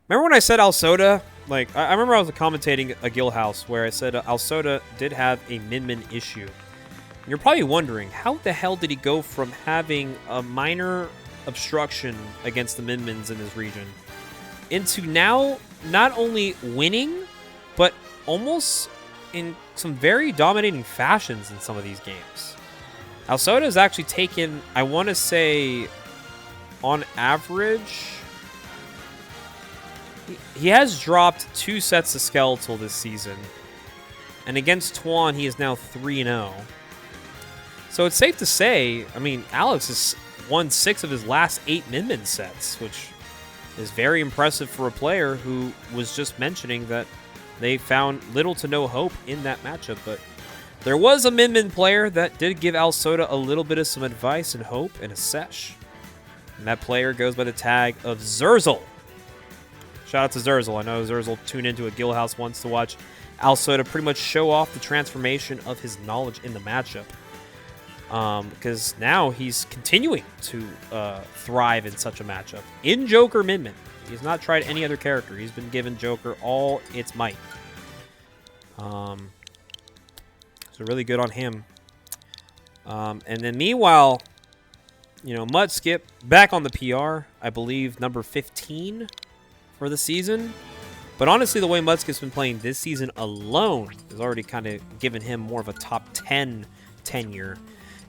E: Remember when I said Alsoda? Like, I remember I was commentating a Guildhouse where I said Alsoda did have a Min-Min issue. You're probably wondering, how the hell did he go from having a minor obstruction against the Min-Mins in his region into now not only winning, but almost in some very dominating fashions in some of these games? Alsoda has actually taken, I want to say, on average, he has dropped 2 sets of Skeletal this season. And against Tuan, he is now 3-0. So it's safe to say, I mean, Alex has won 6 of his last 8 Min-Min sets, which is very impressive for a player who was just mentioning that they found little to no hope in that matchup. But there was a Min-Min player that did give Alsoda a little bit of some advice and hope in a sesh. And that player goes by the tag of Zurzel. Shout out to Zurzel. I know Zurzel tuned into a Guildhouse once to watch Alsoda pretty much show off the transformation of his knowledge in the matchup. Because now he's continuing to thrive in such a matchup. In Joker Min-Min. He's not tried any other character. He's been given Joker all its might. So really good on him. And then meanwhile, you know, Mudskip back on the PR. I believe number 15 for the season. But honestly, the way Mudskip's been playing this season alone has already kind of given him more of a top 10 tenure.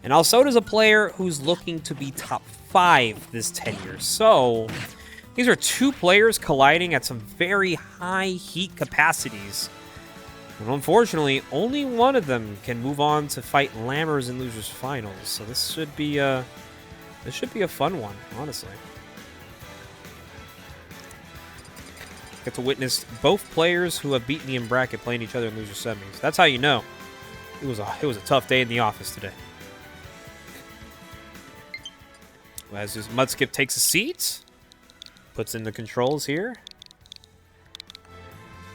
E: And Alsoda's a player who's looking to be top 5 this tenure. So these are 2 players colliding at some very high heat capacities. And unfortunately, only one of them can move on to fight Lammers in losers finals. So this should be a fun one, honestly. Get to witness both players who have beaten me in bracket playing each other in loser semis. That's how you know it was a tough day in the office today. As his Mudskip takes a seat, puts in the controls here.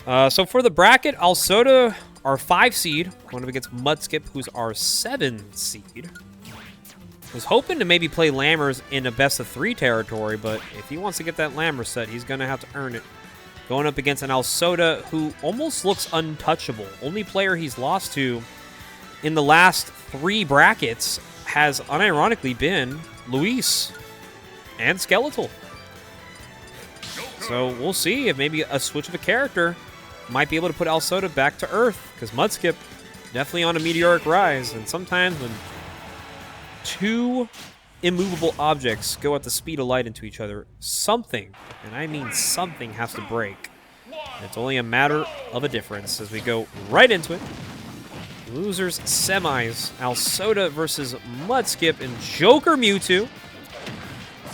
E: So for the bracket, Alsoda, our 5 seed, going up against Mudskip, who's our 7 seed. Was hoping to maybe play Lammers in a best of 3 territory, but if he wants to get that Lammers set, he's going to have to earn it. Going up against an Alsoda who almost looks untouchable. Only player he's lost to in the last 3 brackets has unironically been Luis and Skeletal. So we'll see if maybe a switch of a character might be able to put Alsoda back to earth, because Mudskip definitely on a meteoric rise, and sometimes when 2 immovable objects go at the speed of light into each other, something, and I mean something, has to break. And it's only a matter of a difference as we go right into it. Losers semis, Alsoda versus Mudskip and Joker Mewtwo.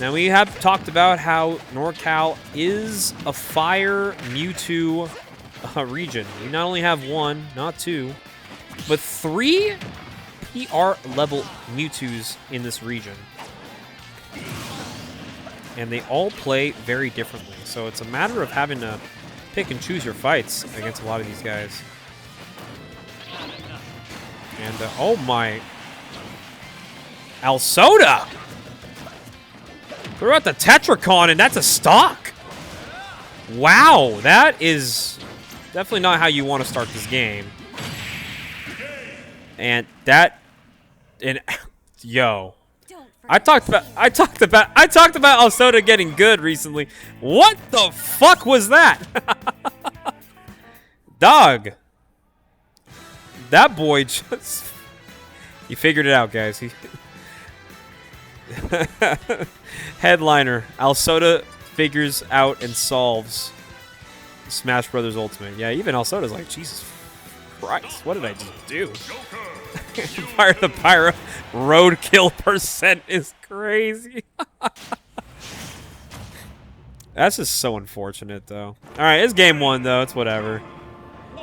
E: Now we have talked about how Norcal is a fire Mewtwo region. We not only have 1, not 2, but 3 PR level Mewtwo's in this region. And they all play very differently. So it's a matter of having to pick and choose your fights against a lot of these guys. And, oh my. Alsoda! Throw out the Tetracon, and that's a stock! Wow, that is definitely not how you want to start this game. And that... And, yo. I talked about Alsoda getting good recently. What the fuck was that? Dog. That boy just... He figured it out, guys. Headliner. Alsoda figures out and solves Smash Brothers Ultimate. Yeah, even Alsoda's like, Jesus Christ, what did I just do? Fire the Pyro roadkill percent is crazy. That's just so unfortunate, though. All right, it's game 1, though. It's whatever.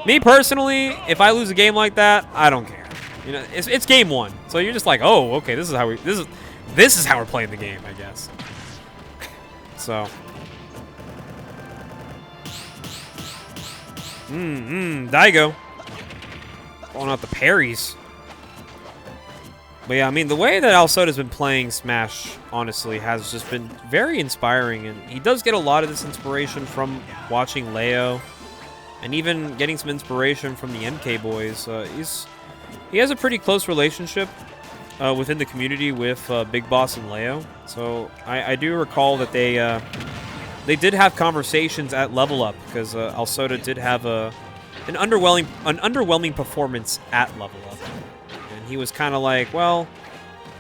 E: Me personally, if I lose a game like that, I don't care. You know, it's game 1, so you're just like, oh, okay, this is how we're playing the game, I guess. So. Daigo. Pulling out the parries. But yeah, I mean, the way that Alsoda's been playing Smash, honestly, has just been very inspiring. And he does get a lot of this inspiration from watching Leo. And even getting some inspiration from the MK boys. He has a pretty close relationship within the community with Big Boss and Leo. So I do recall that they did have conversations at Level Up, because Alsoda did have an underwhelming performance at Level Up. And he was kind of like, well,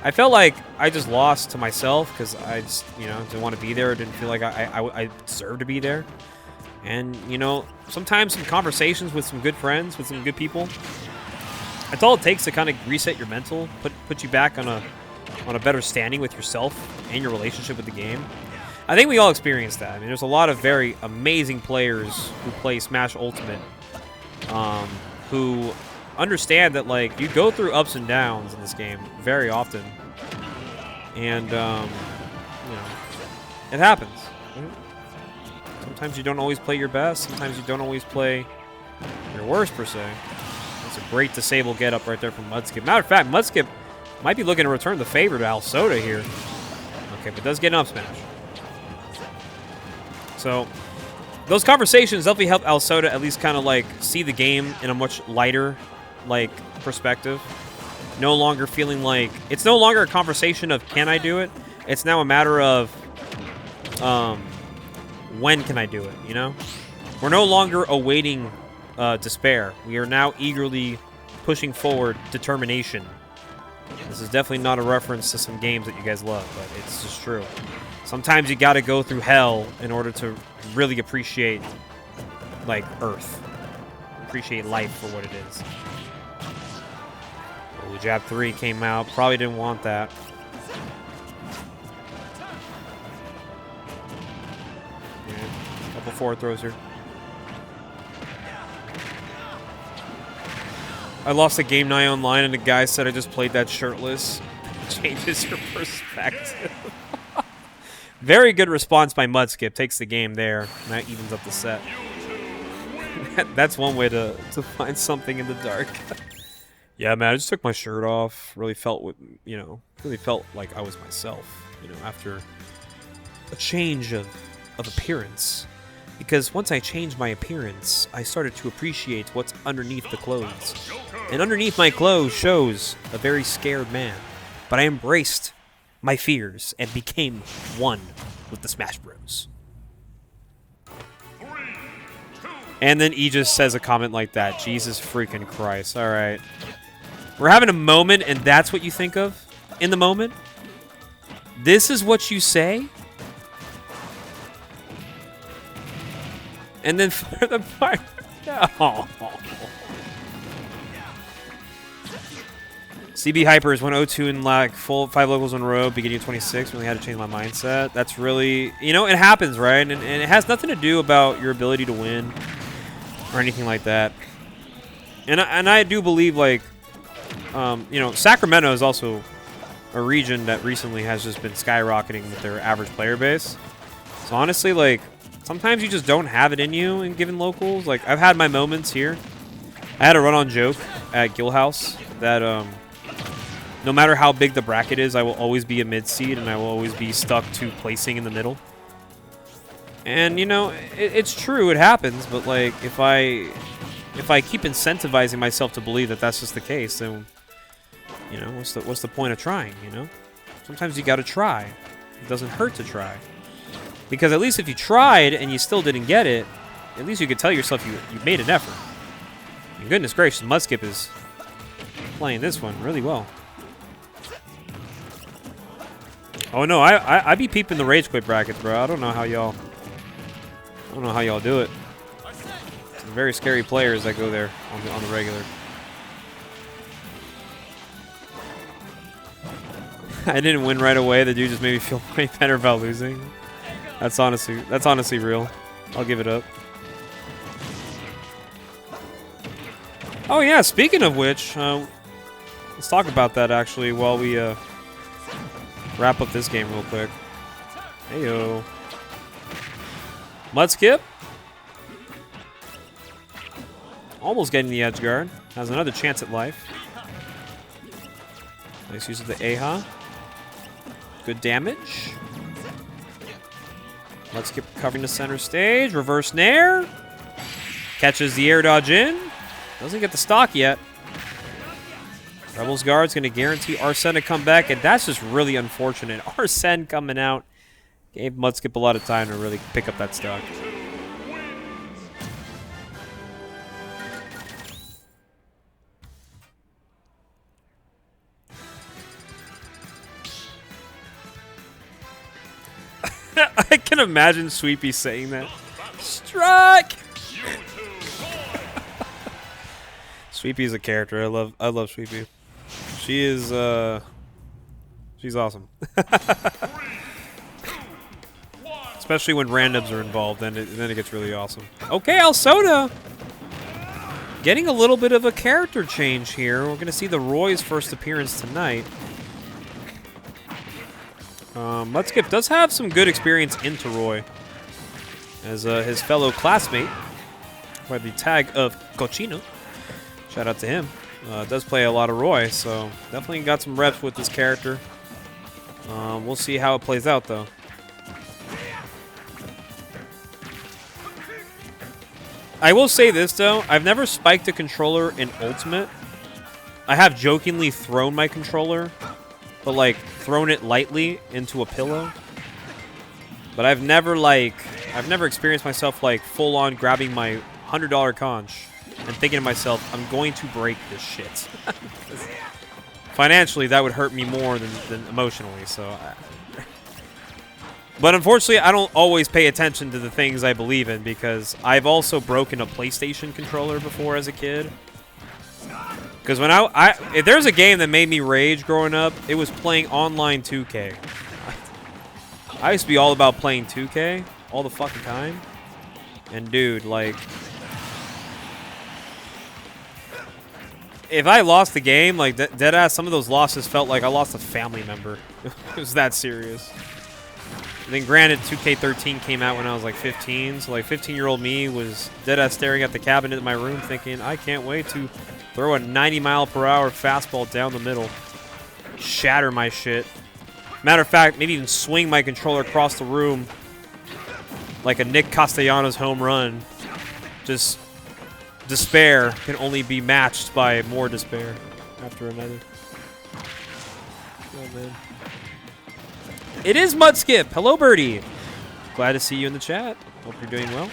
E: I felt like I just lost to myself because I just, didn't want to be there. Didn't feel like I deserved to be there. And, sometimes some conversations with some good friends, with some good people, that's all it takes to kind of reset your mental, put you back on a better standing with yourself and your relationship with the game. I think we all experience that. I mean, there's a lot of very amazing players who play Smash Ultimate who understand that, like, you go through ups and downs in this game very often. And, it happens. Sometimes you don't always play your best. Sometimes you don't always play your worst, per se. That's a great disable get-up right there from Mudskip. Matter of fact, Mudskip might be looking to return the favor to Alsoda here. Okay, but does get an up smash. So, those conversations definitely help Alsoda at least kind of, like, see the game in a much lighter, like, perspective. No longer feeling like... It's no longer a conversation of, can I do it? It's now a matter of, when can I do it, We're no longer awaiting despair. We are now eagerly pushing forward determination. This is definitely not a reference to some games that you guys love, but it's just true. Sometimes you gotta go through hell in order to really appreciate, like, Earth. Appreciate life for what it is. Oh, jab 3 came out. Probably didn't want that. Yeah, couple forward throws here. I lost a game night online and the guy said I just played that shirtless. It changes your perspective. Very good response by Mudskip. Takes the game there. And that evens up the set. That's one way to find something in the dark. Yeah, man, I just took my shirt off. Really felt really felt like I was myself, after a change of appearance. Because once I changed my appearance, I started to appreciate what's underneath the clothes. And underneath my clothes shows a very scared man. But I embraced my fears and became one with the Smash Bros. And then Aegis says a comment like that. Jesus freaking Christ. All right. We're having a moment, and that's what you think of in the moment? This is what you say? And then for the part... Oh. CB Hypers 102 in like full 5 locals in a row, beginning of 26. Really had to change my mindset. That's really... it happens, right? And it has nothing to do about your ability to win or anything like that. And I do believe, like... Sacramento is also a region that recently has just been skyrocketing with their average player base. So honestly, like, sometimes you just don't have it in you in given locals. Like, I've had my moments here. I had a run-on joke at Guildhouse that no matter how big the bracket is, I will always be a mid-seed and I will always be stuck to placing in the middle. And, it's true, it happens, but, like, if I keep incentivizing myself to believe that that's just the case, then... what's the point of trying, Sometimes you gotta try. It doesn't hurt to try. Because at least if you tried and you still didn't get it, at least you could tell yourself you made an effort. And goodness gracious, Mudskip is playing this one really well. Oh no, I be peeping the rage quit brackets, bro. I don't know how y'all do it. Some very scary players that go there on the regular. I didn't win right away. The dude just made me feel way better about losing. That's honestly real. I'll give it up. Oh yeah, speaking of which, let's talk about that actually while we wrap up this game real quick. Heyo. Mudskip. Almost getting the edge guard. Has another chance at life. Nice use of the Aha. Good damage. Mudskip covering the center stage. Reverse nair. Catches the air dodge in. Doesn't get the stock yet. Rebels guard's going to guarantee Arsene to come back, and that's just really unfortunate. Arsene coming out gave Mudskip a lot of time to really pick up that stock. I can imagine Sweepy saying that. Strike! Sweepy's a character. I love Sweepy. She is she's awesome. Especially when randoms are involved, then it gets really awesome. Okay, Alsoda getting a little bit of a character change here. We're gonna see the Roy's first appearance tonight. Mudskip does have some good experience into Roy as his fellow classmate by the tag of Cochino. Shout out to him. Does play a lot of Roy, so definitely got some reps with this character. We'll see how it plays out, though. I will say this, though. I've never spiked a controller in Ultimate. I have jokingly thrown my controller, but, like, thrown it lightly into a pillow. But I've never experienced myself, like, full-on grabbing my $100 conch and thinking to myself, I'm going to break this shit. Financially, that would hurt me more than emotionally, so... But unfortunately, I don't always pay attention to the things I believe in, because I've also broken a PlayStation controller before as a kid. Because when if there's a game that made me rage growing up, it was playing online 2K. I used to be all about playing 2K all the fucking time. And dude, like... if I lost the game, like, deadass, some of those losses felt like I lost a family member. It was that serious. then granted, 2K13 came out when I was like 15, so like 15-year-old me was dead-ass staring at the cabinet in my room thinking, I can't wait to throw a 90-mile-per-hour fastball down the middle, shatter my shit. Matter of fact, maybe even swing my controller across the room like a Nick Castellanos home run. Just despair can only be matched by more despair after another. Oh, man. It is Mudskip. Hello, Birdie. Glad to see you in the chat. Hope you're doing well.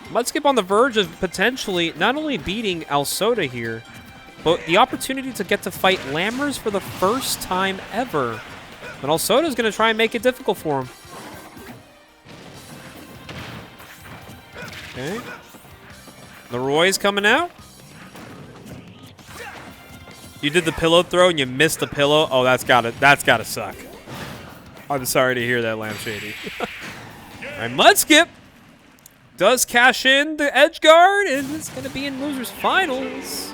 E: Mudskip on the verge of potentially not only beating Alsoda here, but the opportunity to get to fight Lammers for the first time ever. But Alsoda's going to try and make it difficult for him. Okay. Leroy's coming out. You did the pillow throw and you missed the pillow. Oh, that's gotta suck. I'm sorry to hear that, Lamb Shady. All right, Mudskip does cash in the edge guard, and it's going to be in losers finals.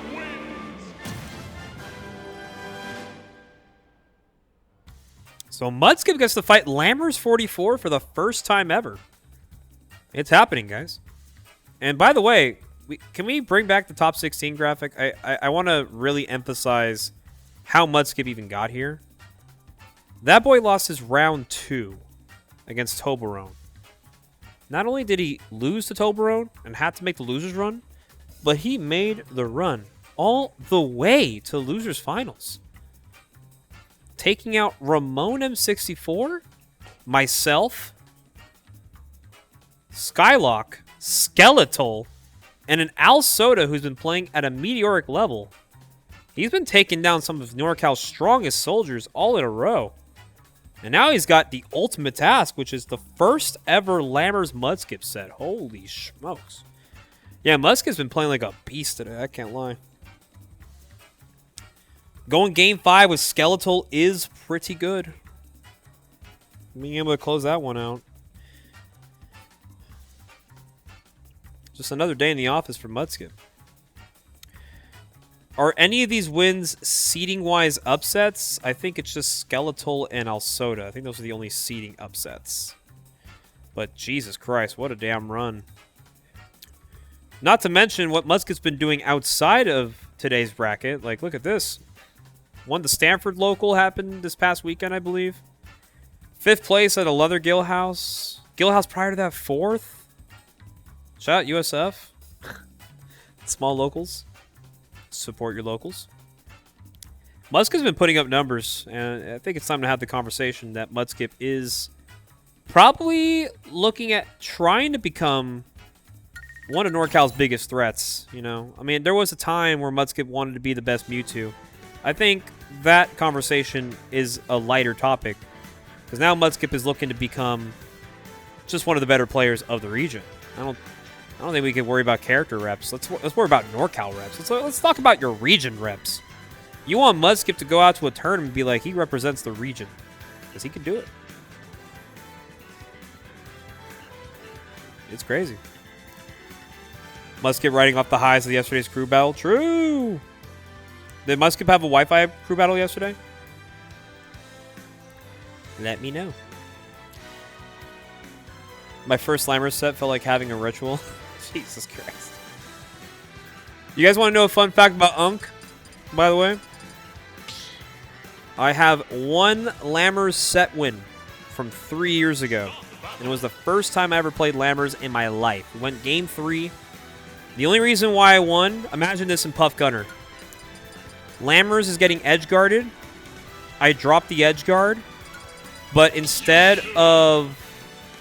E: So Mudskip gets to fight Lammers44 for the first time ever. It's happening, guys. And by the way, can we bring back the top 16 graphic? I want to really emphasize how Mudskip even got here. That boy lost his round 2 against Toblerone. Not only did he lose to Toblerone and had to make the losers run, but he made the run all the way to losers finals. Taking out Ramon M64, myself, Skylock, Skeletal, and an Alsoda who's been playing at a meteoric level. He's been taking down some of Norcal's strongest soldiers all in a row. And now he's got the ultimate task, which is the first ever Lammers Mudskip set. Holy smokes. Yeah, Mudskip's been playing like a beast today, I can't lie. Going game 5 with Skeletal is pretty good. Being able to close that one out. Just another day in the office for Mudskip. Are any of these wins seeding-wise upsets? I think it's just Skeletal and Alsoda. I think those are the only seeding upsets. But Jesus Christ, what a damn run. Not to mention what Mudskip's been doing outside of today's bracket. Like, look at this. Won the Stanford local, happened this past weekend, I believe. 5th place at another Guildhouse. Guildhouse prior to that, 4th. Shout out USF. Small locals. Support your locals. Mudskip's been putting up numbers, and I think it's time to have the conversation that Mudskip is probably looking at trying to become one of Norcal's biggest threats, you know? I mean, there was a time where Mudskip wanted to be the best Mewtwo. I think that conversation is a lighter topic, because now Mudskip is looking to become just one of the better players of the region. I don't think we can worry about character reps. Let's worry about Norcal reps. Let's talk about your region reps. You want Mudskip to go out to a tournament and be like, he represents the region. Because he can do it. It's crazy. Mudskip riding off the highs of yesterday's crew battle. True! Did Mudskip have a Wi-Fi crew battle yesterday? Let me know. My first Slammer set felt like having a ritual. Jesus Christ. You guys want to know a fun fact about Unk, by the way? I have one Lammers set win from 3 years ago. And it was the first time I ever played Lammers in my life. We went game 3. The only reason why I won, imagine this in Puff Gunner. Lammers is getting edge guarded. I dropped the edge guard. But instead of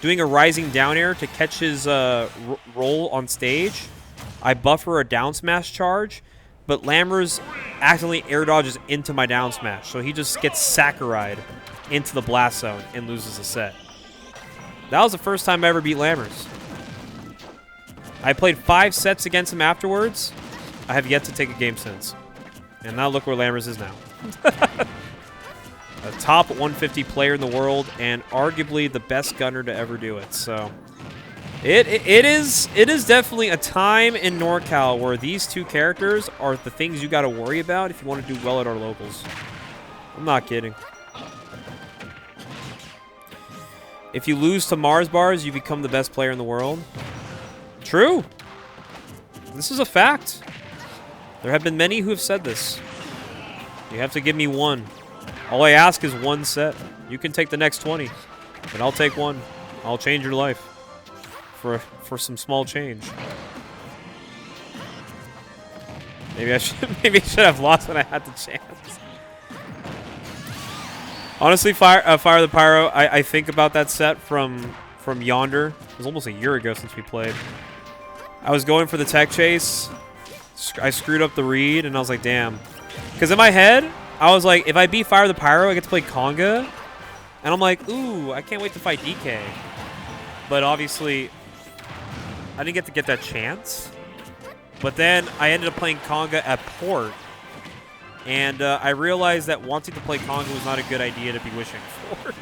E: doing a rising down air to catch his roll on stage, I buffer a down smash charge, but Lammers accidentally air dodges into my down smash, so he just gets Sakurai into the blast zone and loses a set. That was the first time I ever beat Lammers. I played 5 sets against him afterwards. I have yet to take a game since. And now look where Lammers is now. A top 150 player in the world, and arguably the best gunner to ever do it. So, it is definitely a time in NorCal where these two characters are the things you got to worry about if you want to do well at our locals. I'm not kidding. If you lose to Mars bars, you become the best player in the world. True. This is a fact. There have been many who have said this. You have to give me one. All I ask is one set. You can take the next 20, but I'll take one. I'll change your life for some small change. Maybe I should have lost when I had the chance. Honestly, Fire the Pyro, I think about that set from Yonder. It was almost a year ago since we played. I was going for the tech chase. I screwed up the read, and I was like, damn. Because in my head, I was like, if I beat Fire the Pyro, I get to play Conga. And I'm like, ooh, I can't wait to fight DK. But obviously, I didn't get to get that chance. But then I ended up playing Conga at Port. And I realized that wanting to play Conga was not a good idea to be wishing for.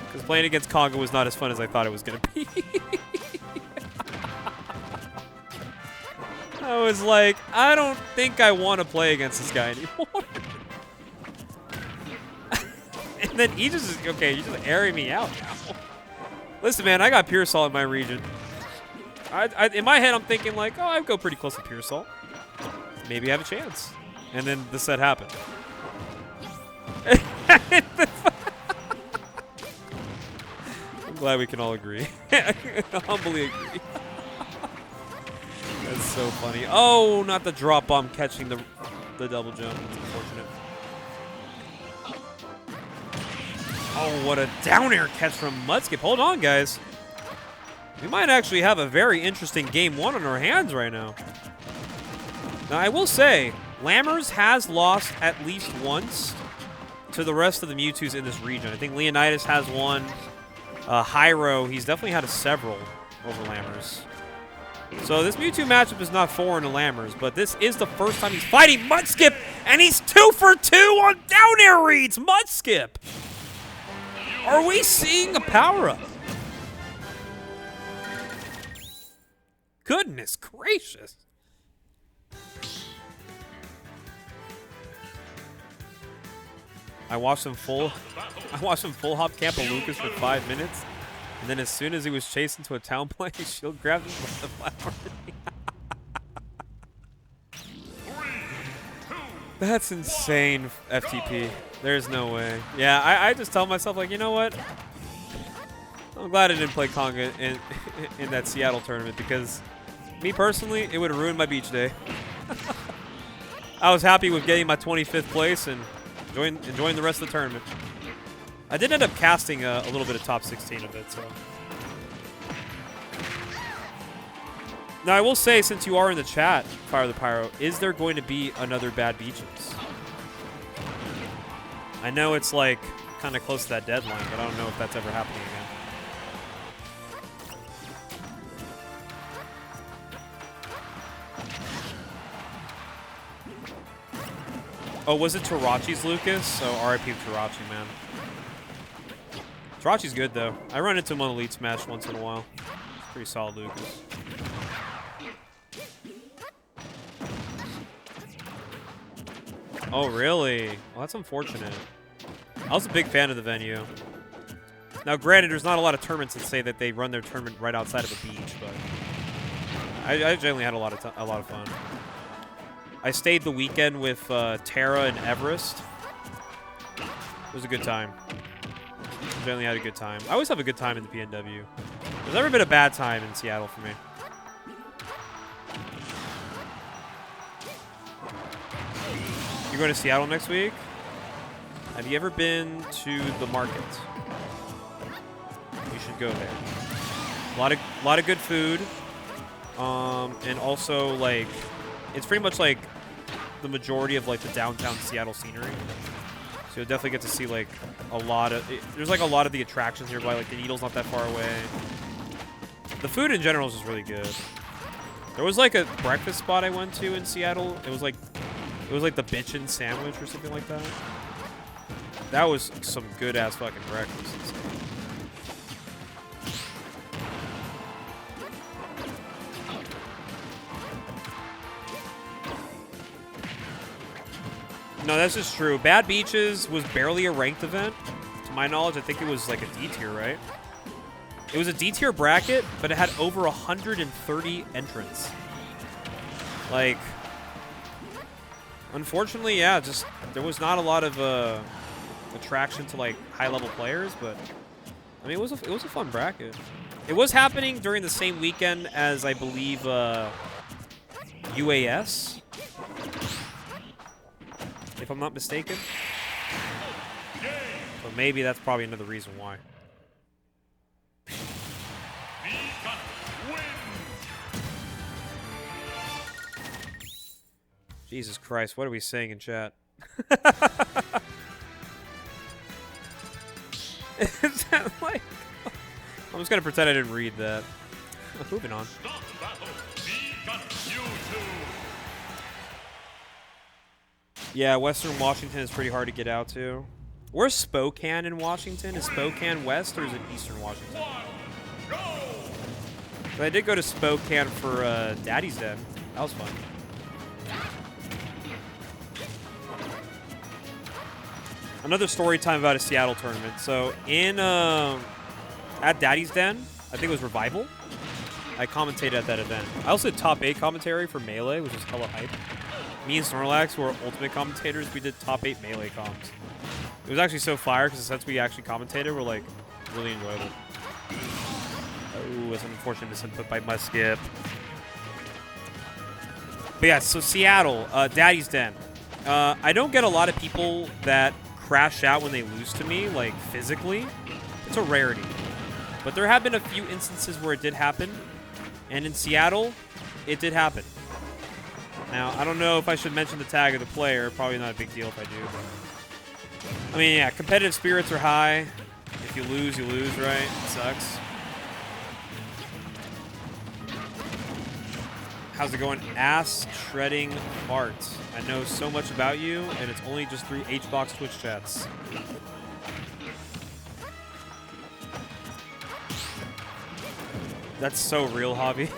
E: Because playing against Conga was not as fun as I thought it was going to be. I was like, I don't think I want to play against this guy anymore. And then he just is, okay, you're just airing me out now. Listen, man, I got Pure Salt in my region. In my head, I'm thinking like, oh, I'd go pretty close to Pure Salt. Maybe I have a chance. And then the set happened. I'm glad we can all agree. Humbly agree. That's so funny. Oh, not the drop bomb catching the double jump. That's unfortunate. Oh, what a down air catch from Mudskip. Hold on, guys. We might actually have a very interesting game 1 on our hands right now. Now, I will say, Lammers has lost at least once to the rest of the Mewtwo's in this region. I think Leonidas has one. Hyro, he's definitely had several over Lammers. So this Mewtwo matchup is not foreign to Lammers, but this is the first time he's fighting Mudskip, and he's 2 for 2 on down air reads. Mudskip! Are we seeing a power-up? Goodness gracious. I watched him full hop camp a Lucas for 5 minutes, and then as soon as he was chasing to a town play, he shield grabbed him with the platform. That's insane, FTP. There's no way. Yeah, I just tell myself, like, you know what? I'm glad I didn't play Conga in that Seattle tournament, because me personally, it would have ruined my beach day. I was happy with getting my 25th place and enjoying the rest of the tournament. I did end up casting a little bit of top 16 of it, so. Now, I will say, since you are in the chat, Fire the Pyro, is there going to be another Bad Beaches? I know it's, like, kind of close to that deadline, but I don't know if that's ever happening again. Oh, was it Tarachi's Lucas? Oh, RIP Tarachi, man. Tarachi's good, though. I run into him on Elite Smash once in a while. Pretty solid Lucas. Oh, really? Well, that's unfortunate. I was a big fan of the venue. Now, granted, there's not a lot of tournaments that say that they run their tournament right outside of a beach, but I generally had a lot of fun. I stayed the weekend with Tara and Everest. It was a good time. Generally had a good time. I always have a good time in the PNW. There's never been a bad time in Seattle for me. You're going to Seattle next week? Have you ever been to the market? You should go there. A lot of good food. And also, like, it's pretty much like the majority of like the downtown Seattle scenery. So you'll definitely get to see like a lot of there's like a lot of the attractions nearby, like the Needle's not that far away. The food in general is just really good. There was like a breakfast spot I went to in Seattle. It was like the Bitchin' Sandwich or something like that. That was some good ass fucking breakfast. No, that's just true. Bad Beaches was barely a ranked event, to my knowledge, I think it was like a D tier, right? It was a D tier bracket, but it had over 130 entrants. Like, unfortunately, yeah, just there was not a lot of attraction to like high-level players, but I mean, it was a fun bracket. It was happening during the same weekend as I believe UAS, if I'm not mistaken. So maybe that's probably another reason why. Jesus Christ, what are we saying in chat? Is that like... I'm just going to pretend I didn't read that. Moving on. Yeah, Western Washington is pretty hard to get out to. Where's Spokane in Washington? Is Spokane West or is it Eastern Washington? But I did go to Spokane for Daddy's Den. That was fun. Another story time about a Seattle tournament. So in at Daddy's Den, I think it was Revival. I commentated at that event. I also did top 8 commentary for Melee, which was hella hype. Me and Snorlax, who are ultimate commentators, we did top 8 Melee comms. It was actually so fire because since we actually commentated, we're like really enjoyed it. Oh, it's an unfortunate misinput by Mudskip. But yeah, so Seattle, Daddy's Den. I don't get a lot of people that crash out when they lose to me, like physically. It's a rarity. But there have been a few instances where it did happen. And in Seattle, it did happen. Now, I don't know if I should mention the tag of the player. Probably not a big deal if I do. But I mean, yeah, competitive spirits are high. If you lose, right? It sucks. How's it going? Ass shredding fart. I know so much about you, and it's only just 3 HBox Twitch chats. That's so real, Hobby.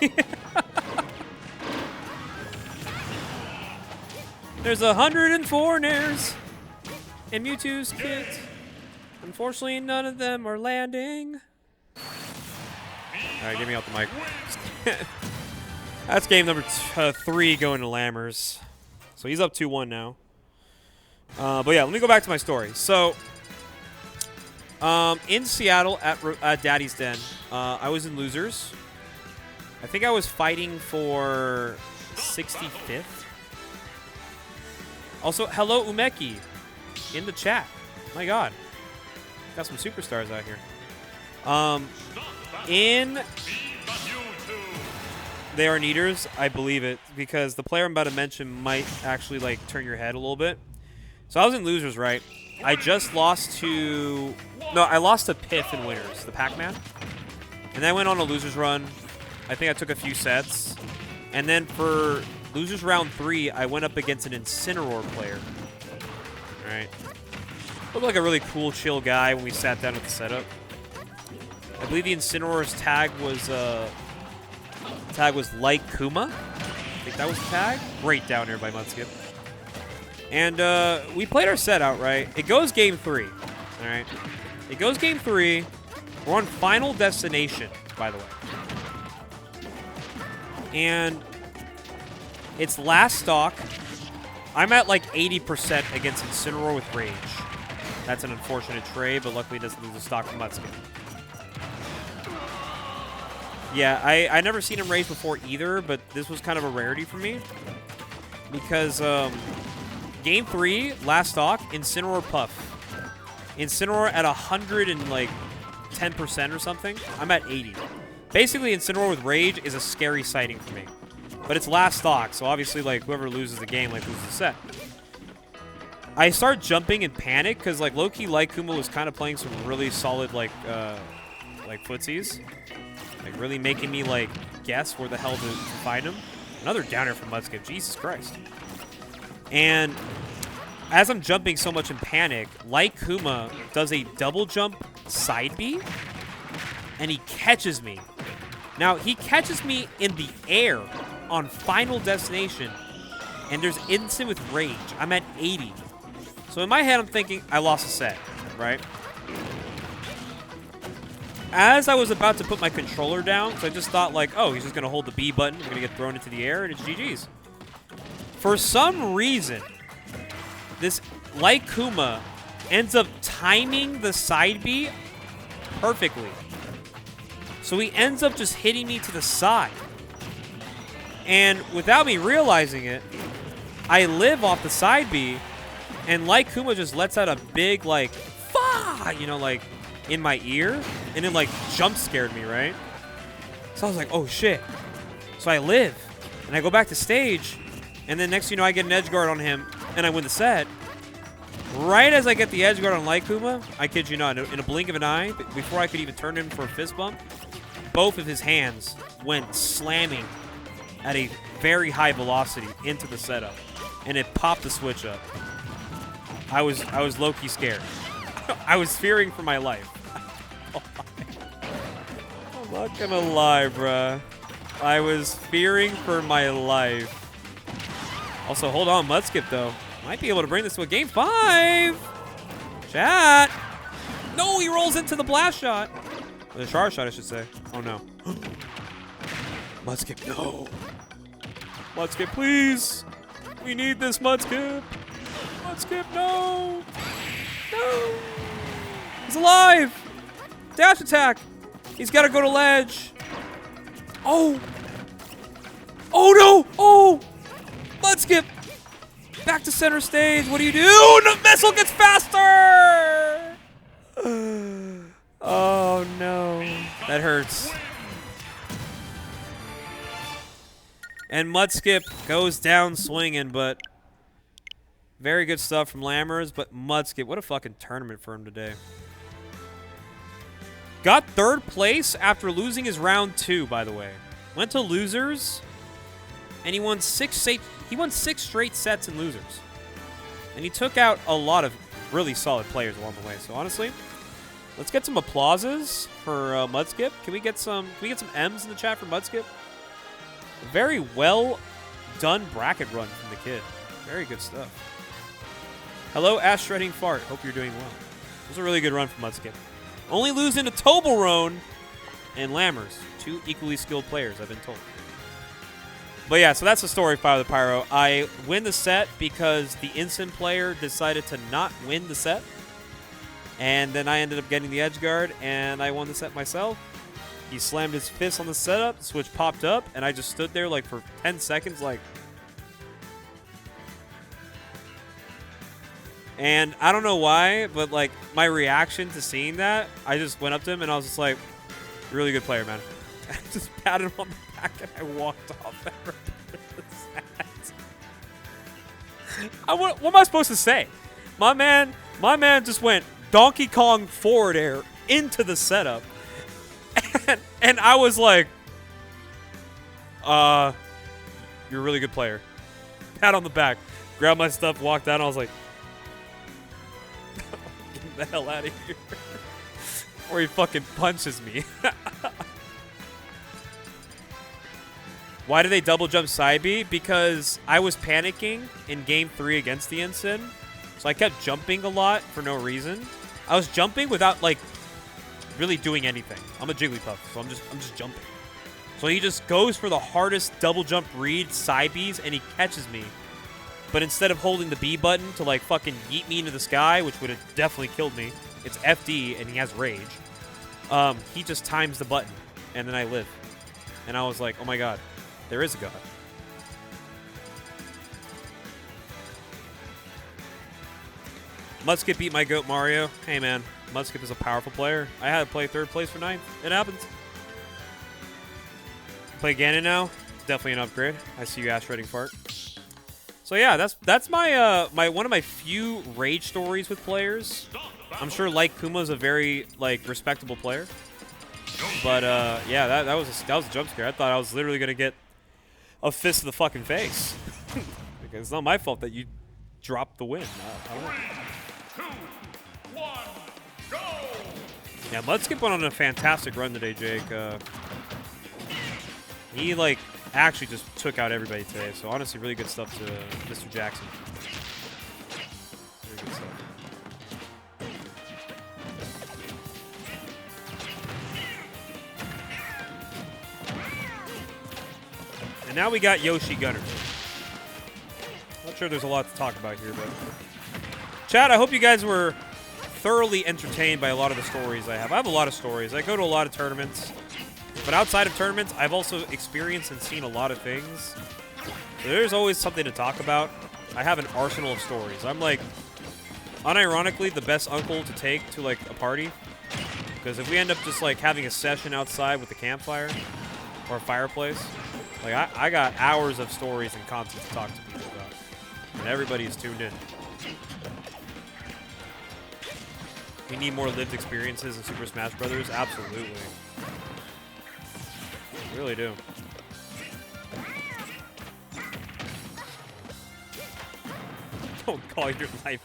E: There's 104 Nairs in Mewtwo's kit. Unfortunately, none of them are landing. Alright, get me out the mic. That's game number 3 going to Lammers. So he's up 2-1 now. But yeah, let me go back to my story. So, in Seattle at Daddy's Den, I was in losers. I think I was fighting for 65th. Also, hello Umeki in the chat. My God, got some superstars out here. They are neaters, I believe it, because the player I'm about to mention might actually like turn your head a little bit. So I was in losers, right? I just lost to... No, I lost to Piff in winners, the Pac-Man. And then I went on a losers run. I think I took a few sets. And then for losers round 3, I went up against an Incineroar player. All right. Looked like a really cool, chill guy when we sat down at the setup. I believe the Incineroar's tag was like Kuma. I think that was the tag. Great down here by Mudskip. And we played our set out, right? It goes game 3. All right. It goes game 3. We're on Final Destination, by the way. And it's last stock. I'm at like 80% against Incineroar with Rage. That's an unfortunate trade, but luckily it doesn't lose a stock from Mudskip. Yeah, I never seen him Rage before either, but this was kind of a rarity for me. Because game 3, last stock, Incineroar Puff. Incineroar at 110% or something. I'm at 80. Basically, Incineroar with Rage is a scary sighting for me. But it's last stock, so obviously, like, whoever loses the game, like, loses the set. I start jumping in panic, because, like, low-key, like, Kuma was kind of playing some really solid, like footsies. Like, really making me, like, guess where the hell to find him. Another downer from Mudskip. Jesus Christ. And as I'm jumping so much in panic, like Kuma does a double jump side B, and he catches me. Now, he catches me in the air on Final Destination, and there's instant with Rage. I'm at 80. So in my head, I'm thinking I lost a set, right? as I was about to put my controller down, so I just thought like, oh, he's just going to hold the B button. We're going to get thrown into the air, and it's GG's. For some reason, this Light Kuma ends up timing the side B perfectly. So he ends up just hitting me to the side. And without me realizing it, I live off the side B, and Light Kuma just lets out a big, like, "Fa!" You know, like, in my ear, and it, like, jump scared me, right? So I was like, oh, shit. So I live, and I go back to stage, and then next thing you know, I get an edge guard on him, and I win the set. Right as I get the edge guard on Light Kuma, I kid you not, in a blink of an eye, before I could even turn him for a fist bump, both of his hands went slamming at a very high velocity into the setup, and it popped the switch up. I was low-key scared. I was fearing for my life. I'm not gonna lie, bruh. I was fearing for my life. Also, hold on, Mudskip, though. Might be able to bring this to a game 5. Chat. No, he rolls into the blast shot. Or the charge shot, I should say. Oh, no. Mudskip, no. Mudskip, please. We need this, Mudskip. Mudskip, no. No. He's alive. Dash attack. He's got to go to ledge. Oh. Oh, no. Oh. Mudskip. Back to center stage. What do you do? No, missile gets faster. Oh, no. That hurts. And Mudskip goes down swinging, but very good stuff from Lammers. But Mudskip, what a fucking tournament for him today. Got 3rd place after losing his round 2, by the way. Went to losers, and he won 6 straight sets in losers. And he took out a lot of really solid players along the way. So honestly, let's get some applauses for Mudskip. Can we get some M's in the chat for Mudskip? A very well done bracket run from the kid. Very good stuff. Hello, Ash Shredding Fart. Hope you're doing well. It was a really good run from Mudskip. Only losing to Toblerone and Lammers. 2 equally skilled players, I've been told. But yeah, so that's the story of Fire the Pyro. I win the set because the instant player decided to not win the set. And then I ended up getting the edge guard, and I won the set myself. He slammed his fist on the setup, the switch popped up, and I just stood there like for 10 seconds like... And I don't know why, but like my reaction to seeing that, I just went up to him and I was just like, "You're a really good player, man." I just patted him on the back and I walked off. What am I supposed to say? My man just went Donkey Kong forward air into the setup. And I was like, "You're a really good player." Pat on the back, grabbed my stuff, walked out, and I was like, "Get the hell out of here." Or he fucking punches me. Why did they double jump side B? Because I was panicking in game 3 against the Ensign. So I kept jumping a lot for no reason. I was jumping without like really doing anything. I'm a Jigglypuff, so I'm just jumping. So he just goes for the hardest double jump read side Bs and he catches me. But instead of holding the B button to like fucking yeet me into the sky, which would have definitely killed me, it's FD and he has rage. He just times the button and then I live. And I was like, oh my god, there is a god. Mudskip beat my goat Mario. Hey man, Mudskip is a powerful player. I had to play 3rd place for 9th. It happens. Play Ganon now. Definitely an upgrade. I see you ass shredding fart. So yeah, that's my one of my few rage stories with players. I'm sure Light Kuma's a very like respectable player. But yeah, that was a jump scare. I thought I was literally gonna get a fist to the fucking face. Because it's not my fault that you dropped the win. I don't know.
F: 3, 2, 1, go!
E: Yeah, Mudskip went on a fantastic run today, Jake. He like actually just took out everybody today. So honestly, really good stuff to Mr. Jackson. Very good stuff. And now we got Yoshi Gunner. Not sure there's a lot to talk about here, but chat, I hope you guys were thoroughly entertained by a lot of the stories I have. I have a lot of stories. I go to a lot of tournaments, but outside of tournaments, I've also experienced and seen a lot of things. So there's always something to talk about. I have an arsenal of stories. I'm like, unironically, the best uncle to take to like a party, because if we end up just like having a session outside with the campfire or a fireplace, like I got hours of stories and content to talk to people about, and everybody is tuned in. We need more lived experiences in Super Smash Brothers. Absolutely, we really do. Don't call your life.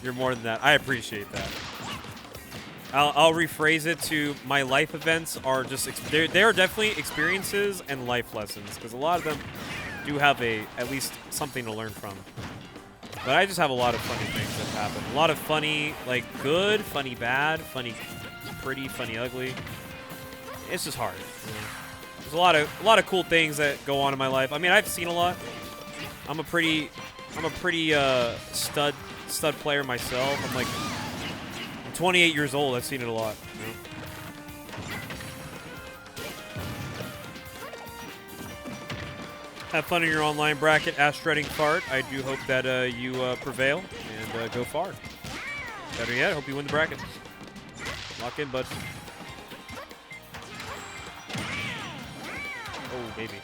E: You're more than that. I appreciate that. I'll rephrase it to my life events are just they are definitely experiences and life lessons, because a lot of them do have at least something to learn from. But I just have a lot of funny things that happen. A lot of funny, like good, funny bad, funny pretty, funny ugly. It's just hard. You know? There's a lot of cool things that go on in my life. I mean, I've seen a lot. I'm a pretty stud player myself. I'm 28 years old. I've seen it a lot. You know? Have fun in your online bracket, Ash Shredding Fart. I do hope that you prevail and go far. Better yet, hope you win the bracket. Lock in, bud. Oh, baby.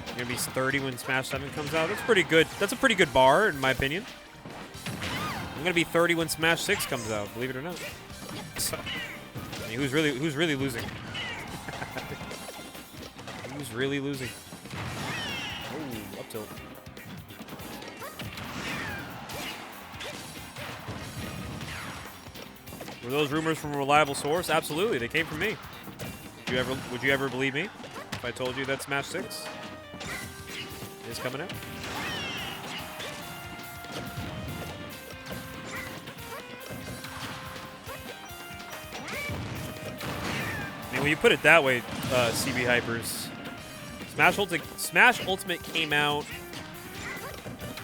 E: You're gonna be 30 when Smash 7 comes out. That's pretty good. That's a pretty good bar, in my opinion. I'm gonna be 30 when Smash 6 comes out, believe it or not. So, I mean, who's really losing? Who's really losing? Oh, up tilt. Were those rumors from a reliable source? Absolutely, they came from me. Would you ever believe me if I told you that Smash 6 is coming out? I mean, when you put it that way, CB Hypers, Smash Ultimate came out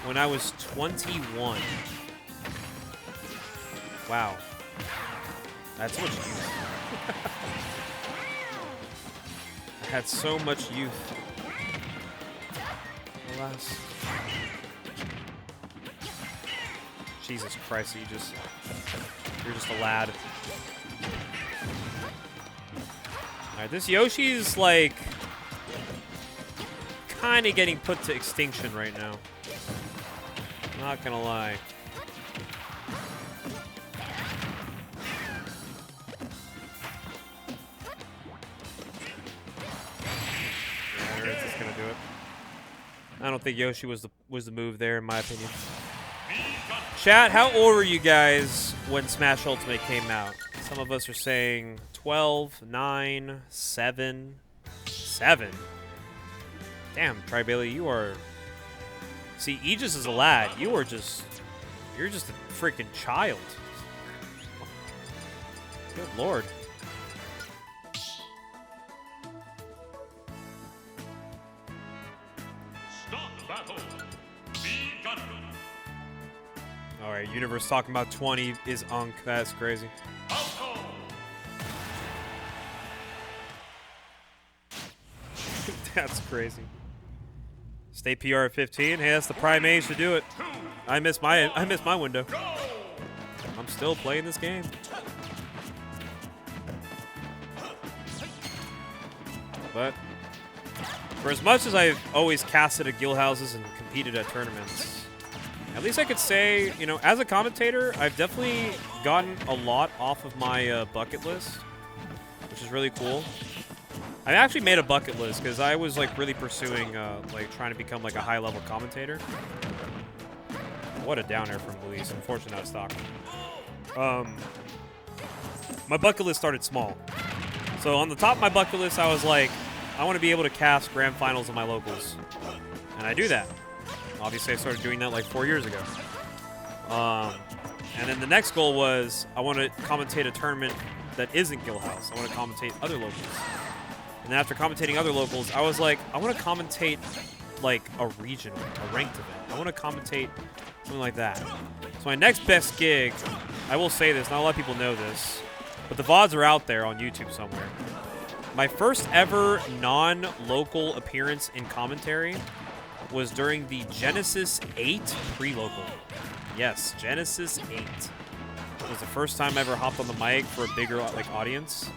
E: when I was 21. Wow. That's much youth. I had so much youth. Alas. Jesus Christ, you're just a lad. Alright, this Yoshi's like kind of getting put to extinction right now. Not gonna lie. Yeah, Earth is gonna do it. I don't think Yoshi was the move there, in my opinion. Chat, how old were you guys when Smash Ultimate came out? Some of us are saying 12, 9, 7. 7? Damn, Tri-Bailey, you are... See, Aegis is a lad. You're just a freaking child. Good lord.
F: Stop battle. Be gunner.
E: Alright, Universe talking about 20 is Unk. That's crazy.
F: Alto.
E: That's crazy. Stay PR at 15. Hey, that's the prime age to do it. I miss my window. I'm still playing this game. But for as much as I've always casted at Guildhouses and competed at tournaments, at least I could say, you know, as a commentator, I've definitely gotten a lot off of my bucket list, which is really cool. I actually made a bucket list because I was like really pursuing like trying to become like a high-level commentator. What a downer from Luis. Unfortunately, not stock. My bucket list started small. So on the top of my bucket list, I was like, I want to be able to cast grand finals of my locals, and I do that. Obviously, I started doing that like 4 years ago. And then the next goal was I want to commentate a tournament that isn't Guildhouse. I want to commentate other locals. And then after commentating other locals, I was like, I want to commentate like a region, a ranked event. I want to commentate something like that. So my next best gig, I will say this, not a lot of people know this, but the VODs are out there on YouTube somewhere. My first ever non-local appearance in commentary was during the Genesis 8 pre-local. Yes, Genesis 8. It was the first time I ever hopped on the mic for a bigger like audience.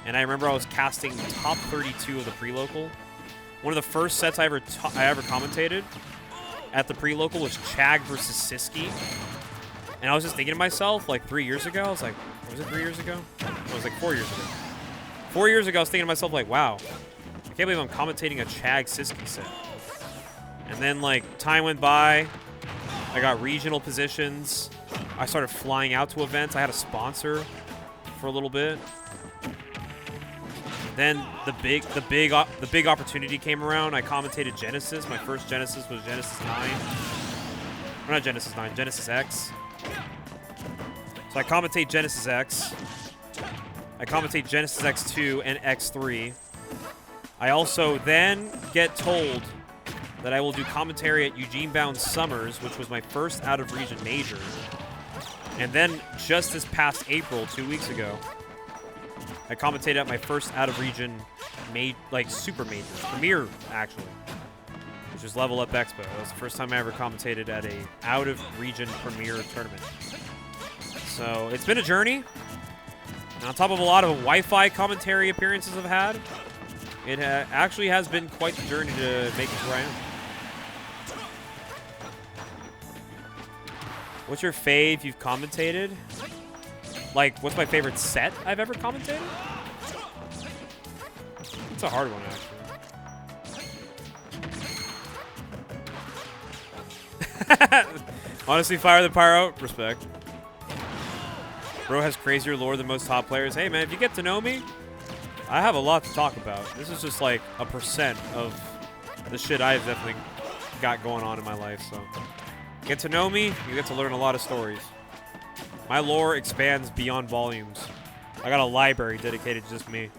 E: And I remember I was casting top 32 of the pre-local. One of the first sets I ever commentated at the pre-local was Chag versus Siski. And I was just thinking to myself, like 3 years ago, I was like, was it 3 years ago? No, it was like 4 years ago. 4 years ago, I was thinking to myself, like, wow, I can't believe I'm commentating a Chag Siski set. And then, like, time went by. I got regional positions. I started flying out to events. I had a sponsor for a little bit. Then the big opportunity came around. I commentated Genesis. My first Genesis was Genesis 9. Or not Genesis 9, Genesis X. So I commentate Genesis X. I commentate Genesis X2 and X3. I also then get told that I will do commentary at Eugene Bound Summers, which was my first out-of-region major. And then just this past April, 2 weeks ago, I commentated at my first out-of-region super major, premier actually, which was Level Up Expo. That was the first time I ever commentated at a out-of-region premier tournament. So it's been a journey. And on top of a lot of Wi-Fi commentary appearances I've had, it actually has been quite the journey to make it to where I am. What's your fave you've commentated? Like, what's my favorite set I've ever commentated? It's a hard one, actually. Honestly, Fire the Pyro. Respect. Bro has crazier lore than most top players. Hey, man, if you get to know me, I have a lot to talk about. This is just like a % of the shit I've definitely got going on in my life, so. Get to know me, you get to learn a lot of stories. My lore expands beyond volumes. I got a library dedicated to just me.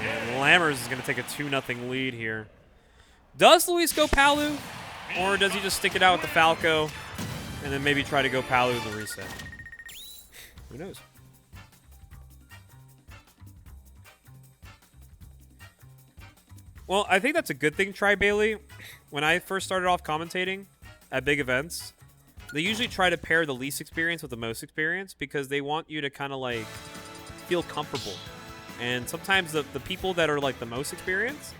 E: And Lammers is going to take a 2-0 lead here. Does Luis go Palu? Or does he just stick it out with the Falco and then maybe try to go Palu in the reset? Who knows? Well, I think that's a good thing, Tri Bailey. When I first started off commentating at big events, they usually try to pair the least experience with the most experience because they want you to kind of like feel comfortable. And sometimes the people that are like the most experienced,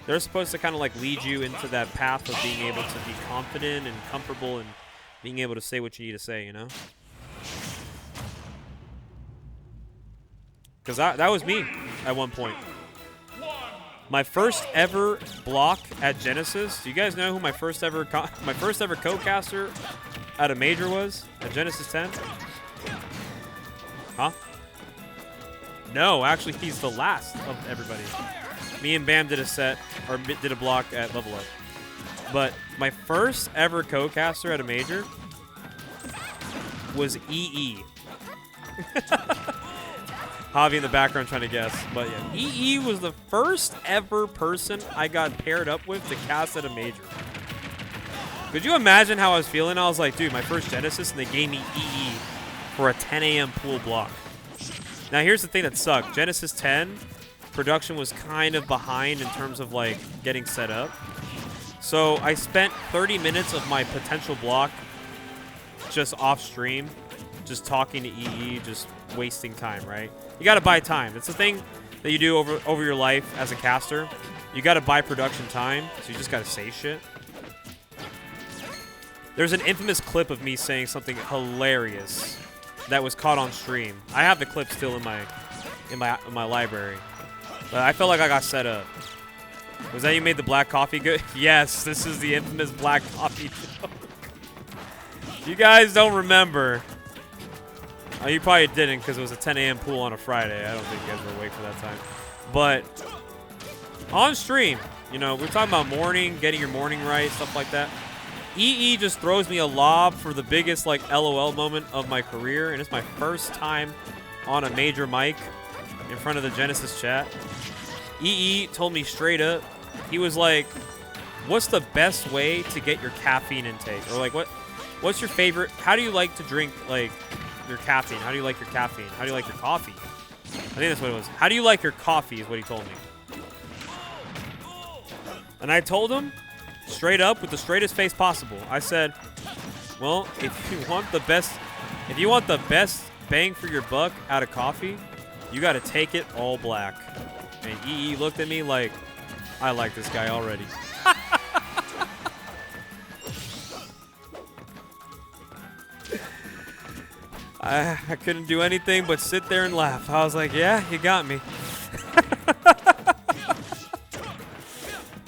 E: they're supposed to kind of like lead you into that path of being able to be confident and comfortable and being able to say what you need to say, you know? Because that was me at one point. My first ever block at Genesis. Do you guys know who my first ever co-caster at a major was at Genesis 10? Huh? No, actually, he's the last of everybody. Me and Bam did a set, or did a block at Level Up. But my first ever co-caster at a major was EE. Javi in the background trying to guess. But yeah, EE was the first ever person I got paired up with to cast at a major. Could you imagine how I was feeling? I was like, dude, my first Genesis, and they gave me EE for a 10 a.m. pool block. Now, here's the thing that sucked. Genesis 10, production was kind of behind in terms of, like, getting set up. So I spent 30 minutes of my potential block just off stream, just talking to EE, just wasting time, right? You got to buy time. It's the thing that you do over your life as a caster. You got to buy production time, so you just got to say shit. There's an infamous clip of me saying something hilarious that was caught on stream. I have the clip still in my library, but I felt like I got set up. Was that you made the black coffee good? Yes, this is the infamous black coffee joke. You guys don't remember. Oh, you probably didn't because it was a 10 a.m. pool on a Friday. I don't think you guys were awake for that time. But on stream, you know, we're talking about morning, getting your morning right, stuff like that. EE just throws me a lob for the biggest like LOL moment of my career, and it's my first time on a major mic in front of the Genesis chat. EE told me straight up, he was like, what's the best way to get your caffeine intake? Or like what's your favorite, how do you like to drink like your caffeine? How do you like your caffeine? How do you like your coffee? I think that's what it was. How do you like your coffee is what he told me. And I told him straight up with the straightest face possible. I said, well, if you want the best bang for your buck out of coffee, you got to take it all black. And EE looked at me like, I like this guy already. I couldn't do anything but sit there and laugh. I was like, yeah, you got me.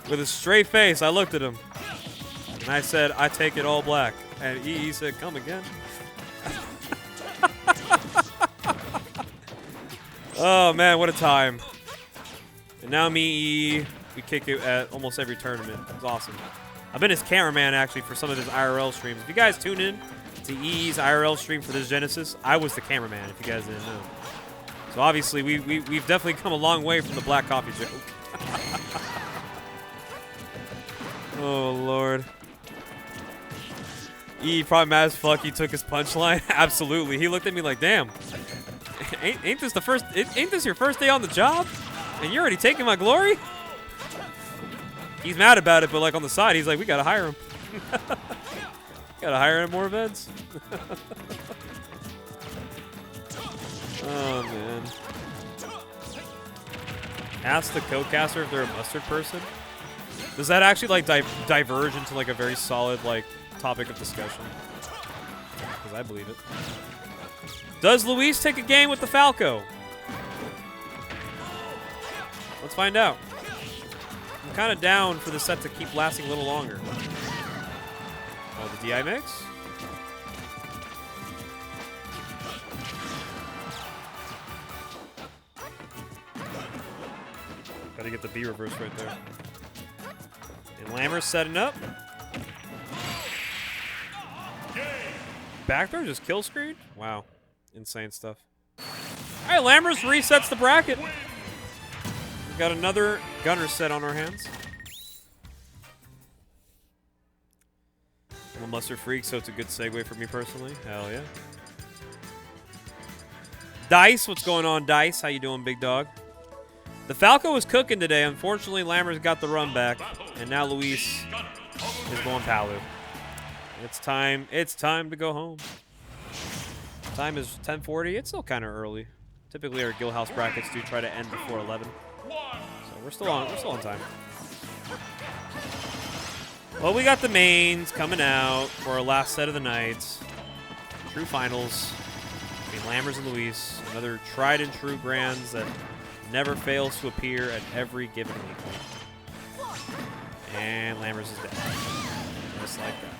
E: With a straight face, I looked at him. And I said, I take it all black. And EE said, come again. Oh, man, what a time. And now me, EE, we kick it at almost every tournament. It's awesome. I've been his cameraman, actually, for some of his IRL streams. If you guys tune in to EE's IRL stream for this Genesis, I was the cameraman, if you guys didn't know. So, obviously, we've definitely come a long way from the black coffee joke. Oh, Lord. E probably mad as fuck he took his punchline. Absolutely. He looked at me like, damn. Ain't this your first day on the job? And you're already taking my glory? He's mad about it, but like on the side, he's like, we gotta hire him. Gotta hire him more events. Oh, man. Ask the co-caster if they're a mustard person. Does that actually like diverge into like a very solid like topic of discussion? Because I believe it. Does Luis take a game with the Falco? Let's find out. I'm kind of down for the set to keep lasting a little longer. Oh, the DI mix? Gotta get the B reverse right there. And Lammers setting up. Backdoor just kill screen? Wow. Insane stuff. Alright, Lammers resets the bracket. We've got another gunner set on our hands. I'm a mustard freak, so it's a good segue for me personally. Hell yeah. Dice, what's going on, Dice? How you doing, big dog? The Falco was cooking today. Unfortunately, Lammers got the run back, and now Luis is going Palu. It's time to go home. Time is 10:40. It's still kind of early. Typically, our Guildhouse brackets do try to end before 11. So we're still on time. Well, we got the mains coming out for our last set of the night. True finals between Lammers and Luis. Another tried and true Grands that never fails to appear at every given week. And Lammers is dead. Just like that.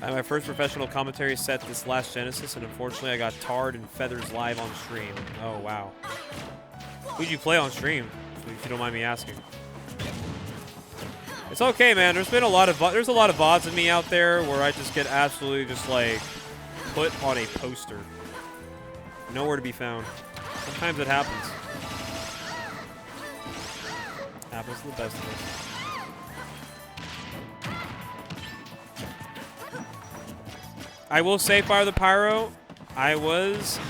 E: I had my first professional commentary set this last Genesis, and unfortunately I got tarred and feathers live on stream. Oh, wow. Who'd you play on stream, if you don't mind me asking? It's okay, man. There's a lot of VODs of me out there where I just get absolutely just, like, put on a poster. Nowhere to be found. Sometimes it happens. Happens to the best of us. I will say, Fire the Pyro, I was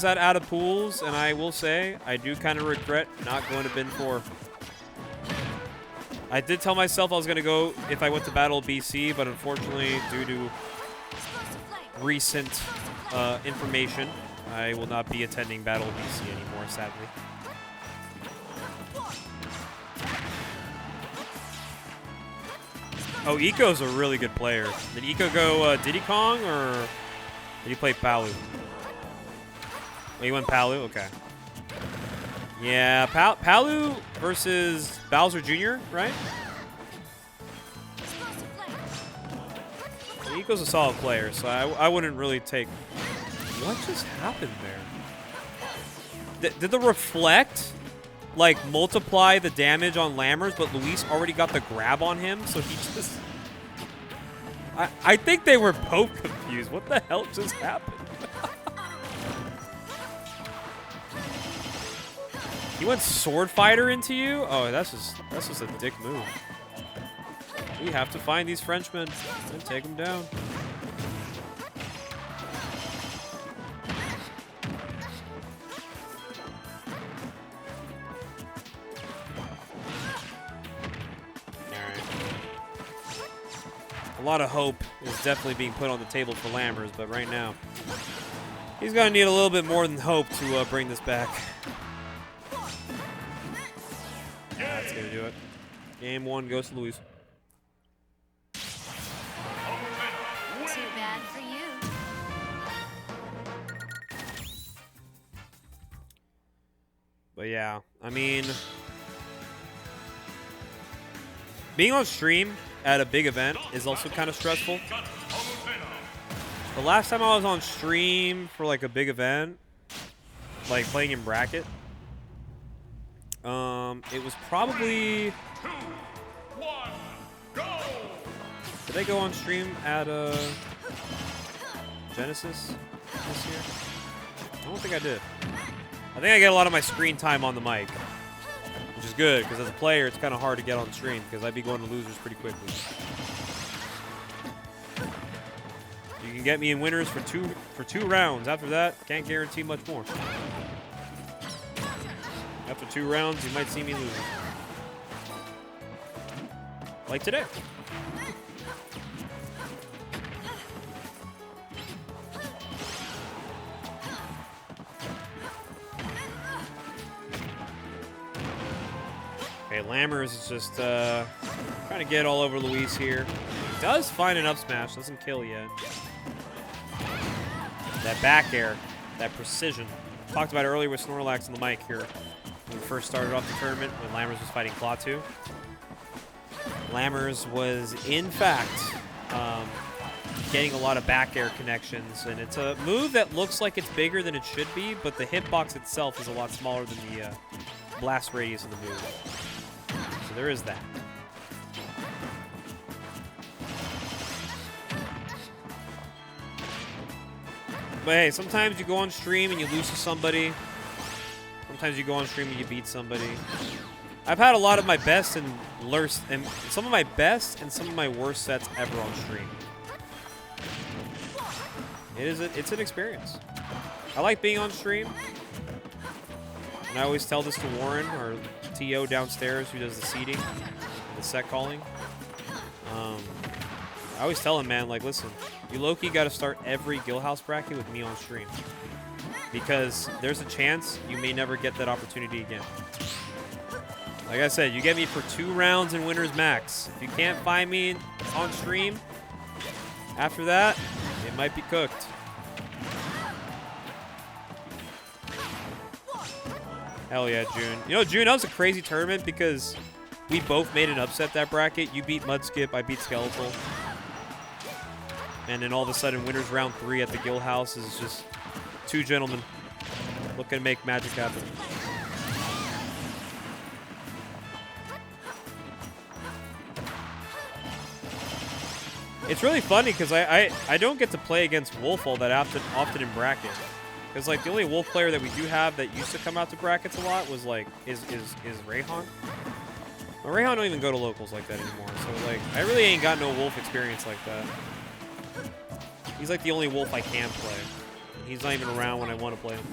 E: at Out of Pools, and I will say I do kind of regret not going to Bin 4. I did tell myself I was going to go if I went to Battle of BC, but unfortunately, due to recent information, I will not be attending Battle of BC anymore, sadly. Oh, Eco's a really good player. Did Eco go Diddy Kong, or did he play Palu? Oh, he went Palu? Okay. Yeah, Palu versus Bowser Jr., right? Eco's a solid player, so I wouldn't really take... What just happened there? Did the reflect like, multiply the damage on Lammers, but Luis already got the grab on him, so he just... I think they were both confused. What the hell just happened? He went Sword Fighter into you? Oh, that's just a dick move. We have to find these Frenchmen and take them down. A lot of hope is definitely being put on the table for Lammers, but right now, he's going to need a little bit more than hope to bring this back. That's going to do it. Game 1 goes to Luis.
C: Too bad for you.
E: But yeah, I mean, being on stream at a big event is also kind of stressful. The last time I was on stream for like a big event, like playing in bracket, it was probably...
F: 2, 1, go!
E: Did I go on stream at Genesis this year? I don't think I did. I think I get a lot of my screen time on the mic, which is good, because as a player, it's kind of hard to get on stream, because I'd be going to losers pretty quickly. You can get me in winners for two rounds. After that, can't guarantee much more. After 2 rounds, you might see me lose. Like today. Okay, Lammers is just trying to get all over Luis here. He does find an up smash, doesn't kill yet. That back air, that precision. Talked about it earlier with Snorlax on the mic here. When we first started off the tournament, when Lammers was fighting Klaatu. Lammers was, in fact, getting a lot of back air connections, and it's a move that looks like it's bigger than it should be, but the hitbox itself is a lot smaller than the blast radius of the move. So there is that. But hey, sometimes you go on stream and you lose to somebody. Sometimes you go on stream and you beat somebody. I've had a lot of my best and worst, and some of my best and some of my worst sets ever on stream. It's an experience. I like being on stream. And I always tell this to Warren, our TO downstairs who does the seeding, the set calling. I always tell him, man, like, listen, you low-key got to start every Guildhouse bracket with me on stream. Because there's a chance you may never get that opportunity again. Like I said, you get me for 2 rounds in winners max. If you can't find me on stream, after that, it might be cooked. Hell yeah, June. You know, June, that was a crazy tournament because we both made an upset that bracket. You beat Mudskip, I beat Skeletal. And then all of a sudden, winners round 3 at the Guildhouse is just 2 gentlemen looking to make magic happen. It's really funny because I don't get to play against Wolf all that often in bracket. Because like the only Wolf player that we do have that used to come out to brackets a lot was like is Rayhan. Well, Rayhan don't even go to locals like that anymore. So like I really ain't got no Wolf experience like that. He's like the only Wolf I can play. He's not even around when I want to play him.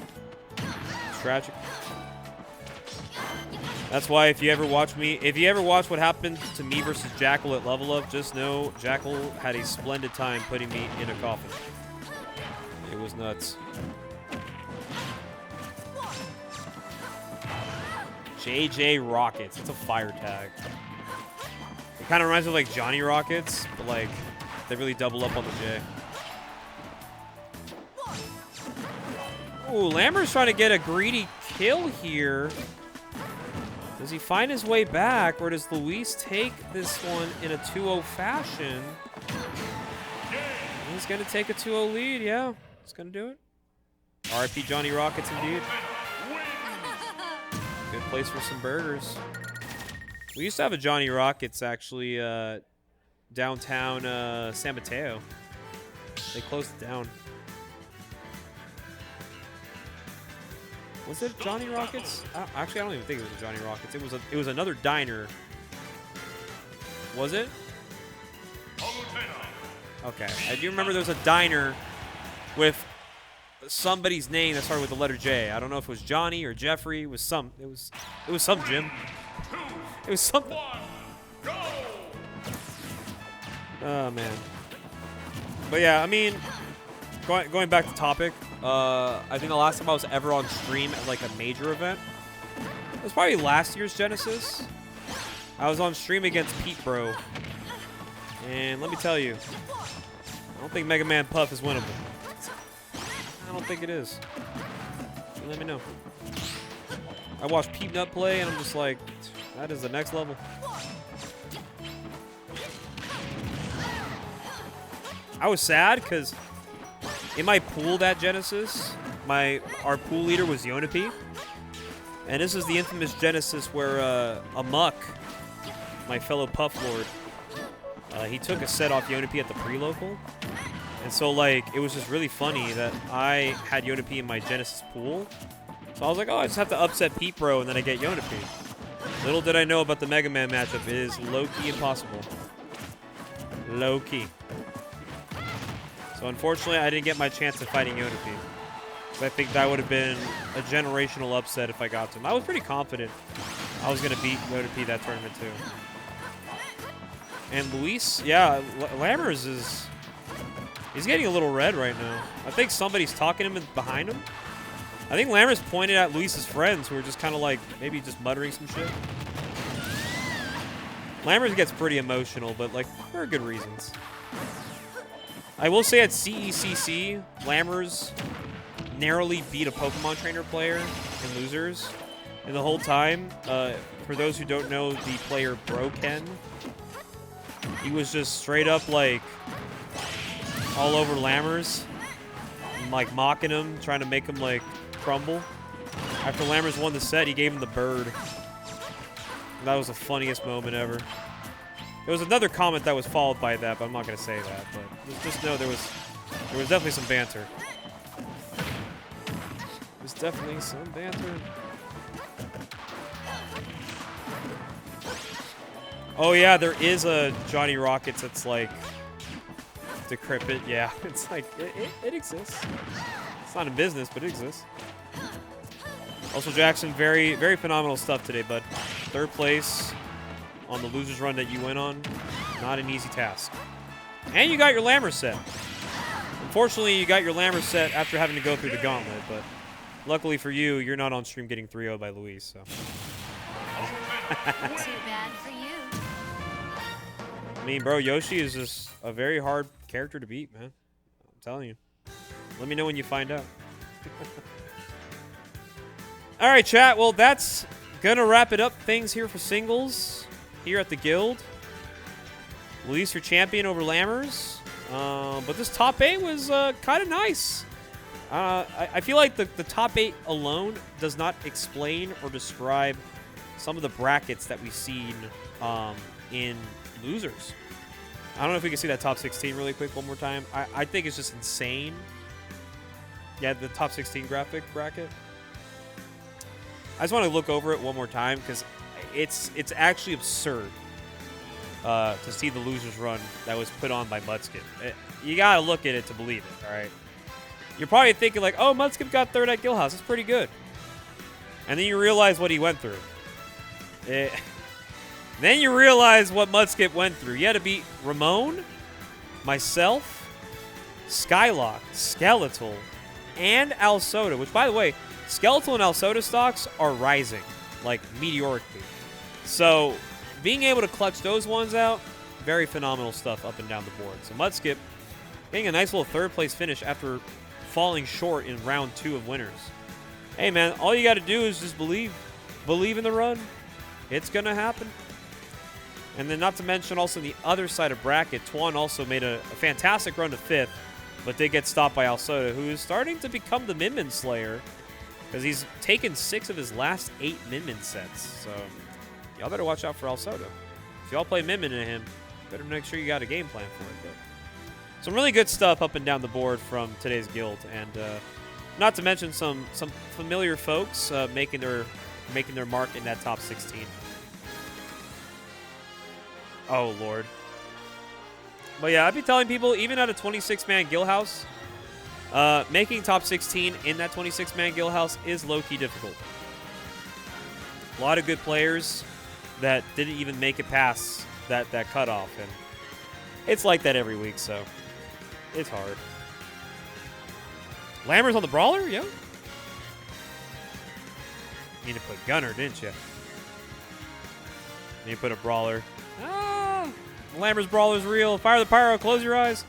E: It's tragic. That's why if you ever watch what happened to me versus Jackal at Level Up, just know Jackal had a splendid time putting me in a coffin. It was nuts. JJ Rockets. It's a fire tag. It kind of reminds me of like Johnny Rockets, but like they really double up on the J. Ooh, Lammer's trying to get a greedy kill here. Does he find his way back, or does Luis take this one in a 2-0 fashion? He's going to take a 2-0 lead, yeah. He's going to do it. RIP Johnny Rockets, indeed. Good place for some burgers. We used to have a Johnny Rockets actually downtown San Mateo. They closed it down. Was it Johnny Rockets? Actually, I don't even think it was a Johnny Rockets. It was another diner. Was it? Okay, I do remember there was a diner with somebody's name that started with the letter J. I don't know if it was Johnny or Jeffrey. It was some Jim. It was something. Oh man. But yeah, I mean, going back to topic. I think the last time I was ever on stream at like a major event, it was probably last year's Genesis. I was on stream against Pete Bro, and let me tell you, I don't think Mega Man Puff is winnable. I don't think it is. You let me know. I watched Pete Nut play, and I'm just like, that is the next level. I was sad because in my pool that Genesis, our pool leader was Yonapi. And this is the infamous Genesis where Amok, my fellow Puff Lord, he took a set off Yonapi at the pre-local. And so, like, it was just really funny that I had Yonapi in my Genesis pool. So I was like, oh, I just have to upset Pete Bro and then I get Yonapi. Little did I know about the Mega Man matchup. It is low-key impossible. Low-key. So unfortunately, I didn't get my chance of fighting Yonapi. So I think that would have been a generational upset if I got to him. I was pretty confident I was going to beat Yonapi that tournament too. And Luis, yeah, Lammers is... He's getting a little red right now. I think somebody's talking to him behind him. I think Lammers pointed at Luis's friends who were just kind of like, maybe just muttering some shit. Lammers gets pretty emotional, but like, for good reasons. I will say at CECC, Lammers narrowly beat a Pokemon trainer player in losers. And the whole time, for those who don't know the player Broken, he was just straight up like all over Lammers, and, like mocking him, trying to make him like crumble. After Lammers won the set, he gave him the bird. And that was the funniest moment ever. There was another comment that was followed by that, but I'm not going to say that. But just know there was definitely some banter. There's definitely some banter. Oh yeah, there is a Johnny Rockets that's like decrepit. Yeah, it's like it exists. It's not in business, but it exists. Also, Jackson, very very phenomenal stuff today, bud. 3rd place on the losers run that you went on, not an easy task. And you got your Lammers set. Unfortunately, you got your Lammers set after having to go through the gauntlet, but luckily for you, you're not on stream getting 3-0 by Luis, so.
C: Too bad for you.
E: I mean, bro, Yoshi is just a very hard character to beat, man. I'm telling you. Let me know when you find out. All right, chat. Well, that's going to wrap it up things here for singles here at the Guild. Luis, your champion over Lammers. But this top 8 was kind of nice. I feel like the top 8 alone does not explain or describe some of the brackets that we've seen in losers. I don't know if we can see that top 16 really quick one more time. I think it's just insane. Yeah, the top 16 bracket. I just want to look over it one more time because it's actually absurd to see the losers run that was put on by Mudskip. You got to look at it to believe it, all right? You're probably thinking like, oh, Mudskip got 3rd at Guildhouse. That's pretty good. And then you realize what he went through. Then you realize what Mudskip went through. You had to beat Ramon, myself, Skylock, Skeletal, and Alsoda, which, by the way, Skeletal and Alsoda stocks are rising, like, meteorically. So, being able to clutch those ones out, very phenomenal stuff up and down the board. So, Mudskip getting a nice little 3rd place finish after falling short in round 2 of winners. Hey, man, all you got to do is just believe. Believe in the run. It's going to happen. And then not to mention also the other side of bracket, Tuan also made a fantastic run to 5th, but did get stopped by Alsoda, who is starting to become the Min Min Slayer because he's taken 6 of his last 8 Min sets. So y'all better watch out for Alsoda. If y'all play Min to him, better make sure you got a game plan for it. But some really good stuff up and down the board from today's guild, and not to mention some familiar folks making their mark in that top 16. Oh Lord. But yeah, I'd be telling people, even at a 26-man Guildhouse, making top 16 in that 26-man Guildhouse is low-key difficult. A lot of good players that didn't even make it past that cutoff, and it's like that every week, so it's hard. Lammers on the brawler, yo. You need to put gunner, didn't you? You put a brawler. Ah, Lammers brawler's real. Fire the pyro. Close your eyes.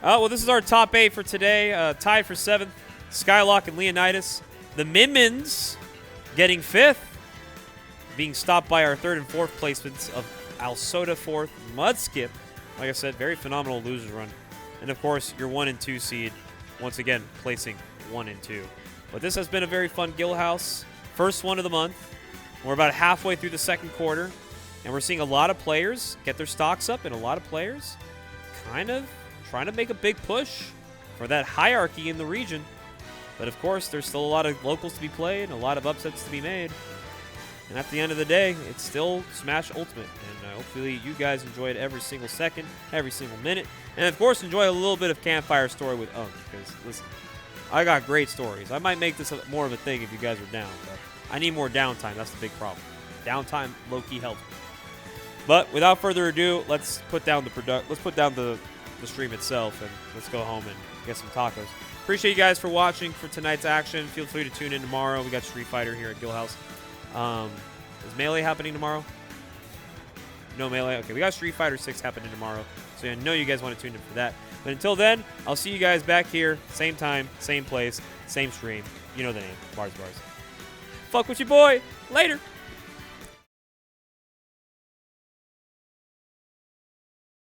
E: Well, this is our top 8 for today. Tied for 7th, Skylock and Leonidas. The Mimins getting 5th, being stopped by our 3rd and 4th placements of Alsoda 4th, Mudskip. Like I said, very phenomenal losers run. And of course, your 1 and 2 seed, once again, placing 1 and 2. But this has been a very fun Guildhouse. First one of the month. We're about halfway through the 2nd quarter, and we're seeing a lot of players get their stocks up, and a lot of players kind of trying to make a big push for that hierarchy in the region. But of course, there's still a lot of locals to be played, and a lot of upsets to be made. And at the end of the day, it's still Smash Ultimate. And hopefully you guys enjoyed every single second, every single minute. And of course, enjoy a little bit of Campfire Story with Unk. Because, listen, I got great stories. I might make this more of a thing if you guys are down. But I need more downtime. That's the big problem. Downtime low-key helps me. But without further ado, let's put down the stream itself, and let's go home and get some tacos. Appreciate you guys for watching for tonight's action. Feel free to tune in tomorrow. We got Street Fighter here at Guildhouse. Is Melee happening tomorrow? No Melee? Okay, we got Street Fighter 6 happening tomorrow, so I know you guys want to tune in for that. But until then, I'll see you guys back here, same time, same place, same stream. You know the name, Bars. Fuck with your boy. Later.